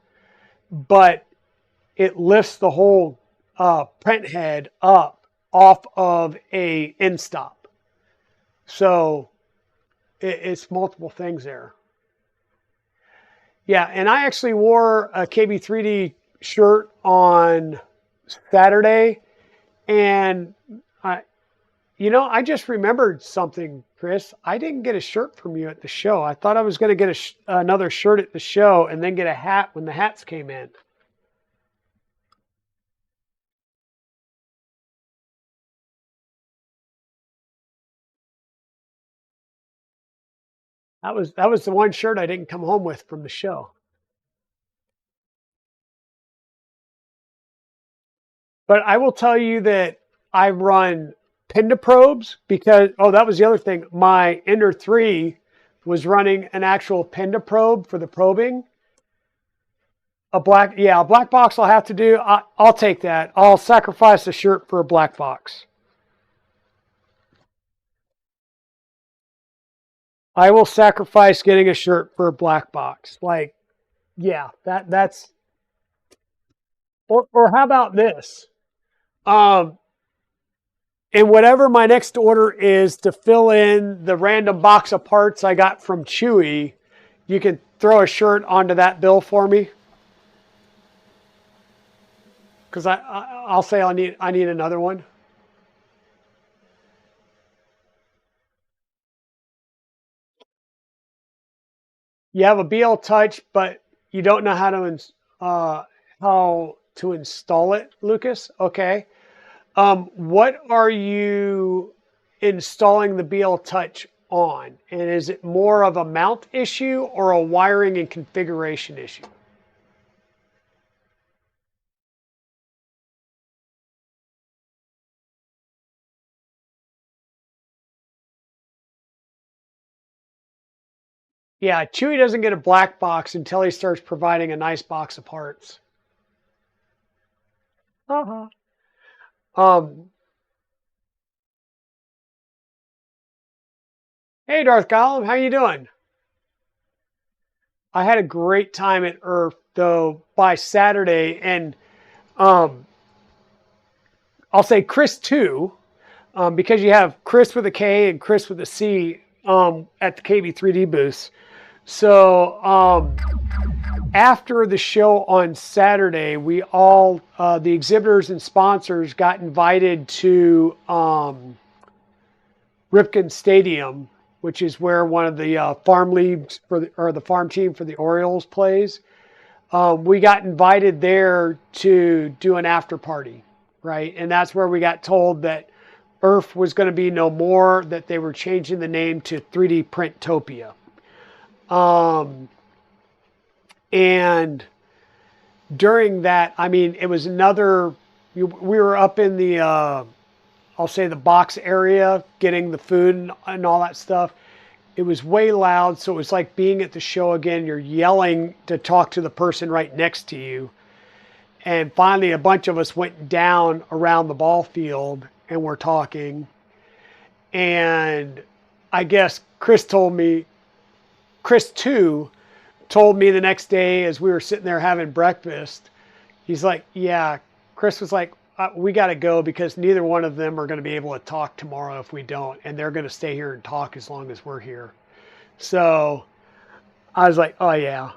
but it lifts the whole print head up off of a end stop. So it's multiple things there. Yeah, and I actually wore a KB3D shirt on Saturday, and I just remembered something, Chris. I didn't get a shirt from you at the show. I thought I was going to get another shirt at the show and then get a hat when the hats came in. That was the one shirt I didn't come home with from the show. But I will tell you that I run Pinda probes because, that was the other thing. My Ender 3 was running an actual Pinda probe for the probing. A black box I'll have to do. I'll take that. I'll sacrifice a shirt for a black box. I will sacrifice getting a shirt for a black box. Like, yeah, that's or how about this? Um, and whatever my next order is to fill in the random box of parts I got from Chewy, you can throw a shirt onto that bill for me. Because I'll say I need another one. You have a BL Touch, but you don't know how to install it, Lucas. Okay. What are you installing the BL Touch on? And is it more of a mount issue or a wiring and configuration issue? Yeah, Chewy doesn't get a black box until he starts providing a nice box of parts. Uh-huh. Um, hey, Darth Gollum, how you doing? I had a great time at ERRF, though, by Saturday, and um, I'll say Chris too, because you have Chris with a K and Chris with a C at the KB3D booth. So after the show on Saturday, we all, the exhibitors and sponsors, got invited to Ripken Stadium, which is where one of the farm leagues or the farm team for the Orioles plays. We got invited there to do an after party, right? And that's where we got told that ERRF was going to be no more, that they were changing the name to 3D Printopia. And during that, I mean, it was another, we were up in the, I'll say the box area, getting the food and all that stuff. It was way loud, so it was like being at the show again. You're yelling to talk to the person right next to you. And finally, a bunch of us went down around the ball field and we're talking. And I guess Chris too, told me the next day as we were sitting there having breakfast, he's like, yeah, Chris was like, we got to go because neither one of them are going to be able to talk tomorrow if we don't. And they're going to stay here and talk as long as we're here. So I was like, oh, yeah.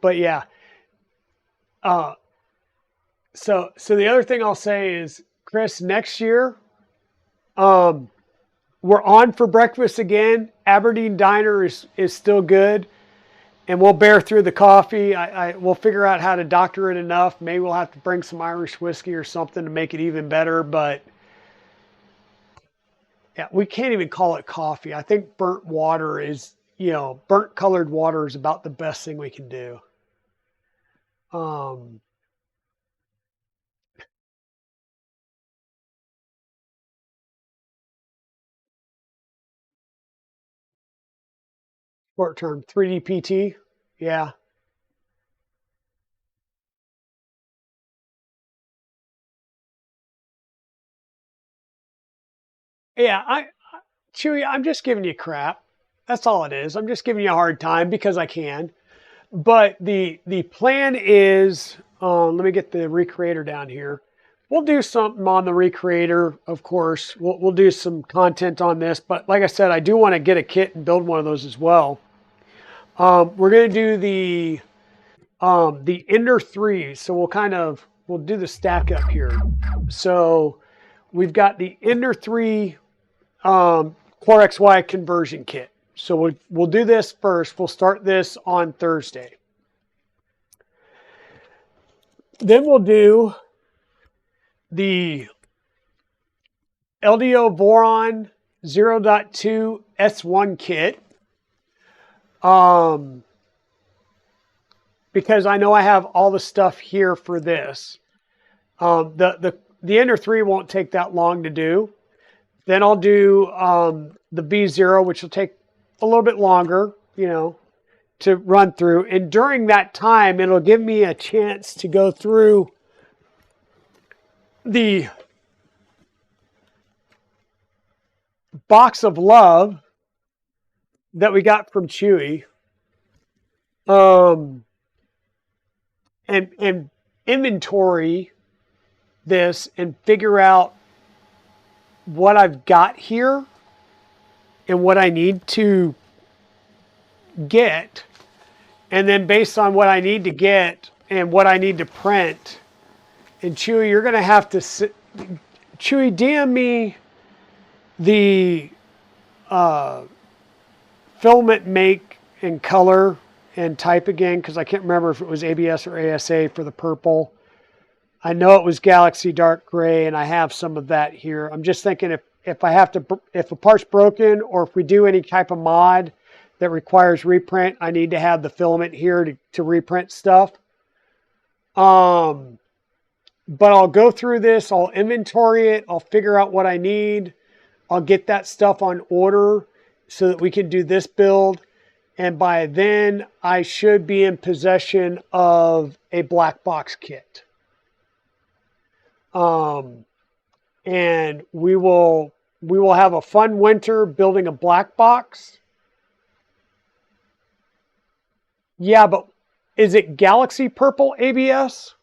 But yeah. Uh, so the other thing I'll say is, Chris, next year, um, we're on for breakfast again. Aberdeen Diner is still good. And we'll bear through the coffee. We'll figure out how to doctor it enough. Maybe we'll have to bring some Irish whiskey or something to make it even better. But yeah, we can't even call it coffee. I think burnt water is, burnt colored water is about the best thing we can do. Um, Short term 3D PT. Yeah. Yeah. Chewy, I'm just giving you crap. That's all it is. I'm just giving you a hard time because I can. But the plan is, let me get the recreator down here. We'll do something on the recreator, of course. We'll do some content on this. But like I said, I do want to get a kit and build one of those as well. We're going to do the Ender 3. So we'll do the stack up here. So we've got the Ender 3 CoreXY conversion kit. So we'll do this first. We'll start this on Thursday. Then we'll do the LDO Voron 0.2 S1 kit. Because I know I have all the stuff here for this. The Ender 3 won't take that long to do. Then I'll do the B0, which will take a little bit longer, to run through. And during that time, it'll give me a chance to go through the box of love that we got from Chewy, and inventory this and figure out what I've got here and what I need to get. And then based on what I need to get and what I need to print, and Chewy, you're going to have to, Chewy, DM me the filament make and color and type again, because I can't remember if it was ABS or ASA for the purple. I know it was Galaxy Dark Gray, and I have some of that here. I'm just thinking if a part's broken, or if we do any type of mod that requires reprint, I need to have the filament here to reprint stuff. But I'll go through this, I'll inventory it, I'll figure out what I need, I'll get that stuff on order so that we can do this build. And by then, I should be in possession of a black box kit. And we will have a fun winter building a black box. Yeah, but is it Galaxy Purple ABS?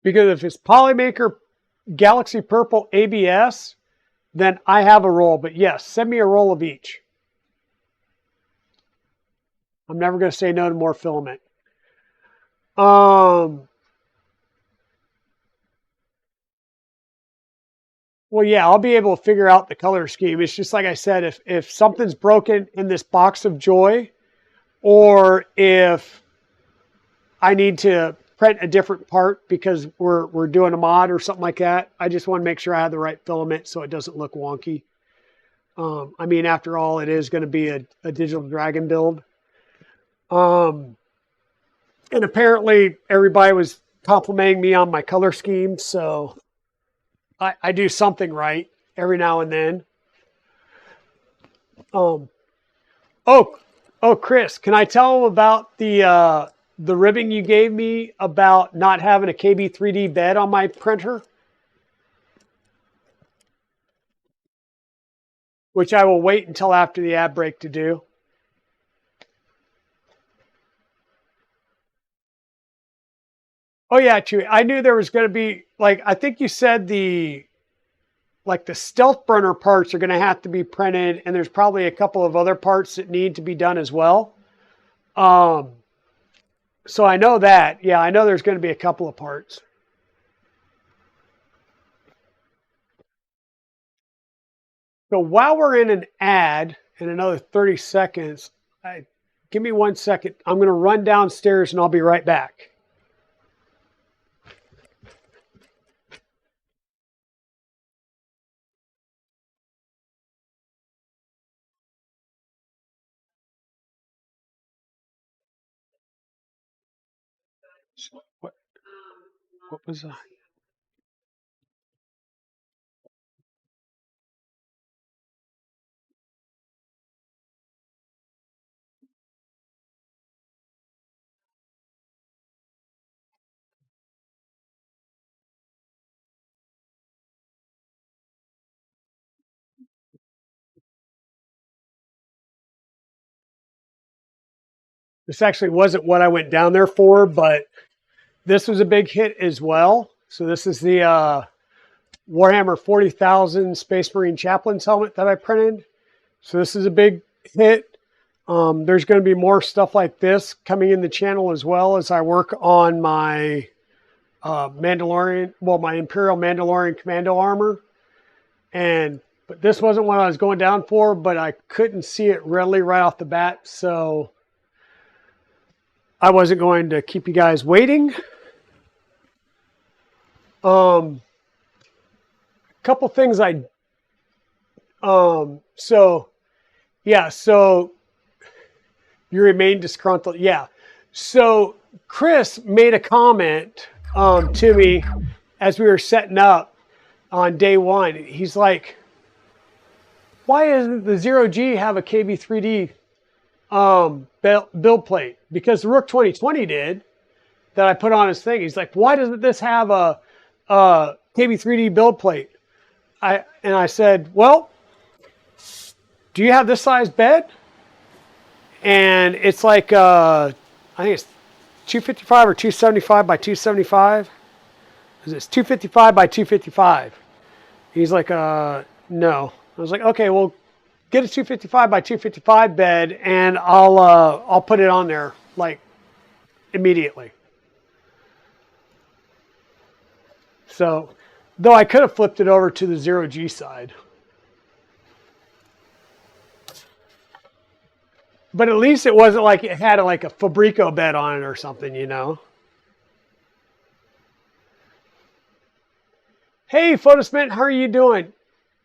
Because if it's Polymaker Galaxy Purple ABS, then I have a roll. But yes, send me a roll of each. I'm never going to say no to more filament. Well, yeah, I'll be able to figure out the color scheme. It's just like I said, if something's broken in this box of joy, or if I need to print a different part because we're doing a mod or something like that, I just want to make sure I have the right filament so it doesn't look wonky. I mean, after all, it is going to be a Digital Dragon build. And apparently everybody was complimenting me on my color scheme, so I do something right every now and then. Oh, Chris, can I tell them about the ribbing you gave me about not having a KB3D bed on my printer? Which I will wait until after the ad break to do. Oh yeah, Chewy. I knew there was going to be, like, I think you said the stealth burner parts are going to have to be printed, and there's probably a couple of other parts that need to be done as well. So I know that. Yeah, I know there's going to be a couple of parts. So while we're in an ad in another 30 seconds, give me 1 second. I'm going to run downstairs and I'll be right back. What was that? This actually wasn't what I went down there for, but this was a big hit as well. So this is the Warhammer 40,000 Space Marine Chaplain's helmet that I printed. So this is a big hit. There's going to be more stuff like this coming in the channel, as well as I work on my Mandalorian, well, my Imperial Mandalorian Commando armor. But this wasn't what I was going down for, but I couldn't see it readily right off the bat, so I wasn't going to keep you guys waiting. Couple things so you remain disgruntled. Yeah. So Chris made a comment to me as we were setting up on day one. He's like, why doesn't the 0G have a KB3D build plate? Because the Rook 2020 did. that I put on his thing. He's like, why doesn't this have a KB3D build plate? I said, well, do you have this size bed? And it's like, I think it's 255 or 275 by 275. It's 255 by 255. He's like, no. I was like, okay, well, get a 255 by 255 bed, and I'll put it on there like immediately. So, though I could have flipped it over to the 0G side. But at least it wasn't like it had like a Fabrico bed on it or something, you know. Hey, Photosmint, how are you doing?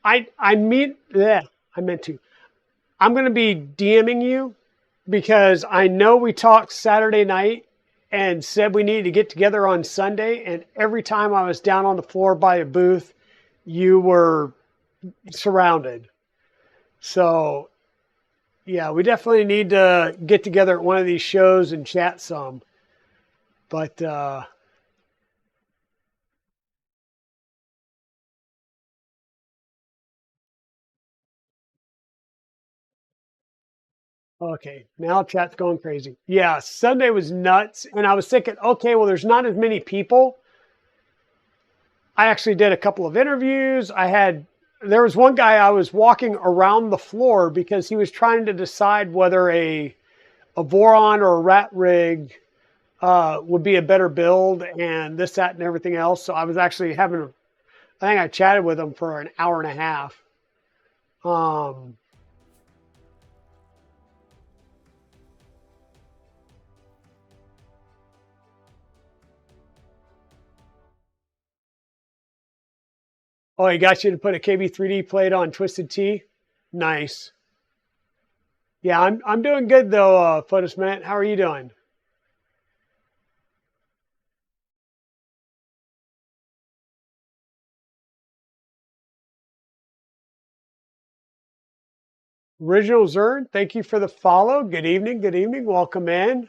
I'm going to be DMing you because I know we talked Saturday night and said we needed to get together on Sunday. And every time I was down on the floor by a booth, you were surrounded. So, yeah, we definitely need to get together at one of these shows and chat some. But, okay, now chat's going crazy. Yeah, Sunday was nuts. And I was thinking, okay, well, there's not as many people. I actually did a couple of interviews. There was one guy I was walking around the floor because he was trying to decide whether a Voron or a rat rig would be a better build and this, that, and everything else. So I was actually I think I chatted with him for an hour and a half. Oh, he got you to put a KB3D plate on Twisted Tea? Nice. Yeah, I'm doing good though, Photosmint. How are you doing? Original Zern, thank you for the follow. Good evening, good evening. Welcome in.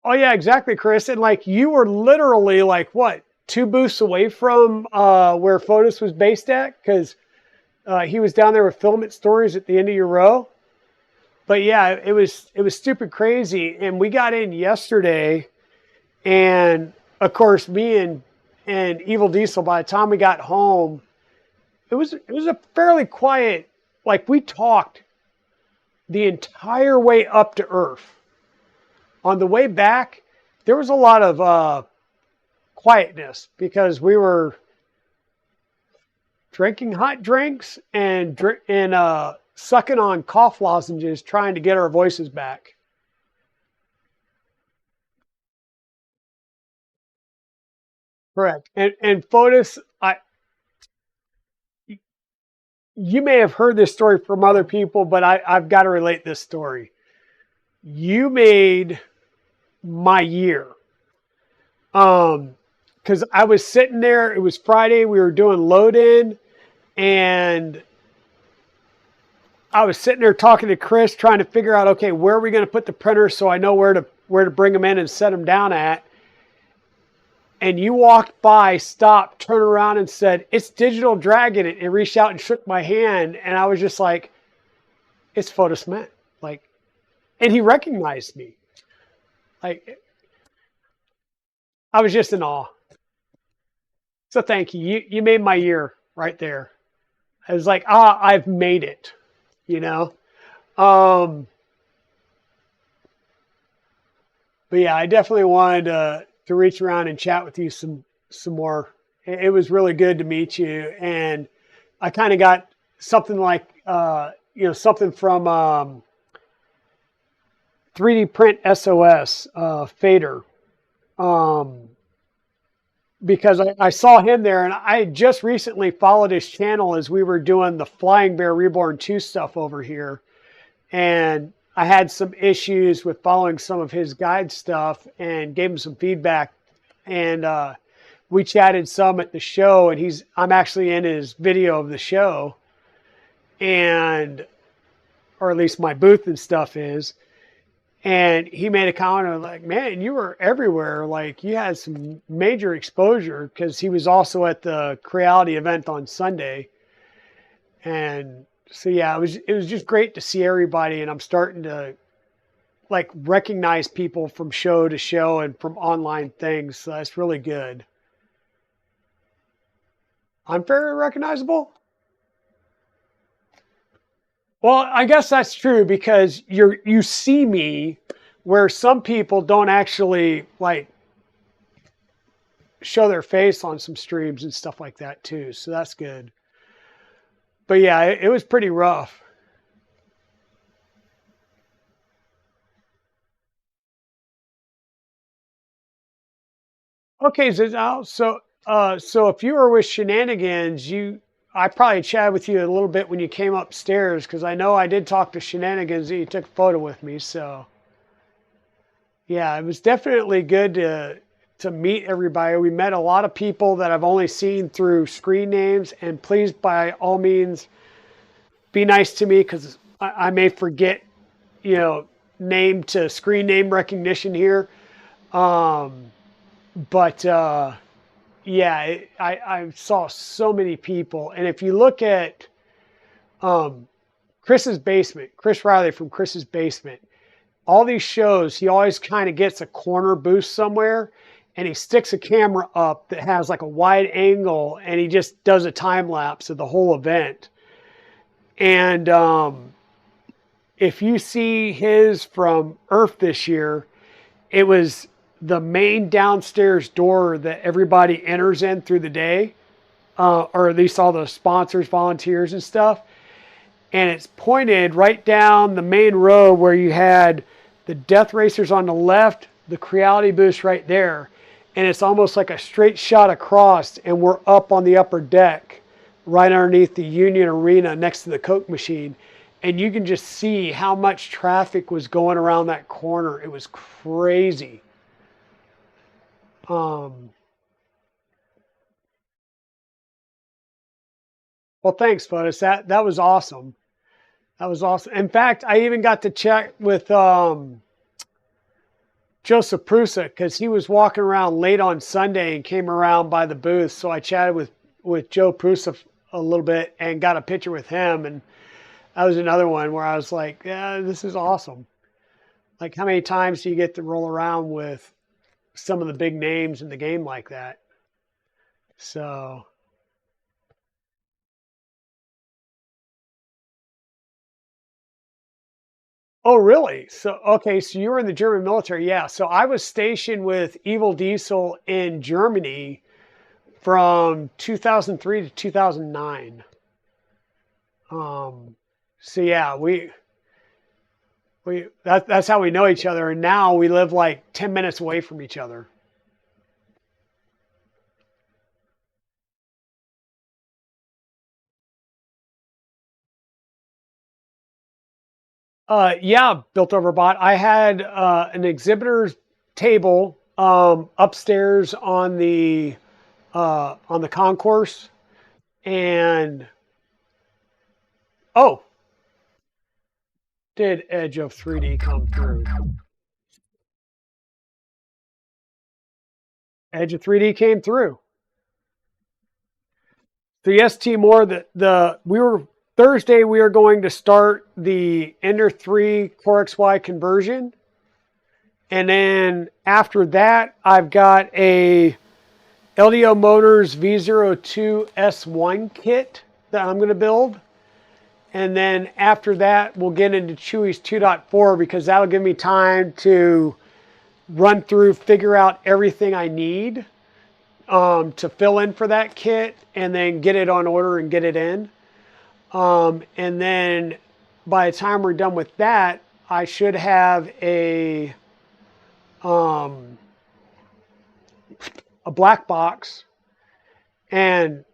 Oh yeah, exactly, Chris. And like you were literally like what, 2 booths away from where Photos was based at? Because he was down there with Filament Stories at the end of your row. But yeah, it was stupid crazy. And we got in yesterday, and of course, me and Evil Diesel. By the time we got home, it was a fairly quiet. Like we talked the entire way up to Earth. On the way back, there was a lot of quietness because we were drinking hot drinks and sucking on cough lozenges, trying to get our voices back. Correct. And Fotis, you may have heard this story from other people, but I've got to relate this story. You made my year. Because I was sitting there, it was Friday, we were doing load in, and I was sitting there talking to Chris, trying to figure out, okay, where are we going to put the printers so I know where to bring them in and set them down at. And you walked by, stopped, turned around and said, it's Digital Dragon, and reached out and shook my hand. And I was just like, it's Photosmint. Like, and he recognized me. Like, I was just in awe. So thank you. You made my year right there. I was like, I've made it, you know? But yeah, I definitely wanted to reach around and chat with you some more. It was really good to meet you. And I kind of got something like, something from 3D Print SOS, Fader. Because I saw him there, and I just recently followed his channel as we were doing the Flying Bear Reborn 2 stuff over here. And I had some issues with following some of his guide stuff and gave him some feedback. And we chatted some at the show, and I'm actually in his video of the show. Or at least my booth and stuff is. And he made a comment of like, man, you were everywhere. Like you had some major exposure because he was also at the Creality event on Sunday. And so, yeah, it was just great to see everybody. And I'm starting to like recognize people from show to show and from online things. So that's really good. I'm very recognizable. Well, I guess that's true because you see me where some people don't actually like show their face on some streams and stuff like that too. So that's good. But yeah, it was pretty rough. Okay, so if you were with Shenanigans, I probably chatted with you a little bit when you came upstairs because I know I did talk to Shenanigans and you took a photo with me. So yeah, it was definitely good to meet everybody. We met a lot of people that I've only seen through screen names, and please by all means be nice to me because I may forget, you know, name to screen name recognition here. Um, but yeah, I saw so many people, and if you look at um, Chris's basement, Chris Riley from Chris's basement, all these shows, he always kind of gets a corner booth somewhere, and he sticks a camera up that has like a wide angle, and he just does a time lapse of the whole event. And if you see his from ERRF this year, it was the main downstairs door that everybody enters in through the day, or at least all the sponsors, volunteers, and stuff. And it's pointed right down the main row where you had the Death Racers on the left, the Creality booth right there. And it's almost like a straight shot across, and we're up on the upper deck, right underneath the Union Arena next to the Coke machine. And you can just see how much traffic was going around that corner. It was crazy. Um, well, thanks, Fotis. That was awesome. That was awesome. In fact, I even got to chat with Joseph Prusa because he was walking around late on Sunday and came around by the booth. So I chatted with Joe Prusa a little bit and got a picture with him. And that was another one where I was like, yeah, this is awesome. Like, how many times do you get to roll around with some of the big names in the game like that? So, oh, really? So, okay, so you were in the German military. Yeah. So I was stationed with Evil Diesel in Germany from 2003 to 2009. Um, so yeah, that's how we know each other. And now we live like 10 minutes away from each other. Yeah, built over bot. I had an exhibitor's table upstairs on the concourse, and oh, did Edge of 3D come through? Edge of 3D came through. So yes, Timor, the we were Thursday. We are going to start the Ender 3 CoreXY conversion, and then after that, I've got a LDO Motors V02 S1 kit that I'm going to build. And then after that, we'll get into Chewy's 2.4 because that'll give me time to run through, figure out everything I need to fill in for that kit, and then get it on order and get it in. And then by the time we're done with that, I should have um, a black box. And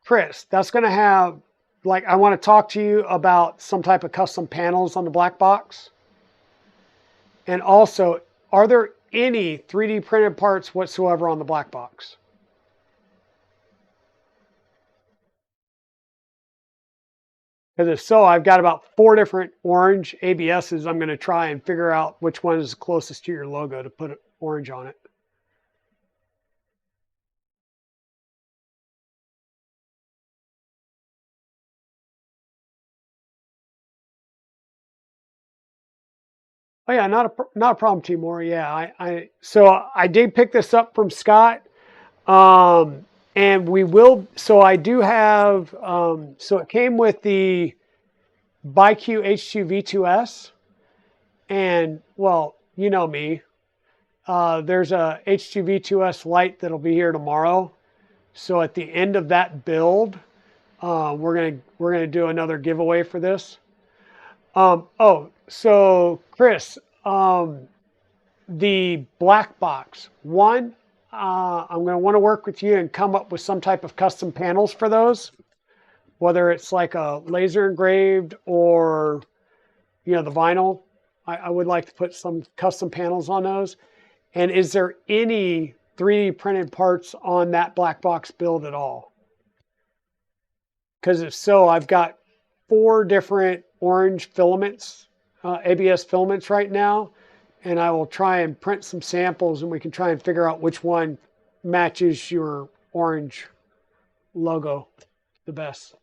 Chris, that's going to have, like, I want to talk to you about some type of custom panels on the black box. And also, are there any 3D printed parts whatsoever on the black box? Because if so, I've got about 4 different orange ABSs. I'm going to try and figure out which one is closest to your logo to put orange on it. Oh yeah, not a problem, Timor. Yeah, so I did pick this up from Scott, and we will. So I do have. So it came with the ByQ H2 V2S, and well, you know me. There's a H2 V2S Lite that'll be here tomorrow. So at the end of that build, we're gonna do another giveaway for this. Oh, so Chris, the black box one, I'm going to want to work with you and come up with some type of custom panels for those, whether it's like a laser engraved or the vinyl. I would like to put some custom panels on those. And is there any 3D printed parts on that black box build at all? Because if so, I've got 4 different orange filaments, ABS filaments right now, and I will try and print some samples and we can try and figure out which one matches your orange logo the best.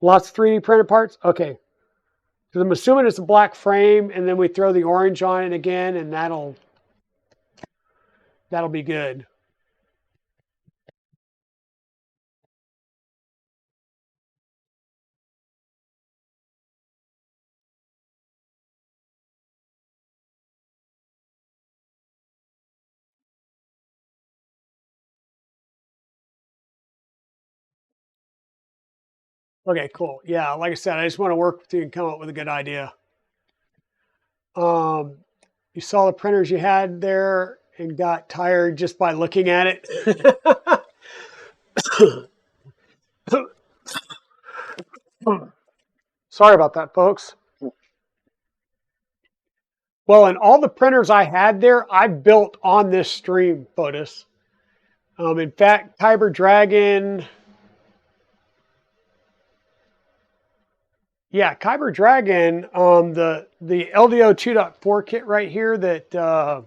Lots of 3D printed parts? Okay. So I'm assuming it's a black frame and then we throw the orange on it again and that'll be good. Okay, cool. Yeah, like I said, I just want to work with you and come up with a good idea. You saw the printers you had there and got tired just by looking at it. Sorry about that, folks. Well, and all the printers I had there, I built on this stream, Fotis. In fact, Kyber Dragon. Yeah, Kyber Dragon, the LDO 2.4 kit right here that,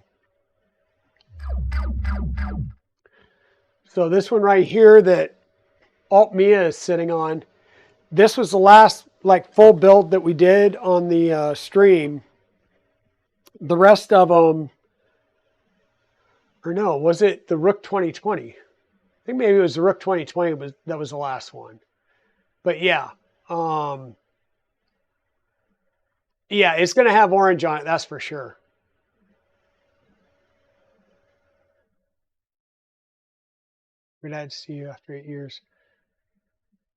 so this one right here that Alt Mia is sitting on, this was the last like full build that we did on the stream. The rest of them, or no, was it the Rook 2020? I think maybe it was the Rook 2020 that was the last one. But yeah, yeah, it's going to have orange on it, that's for sure. Glad to see you after 8 years.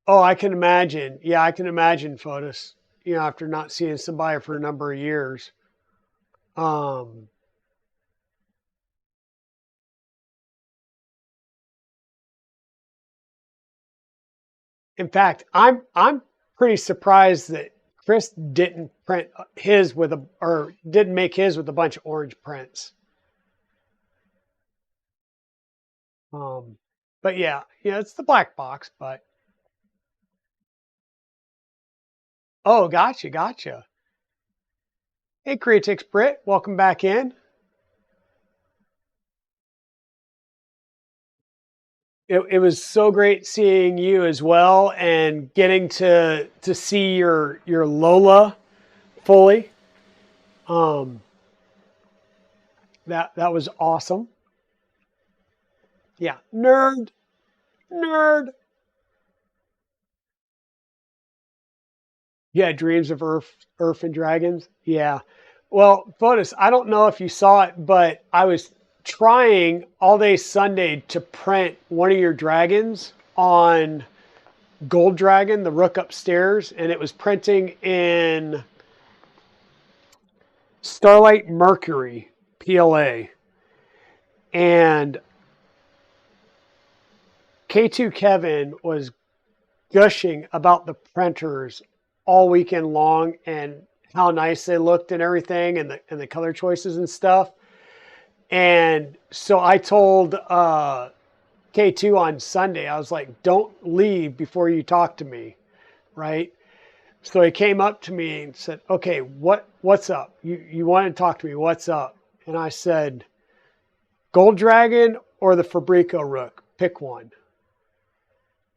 Oh, I can imagine. Yeah, I can imagine, Fotis. After not seeing somebody for a number of years. In fact, I'm pretty surprised that Chris didn't print his or didn't make his with a bunch of orange prints. But yeah, it's the black box, but. Oh, gotcha. Hey, Creatix Brit, welcome back in. It was so great seeing you as well and getting to see your Lola fully. That was awesome. Yeah, nerd. Yeah, Dreams of Earth and Dragons. Yeah. Well, Fotis, I don't know if you saw it, but I was trying all day Sunday to print one of your dragons on Gold Dragon, the Rook upstairs, and it was printing in Starlight Mercury PLA. And K2 Kevin was gushing about the printers all weekend long and how nice they looked and everything and the color choices and stuff. And so I told K2 on Sunday, I was like, don't leave before you talk to me, right? So he came up to me and said, okay, what's up? You want to talk to me, what's up? And I said, Gold Dragon or the Fabrico Rook, pick one.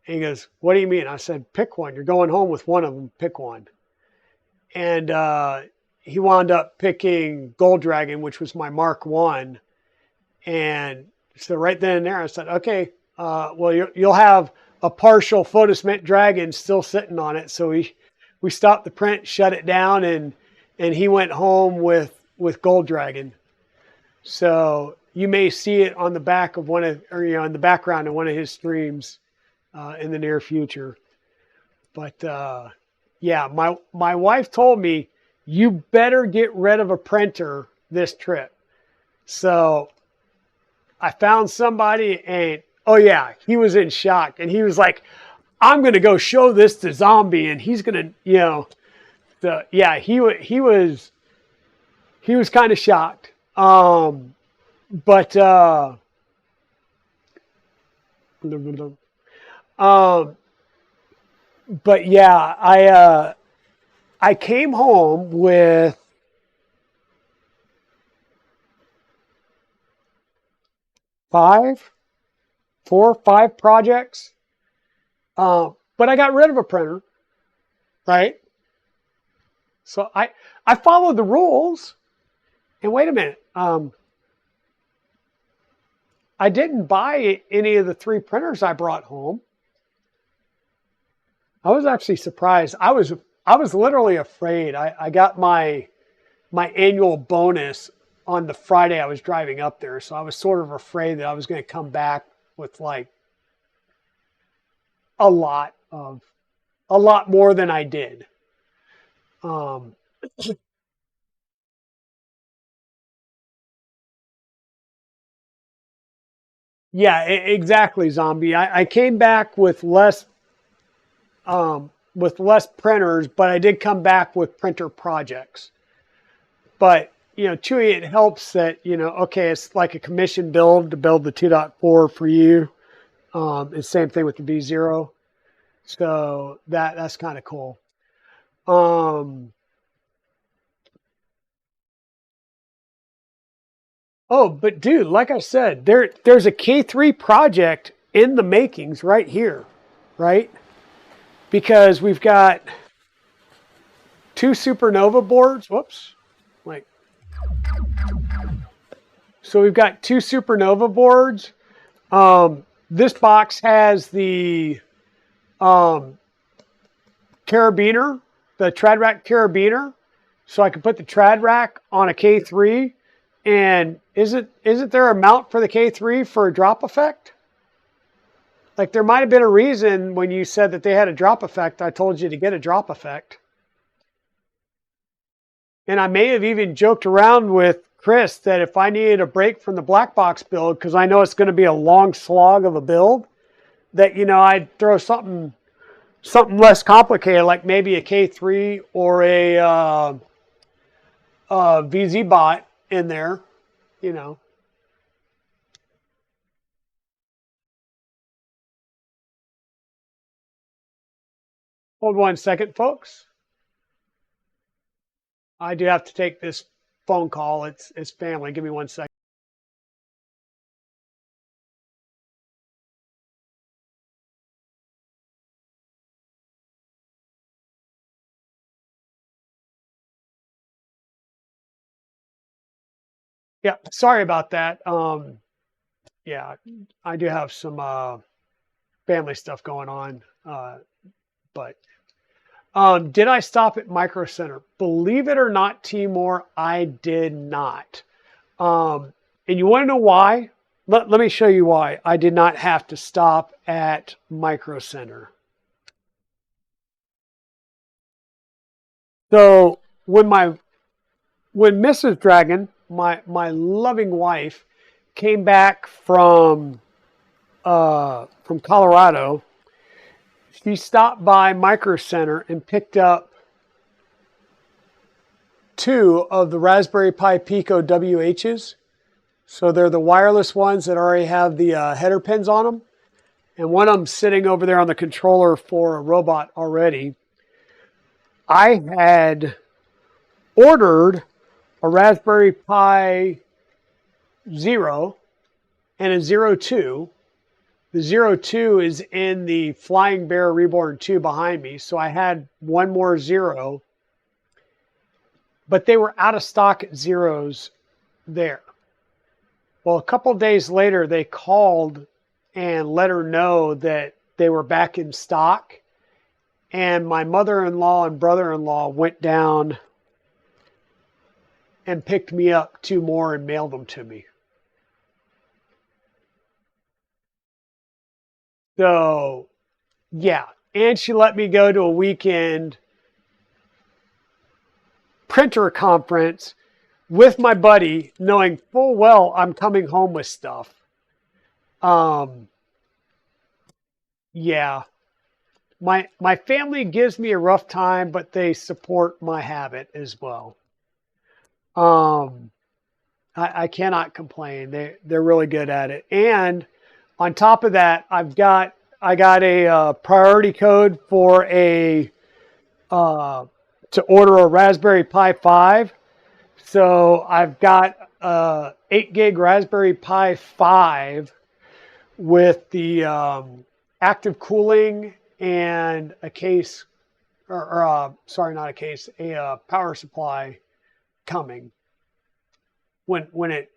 And he goes, what do you mean? I said, pick one. You're going home with one of them, pick one. And he wound up picking Gold Dragon, which was my Mark I. And so right then and there, I said, okay, well, you'll have a partial photo cement dragon still sitting on it. So we stopped the print, shut it down, and he went home with Gold Dragon. So you may see it on the back of in the background of one of his streams in the near future. But yeah, my wife told me, you better get rid of a printer this trip. So I found somebody, and oh yeah, he was in shock, and he was like, I'm going to go show this to Zombie, and he's going to, yeah, he was kind of shocked. But yeah, I came home with four or five projects. But I got rid of a printer, right? So I followed the rules. And wait a minute, I didn't buy any of the 3 printers I brought home. I was actually surprised. I was literally afraid. I got my annual bonus on the Friday I was driving up there, so I was sort of afraid that I was going to come back with like a lot more than I did. Yeah, exactly, Zombie. I came back with less printers, but I did come back with printer projects. But Chewy, it helps that okay, it's like a commission build to build the 2.4 for you. And same thing with the V0. So that's kind of cool. Oh, but dude, like I said, there's a K3 project in the makings right here, right? Because we've got 2 supernova boards. Whoops. So we've got 2 supernova boards. This box has the carabiner, the trad rack carabiner. So I can put the trad rack on a K3. And isn't there a mount for the K3 for a drop effect? Like there might have been a reason when you said that they had a drop effect, I told you to get a drop effect. And I may have even joked around with Chris that if I needed a break from the black box build, because I know it's going to be a long slog of a build, that I'd throw something less complicated, like maybe a K3 or a VZ bot in there, Hold one second, folks. I do have to take this phone call. It's family. Give me 1 second. Yeah, sorry about that. Yeah, I do have some family stuff going on. But did I stop at Micro Center? Believe it or not, Timor, I did not. And you want to know why? Let me show you why I did not have to stop at Micro Center. So when Mrs. Dragon, my loving wife, came back from Colorado, she stopped by Micro Center and picked up 2 of the Raspberry Pi Pico WHs. So they're the wireless ones that already have the header pins on them. And one of them's sitting over there on the controller for a robot already. I had ordered a Raspberry Pi Zero and a Zero 2. The Zero 2 is in the Flying Bear Reborn 2 behind me, so I had one more Zero, but they were out of stock at Zeros there. Well, a couple of days later, they called and let her know that they were back in stock, and my mother-in-law and brother-in-law went down and picked me up 2 more and mailed them to me. So, yeah. And she let me go to a weekend printer conference with my buddy, knowing full well I'm coming home with stuff. Yeah. My family gives me a rough time, but they support my habit as well. Um, I cannot complain. They're really good at it. And on top of that, I got a priority code for a to order a Raspberry Pi 5. So I've got 8 gig Raspberry Pi 5 with the active cooling and a case, sorry, not a case, a power supply coming when it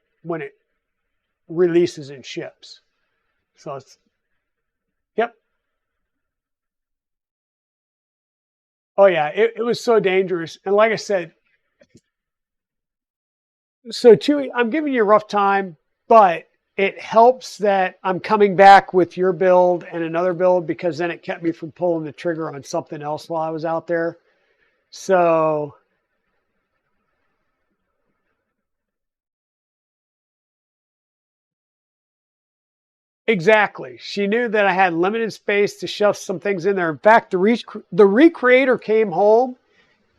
releases and ships. So it's, yep. Oh yeah, it was so dangerous. And like I said, so Chewy, I'm giving you a rough time, but it helps that I'm coming back with your build and another build, because then it kept me from pulling the trigger on something else while I was out there. So exactly. She knew that I had limited space to shove some things in there. In fact, the recreator came home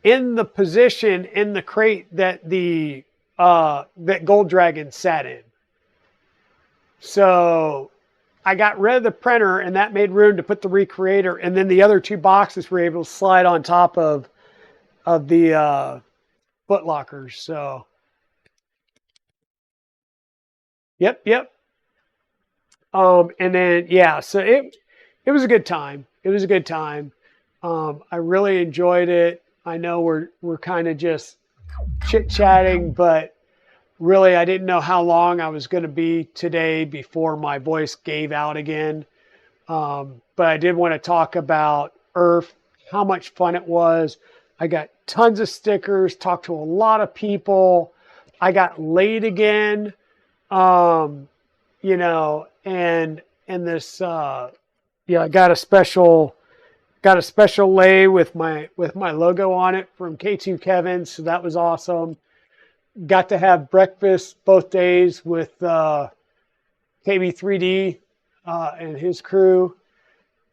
in the position in the crate that the that Gold Dragon sat in. So I got rid of the printer, and that made room to put the recreator, and then the other 2 boxes were able to slide on top of the foot lockers. So yep. And then yeah, so it was a good time. It was a good time. I really enjoyed it. I know we're kind of just chit chatting, but really I didn't know how long I was going to be today before my voice gave out again. But I did want to talk about ERRF, how much fun it was. I got tons of stickers, talked to a lot of people. I got laid again, you know, and this, yeah, I got a special lay with my logo on it from K2 Kevin. So that was awesome. Got to have breakfast both days with KB3D and his crew,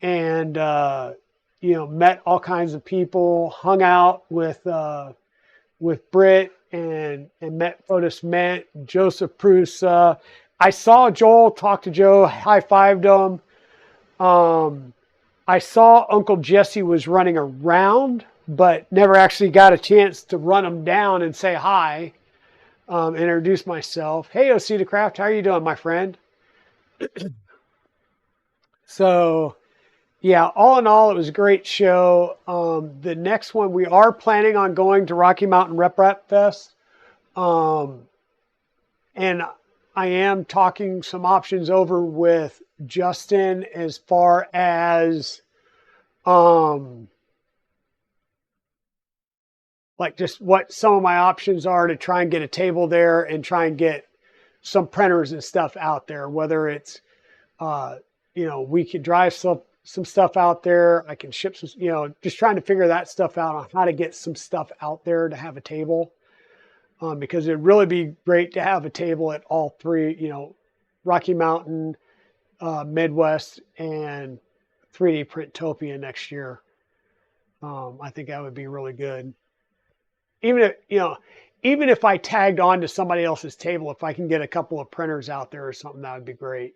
and you know, met all kinds of people, hung out with Britt, and met Fotis Mint, Joseph Prusa. I saw Joel, talked to Joe, high-fived him. I saw Uncle Jesse was running around, but never actually got a chance to run him down and say hi, introduce myself. Hey, OC the Craft, how are you doing, my friend? So, yeah, all in all, it was a great show. The next one, we are planning on going to Rocky Mountain Rep Rap Fest. And I am talking some options over with Justin as far as like just what some of my options are to try and get a table there and try and get some printers and stuff out there, whether it's you know, we could drive some stuff out there. I can ship some, you know, just trying to figure that stuff out on how to get some stuff out there to have a table. Because it'd really be great to have a table at all 3, you know, Rocky Mountain, Midwest, and 3D Printopia next year. I think that would be really good. Even if, you know, even if I tagged on to somebody else's table, if I can get a couple of printers out there or something, that would be great.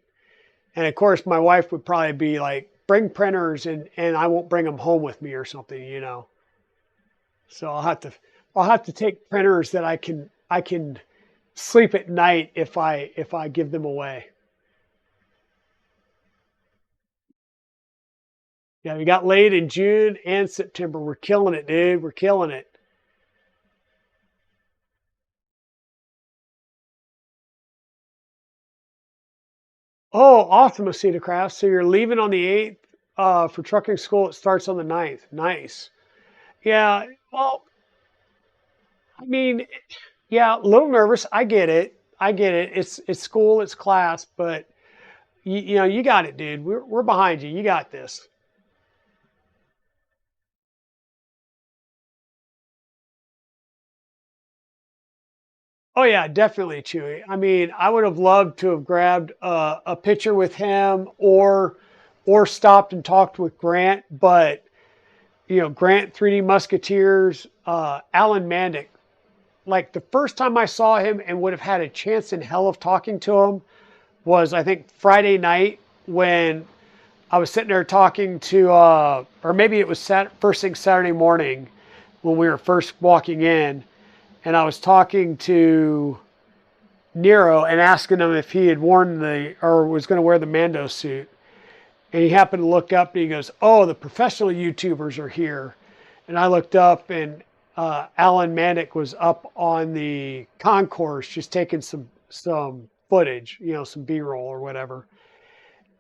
And of course, my wife would probably be like, bring printers, and I won't bring them home with me or something, you know. So I'll have to take printers that I can sleep at night if I give them away. Yeah, we got laid in June and September. We're killing it, dude. We're killing it. Oh, awesome, Aceta Craft. So you're leaving on the 8th for trucking school. It starts on the 9th. Nice. Yeah, well, I mean, yeah, a little nervous. I get it. I get it. It's school, it's class, but you know, you got it, dude. We're behind you. You got this. Oh yeah, definitely, Chewy. I mean, I would have loved to have grabbed a picture with him or stopped and talked with Grant, but you know, Grant 3D Musketeers, Alan Mandic. Like the first time I saw him and would have had a chance in hell of talking to him was I think Friday night when I was sitting there talking to, or maybe it was first thing Saturday morning when we were first walking in, and I was talking to Nero and asking him if he had worn the or was going to wear the Mando suit. And he happened to look up and he goes, "Oh, the professional YouTubers are here." And I looked up and Alan Manick was up on the concourse just taking some footage, you know, some B-roll or whatever.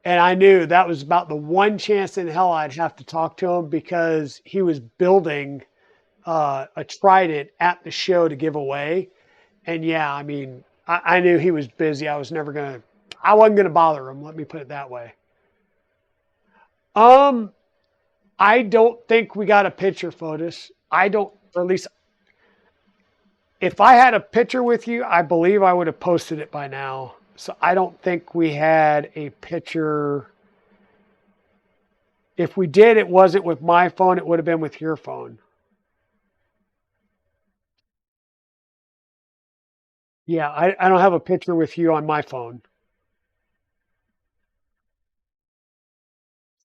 And I knew that was about the one chance in hell I'd have to talk to him because he was building a Trident at the show to give away. And yeah, I mean, I knew he was busy. I wasn't gonna bother him. Let me put it that way. Um, I don't think we got a picture, Fotis. I don't, or at least if I had a picture with you, I believe I would have posted it by now. So I don't think we had a picture. If we did, it wasn't with my phone. It would have been with your phone. Yeah, I don't have a picture with you on my phone.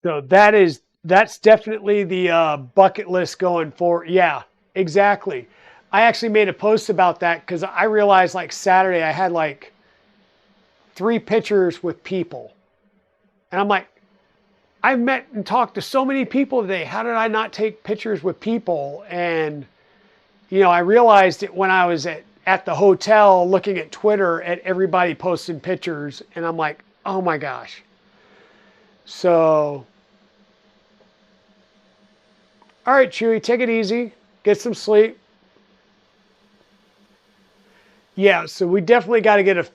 So that's definitely the bucket list going forward. Yeah, exactly. I actually made a post about that because I realized like Saturday I had like 3 pictures with people, and I'm like, I've met and talked to so many people today. How did I not take pictures with people? And you know, I realized it when I was at the hotel looking at Twitter at everybody posting pictures, and I'm like, oh my gosh. So all right, Chewy, take it easy. Get some sleep. Yeah, so we definitely got to get a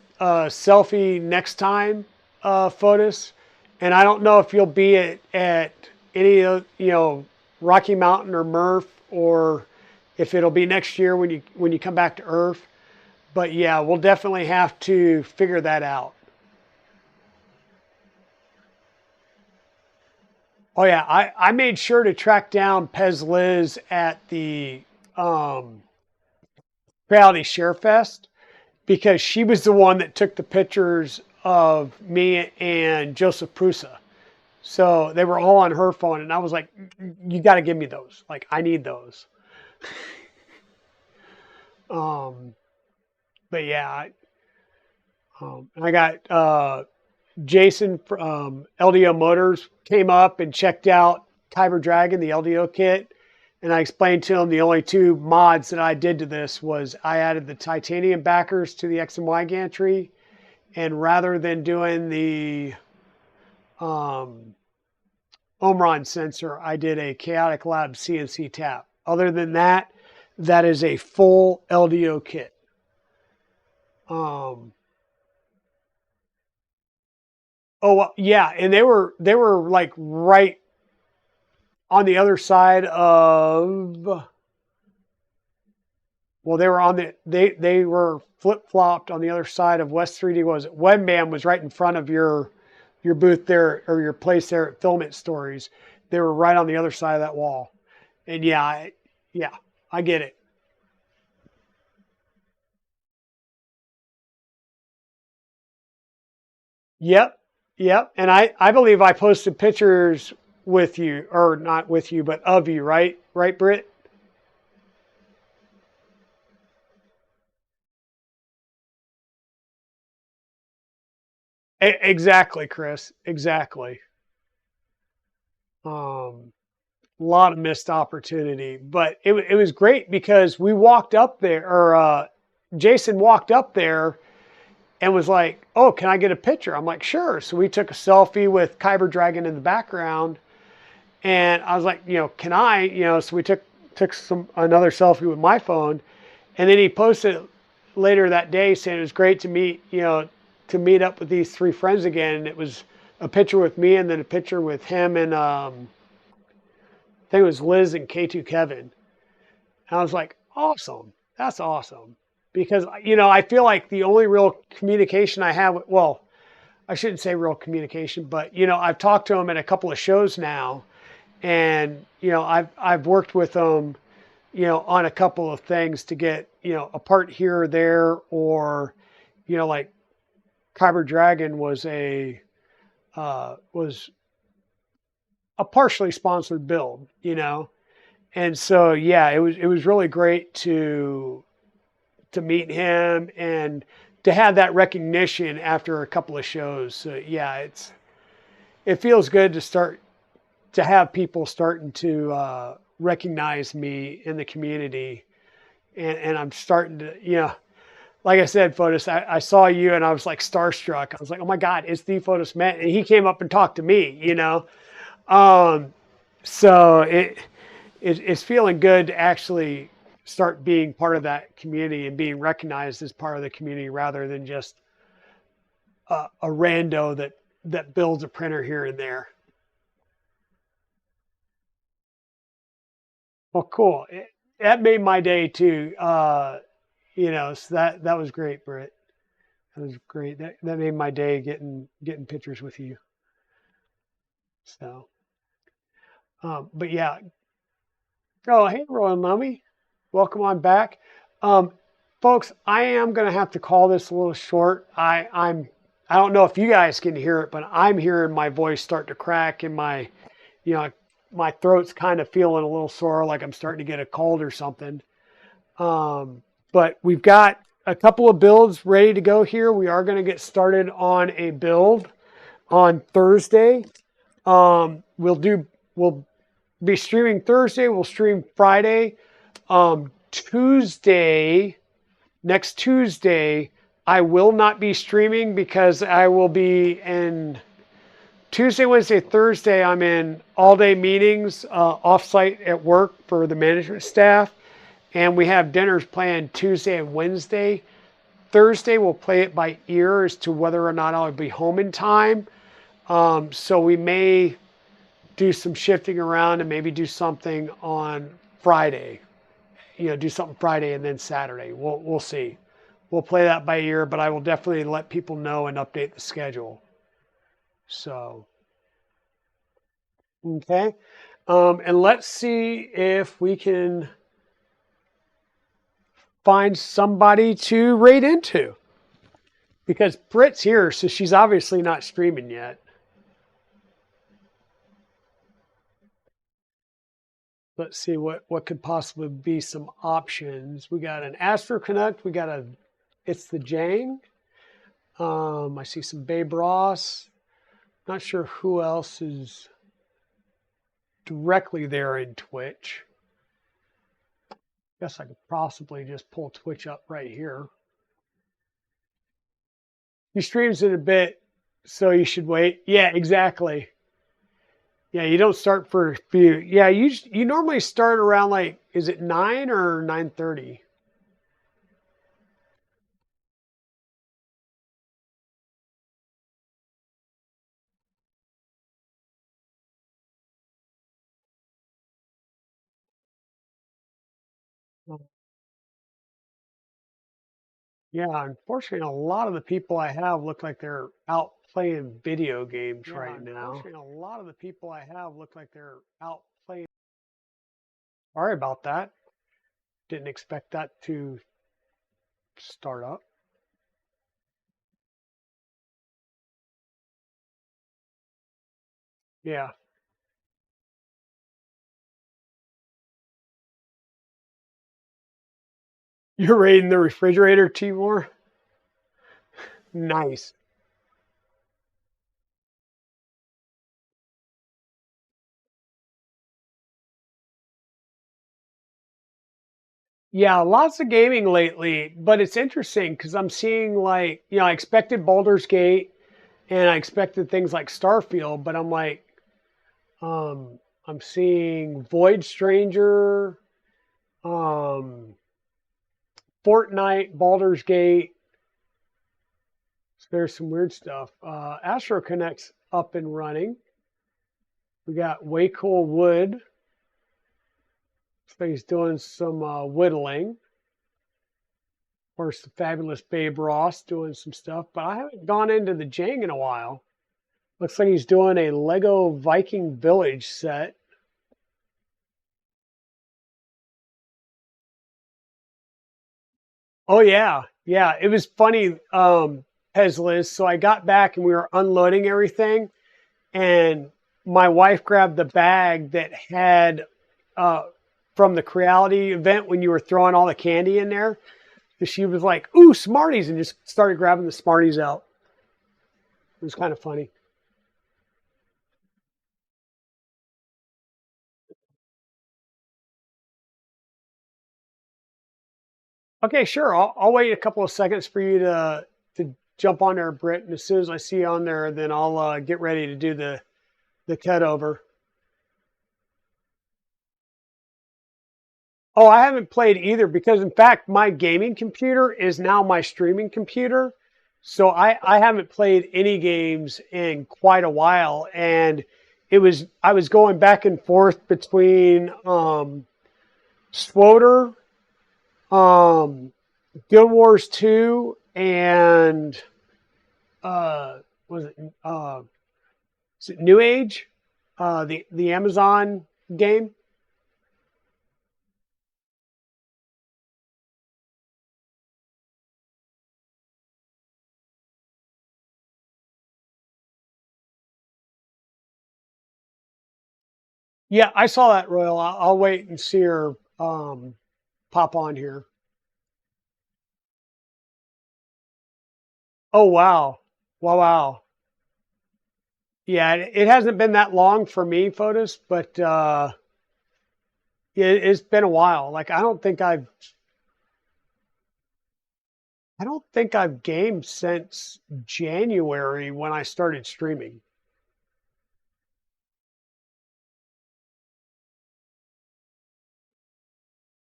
selfie next time, Fotis. And I don't know if you'll be at any of, you know, Rocky Mountain or Murph, or if it'll be next year when you come back to Earth. But yeah, we'll definitely have to figure that out. Oh yeah, I made sure to track down Pez Liz at the um, Reality Share Fest because she was the one that took the pictures of me and Joseph Prusa. So they were all on her phone, and I was like, "You got to give me those. Like, I need those." Um, but yeah, and I got Jason from LDO Motors came up and checked out Kyber Dragon, the LDO kit, and I explained to him the only 2 mods that I did to this was I added the titanium backers to the X and Y gantry, and rather than doing the um, Omron sensor, I did a Chaotic Lab CNC tap. Other than that, that is a full LDO kit. Um, oh well, yeah, and they were like right on the other side of. Well, they were on they were flip flopped on the other side of West 3D. Was it Webman was right in front of your booth there or your place there at Filament Stories. They were right on the other side of that wall. And yeah, yeah, I get it. Yep, yep. And I believe I posted pictures with you, or not with you, but of you, right? Right, Britt? Exactly, Chris. Exactly. Um, a lot of missed opportunity, but it was great because we walked up there, or Jason walked up there and was like, "Oh, can I get a picture?" I'm like, "Sure." So we took a selfie with Kyber Dragon in the background, and I was like, "Can I?" So we took another selfie with my phone, and then he posted later that day saying it was great to meet, to meet up with these three friends again. And it was a picture with me, and then a picture with him and I think it was Liz and K2 Kevin. And I was like, awesome. That's awesome. Because, I feel like the only real communication I have, well, I shouldn't say real communication, but, I've talked to him at a couple of shows now. And, I've worked with him, on a couple of things to get, a part here or there, or, like Kyber Dragon was a partially sponsored build, and so yeah, it was really great to meet him and to have that recognition after a couple of shows. So yeah, it feels good to have people starting to recognize me in the community, and I'm starting to, like I said, Fotis, I saw you and I was like starstruck. I was like, oh my God, it's the Fotis Met, and he came up and talked to me. Um, so it's feeling good to actually start being part of that community and being recognized as part of the community rather than just a rando that builds a printer here and there. Well, cool. That made my day too. So that was great, Britt. That was great. That made my day getting pictures with you. So, but yeah. Oh, hey, Royal Mummy. Welcome on back. Um, Folks, I am going to have to call this a little short. I don't know if you guys can hear it, but I'm hearing my voice start to crack and you know, my throat's kind of feeling a little sore, like I'm starting to get a cold or something. But we've got a couple of builds ready to go here. We are going to get started on a build on Thursday. We'll be streaming Thursday. We'll stream Friday. Tuesday, next Tuesday, I will not be streaming because I will be in Tuesday, Wednesday, Thursday. I'm in all day meetings offsite at work for the management staff. And we have dinners planned Tuesday and Wednesday. Thursday, we'll play it by ear as to whether or not I'll be home in time. So we may do some shifting around and maybe do something on Friday. Do something Friday and then Saturday. We'll see. We'll play that by ear, but I will definitely let people know and update the schedule. So, okay. And let's see if we can find somebody to raid into. Because Britt's here, so she's obviously not streaming yet. Let's see what could possibly be some options. We got an Astro Connect. It's the Jang. I see some Babe Ross. Not sure who else is directly there in Twitch. Guess I could possibly just pull Twitch up right here. He streams in a bit, so you should wait. Yeah, exactly. Yeah, you don't start for a few. Yeah, you normally start around like, is it 9 or 9:30? Yeah, unfortunately, a lot of the people I have look like they're out playing video games right now. Unfortunately, a lot of the people I have look like they're out playing. Sorry about that. Didn't expect that to start up. Yeah. You're raiding the refrigerator, Timor? Nice. Yeah, lots of gaming lately, but it's interesting because I'm seeing like, I expected Baldur's Gate and I expected things like Starfield, but I'm like, I'm seeing Void Stranger, um, Fortnite, Baldur's Gate. So there's some weird stuff. Astro Connect's up and running. We got Way Cool Wood. So he's doing some whittling. Of course, the fabulous Babe Ross doing some stuff, but I haven't gone into the Jang in a while. Looks like he's doing a Lego Viking Village set. Oh yeah, yeah. It was funny, Liz. So I got back and we were unloading everything, and my wife grabbed the bag that had uh, from the Creality event when you were throwing all the candy in there. And she was like, "Ooh, Smarties!" and just started grabbing the Smarties out. It was kind of funny. Okay, sure. I'll wait a couple of seconds for you to jump on there, Britt. And as soon as I see you on there, then I'll get ready to do the cut over. Oh, I haven't played either because, in fact, my gaming computer is now my streaming computer. So I haven't played any games in quite a while, and I was going back and forth between Swoter, um, Guild Wars 2, and was it is it New Age, the Amazon game. Yeah, I saw that, Royal. I'll wait and see her pop on here. Oh wow, wow, wow. Yeah, it hasn't been that long for me, Fotis, but it's been a while. Like I don't think I've gamed since January when I started streaming.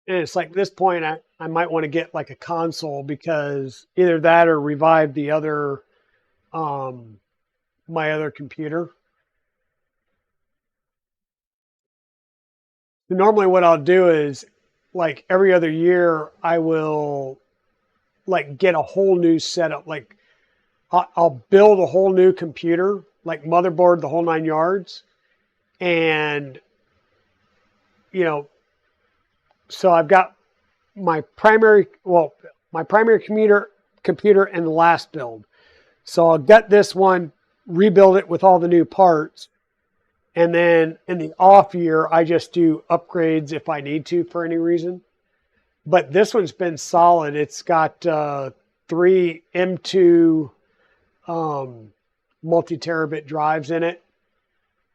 And it's like this point, I might want to get like a console because either that or revive the other, um, my other computer. Normally, what I'll do is like every other year, I will like get a whole new setup. Like I'll build a whole new computer, like motherboard, the whole nine yards. And, you know, so I've got my primary computer and the last build. So I'll get this one, rebuild it with all the new parts. And then in the off year, I just do upgrades if I need to for any reason. But this one's been solid. It's got three M2 multi terabit drives in it.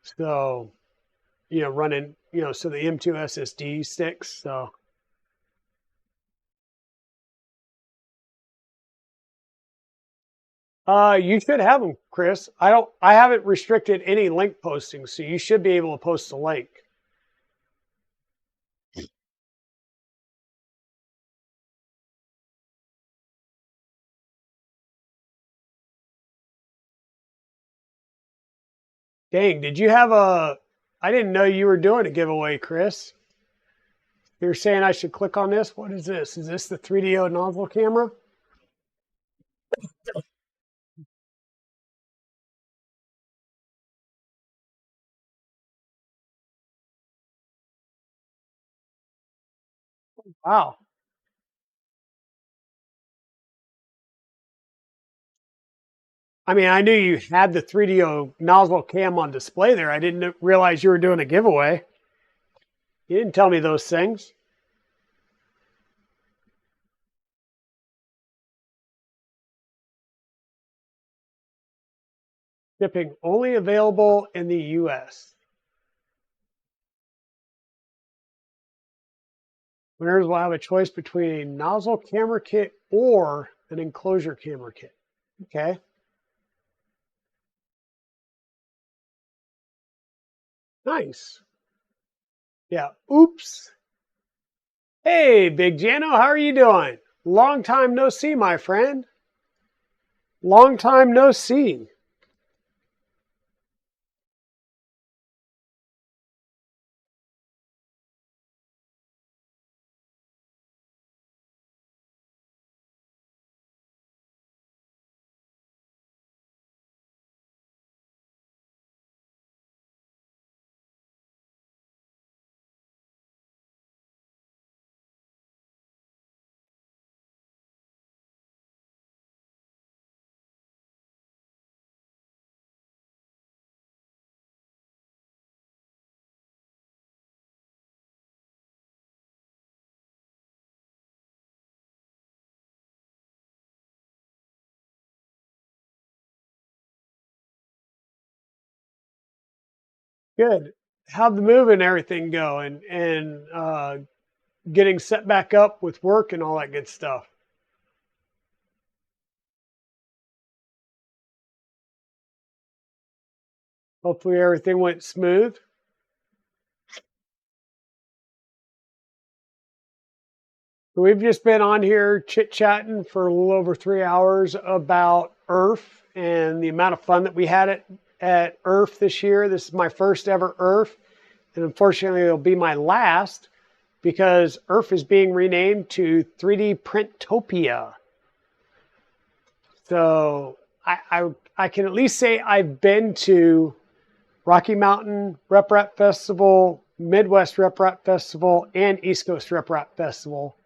So, running, so the M2 SSD sticks. So, you should have them, Chris. I haven't restricted any link postings, so you should be able to post a link. Dang, did you have I didn't know you were doing a giveaway, Chris. You're saying I should click on this? What is this? Is this the 3DO nozzle camera? Wow. I mean, I knew you had the 3DO nozzle cam on display there. I didn't realize you were doing a giveaway. You didn't tell me those things. Shipping only available in the US. Winners will have a choice between nozzle camera kit or an enclosure camera kit. Okay. Nice. Yeah. Oops. Hey, Big Jano, how are you doing? Long time no see, my friend. Long time no see. Good. How'd the move and everything go, and getting set back up with work and all that good stuff? Hopefully everything went smooth. We've just been on here chit-chatting for a little over 3 hours about ERRF and the amount of fun that we had at ERRF this year. This is my first ever ERRF, and unfortunately it'll be my last because ERRF is being renamed to 3D Printopia. So I can at least say I've been to Rocky Mountain Rep Rap Festival, Midwest Rep Rap Festival, and East Coast Rep Rap Festival.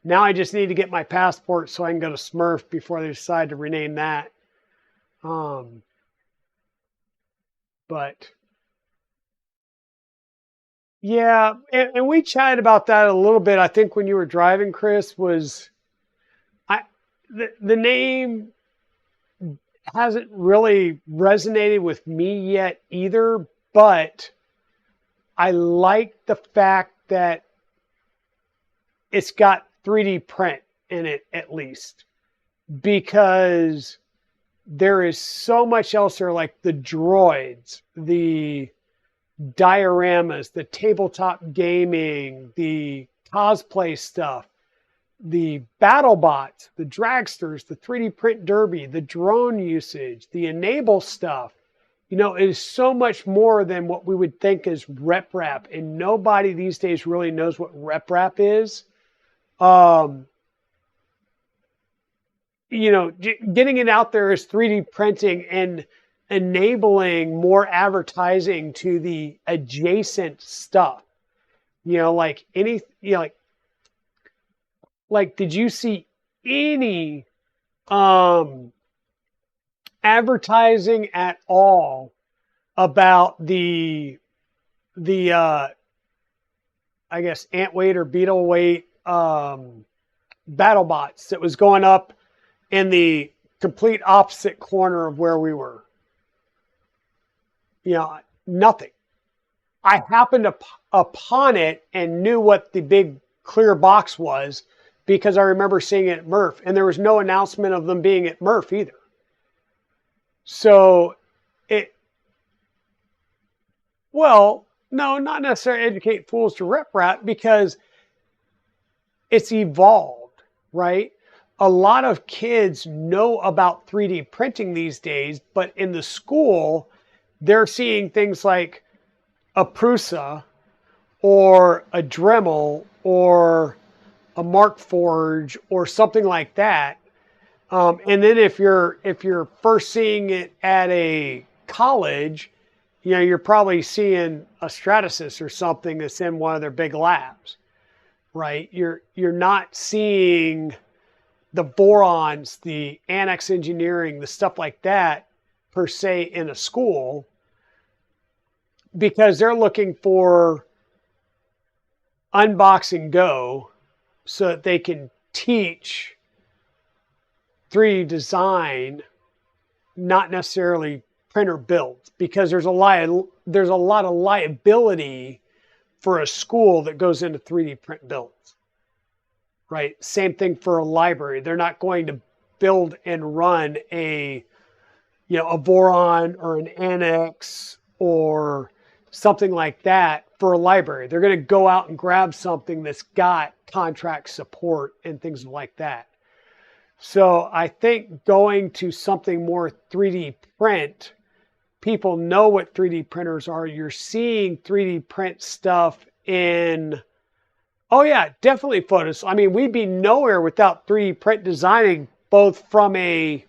Now I just need to get my passport so I can go to Smurf before they decide to rename that. But yeah, and we chatted about that a little bit. I think when you were driving, Chris, was the name hasn't really resonated with me yet either, but I like the fact that it's got 3D print in it at least, because there is so much else there, like the droids, the dioramas, the tabletop gaming, the cosplay stuff, the battle bots, the dragsters, the 3D print derby, the drone usage, the enable stuff. You know, it is so much more than what we would think is rep rap, and nobody these days really knows what rep rap is. You know, getting it out there is 3D printing and enabling more advertising to the adjacent stuff. You know, like any, you know, like did you see any advertising at all about the I guess ant weight or beetle weight battle bots that was going up in the complete opposite corner of where we were? You know, nothing. I happened upon it and knew what the big clear box was because I remember seeing it at Murph, and there was no announcement of them being at Murph either. So well, no, not necessarily educate fools to rep rap, because it's evolved, right? A lot of kids know about 3D printing these days, but in the school, they're seeing things like a Prusa or a Dremel or a Markforged or something like that. And then if you're first seeing it at a college, you know, you're probably seeing a Stratasys or something that's in one of their big labs, right? You're not seeing the Vorons, the Annex Engineering, the stuff like that per se in a school, because they're looking for unbox and go so that they can teach 3D design, not necessarily printer builds, because there's a lot of liability for a school that goes into 3D print builds. right? Same thing for a library. They're not going to build and run a Voron or an Annex or something like that for a library. They're going to go out and grab something that's got contract support and things like that. So I think going to something more 3D print, people know what 3D printers are. You're seeing 3D print stuff in, oh yeah, definitely photos. I mean, we'd be nowhere without 3D print designing, both from a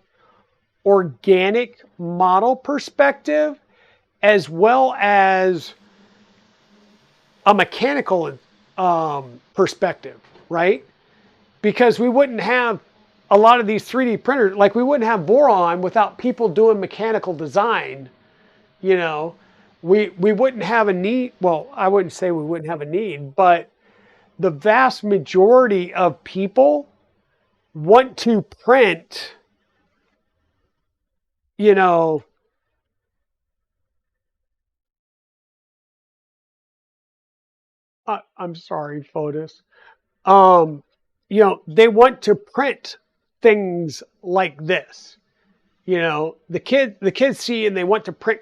organic model perspective as well as a mechanical perspective, right? Because we wouldn't have a lot of these 3D printers, like we wouldn't have Voron without people doing mechanical design. We wouldn't have a need. Well, I wouldn't say we wouldn't have a need, but the vast majority of people want to print, I'm sorry, Fotis. They want to print things like this. The kids see and they want to print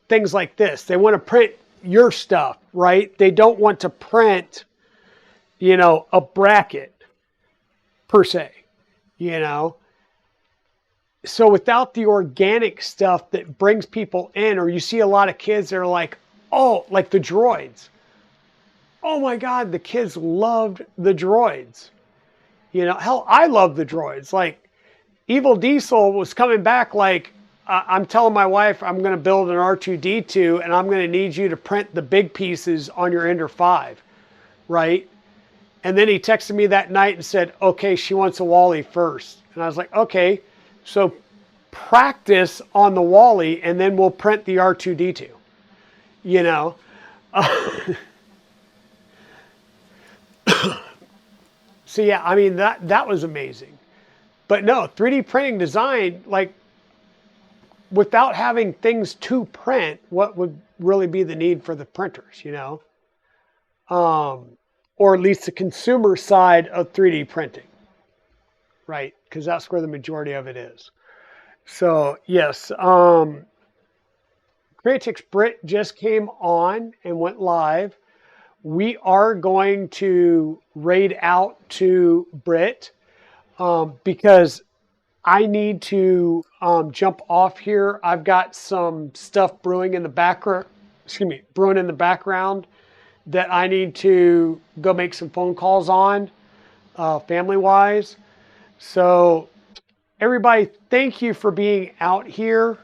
things like this. They want to print your stuff, right? They don't want to print, a bracket per se, So without the organic stuff that brings people in, or you see a lot of kids that are like, oh, like the droids. Oh my God, the kids loved the droids. Hell, I love the droids. Like, Evil Diesel was coming back like, I'm telling my wife I'm going to build an R2-D2 and I'm going to need you to print the big pieces on your Ender 5, right? And then he texted me that night and said, okay, she wants a Wally first. And I was like, okay, so practice on the Wally and then we'll print the R2-D2, So yeah, I mean, that was amazing. But no, 3D printing design, like without having things to print, what would really be the need for the printers, or at least the consumer side of 3D printing, right? Because that's where the majority of it is. So yes, Creatix Brit just came on and went live. We are going to raid out to Brit because I need to jump off here. I've got some stuff brewing in the background. Brewing in the background that I need to go make some phone calls on, family-wise. So, everybody, thank you for being out here.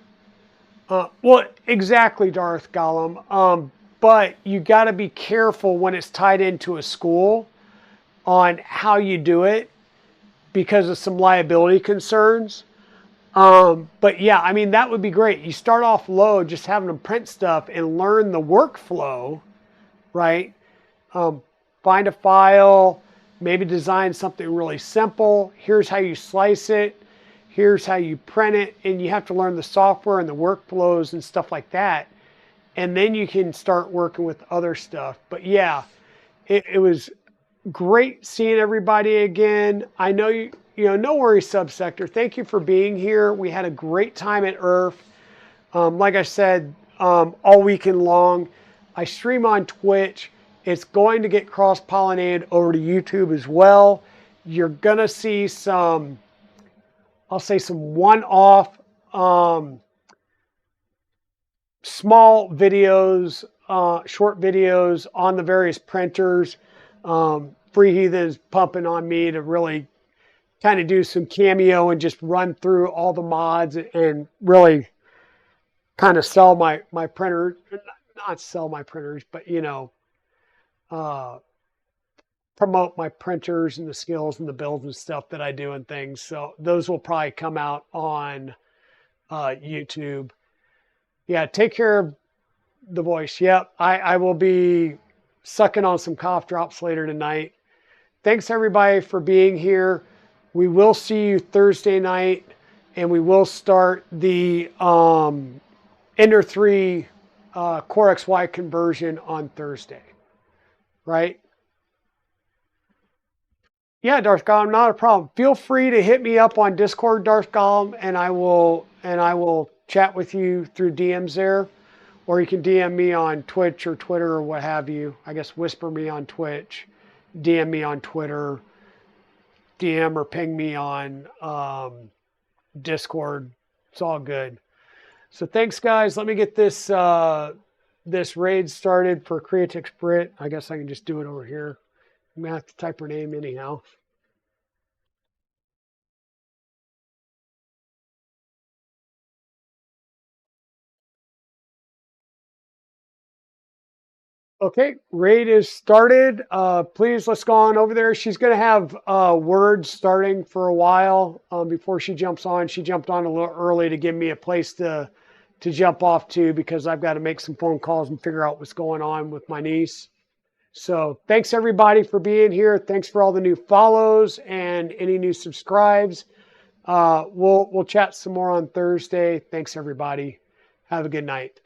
Well, exactly, Darth Gollum. But you got to be careful when it's tied into a school on how you do it because of some liability concerns. But yeah, I mean, that would be great. You start off low, just having them print stuff and learn the workflow, right? Find a file, maybe design something really simple. Here's how you slice it. Here's how you print it. And you have to learn the software and the workflows and stuff like that. And then you can start working with other stuff. But yeah, it was great seeing everybody again. I know no worries, Subsector. Thank you for being here. We had a great time at ERRF. Like I said, all weekend long. I stream on Twitch. It's going to get cross-pollinated over to YouTube as well. You're going to see some, I'll say some one-off small videos, short videos on the various printers. Free Heathen is pumping on me to really kind of do some cameo and just run through all the mods and really kind of sell my printer, not sell my printers, but promote my printers and the skills and the builds and stuff that I do and things. So those will probably come out on YouTube. Yeah, take care of the voice. Yep, I will be sucking on some cough drops later tonight. Thanks everybody for being here. We will see you Thursday night, and we will start the Ender 3 CoreXY conversion on Thursday, right? Yeah, Darth Gollum, not a problem. Feel free to hit me up on Discord, Darth Gollum, and I will chat with you through DMs there, or you can DM me on Twitch or Twitter or what have you. I guess whisper me on Twitch, DM me on Twitter, DM or ping me on Discord. It's all good. So thanks, guys. Let me get this this raid started for Creatix Brit. I guess I can just do it over here. I'm gonna have to type her name anyhow. Okay, raid is started. Please, let's go on over there. She's going to have words starting for a while before she jumps on. She jumped on a little early to give me a place to jump off to because I've got to make some phone calls and figure out what's going on with my niece. So thanks everybody for being here. Thanks for all the new follows and any new subscribes. We'll chat some more on Thursday. Thanks everybody. Have a good night.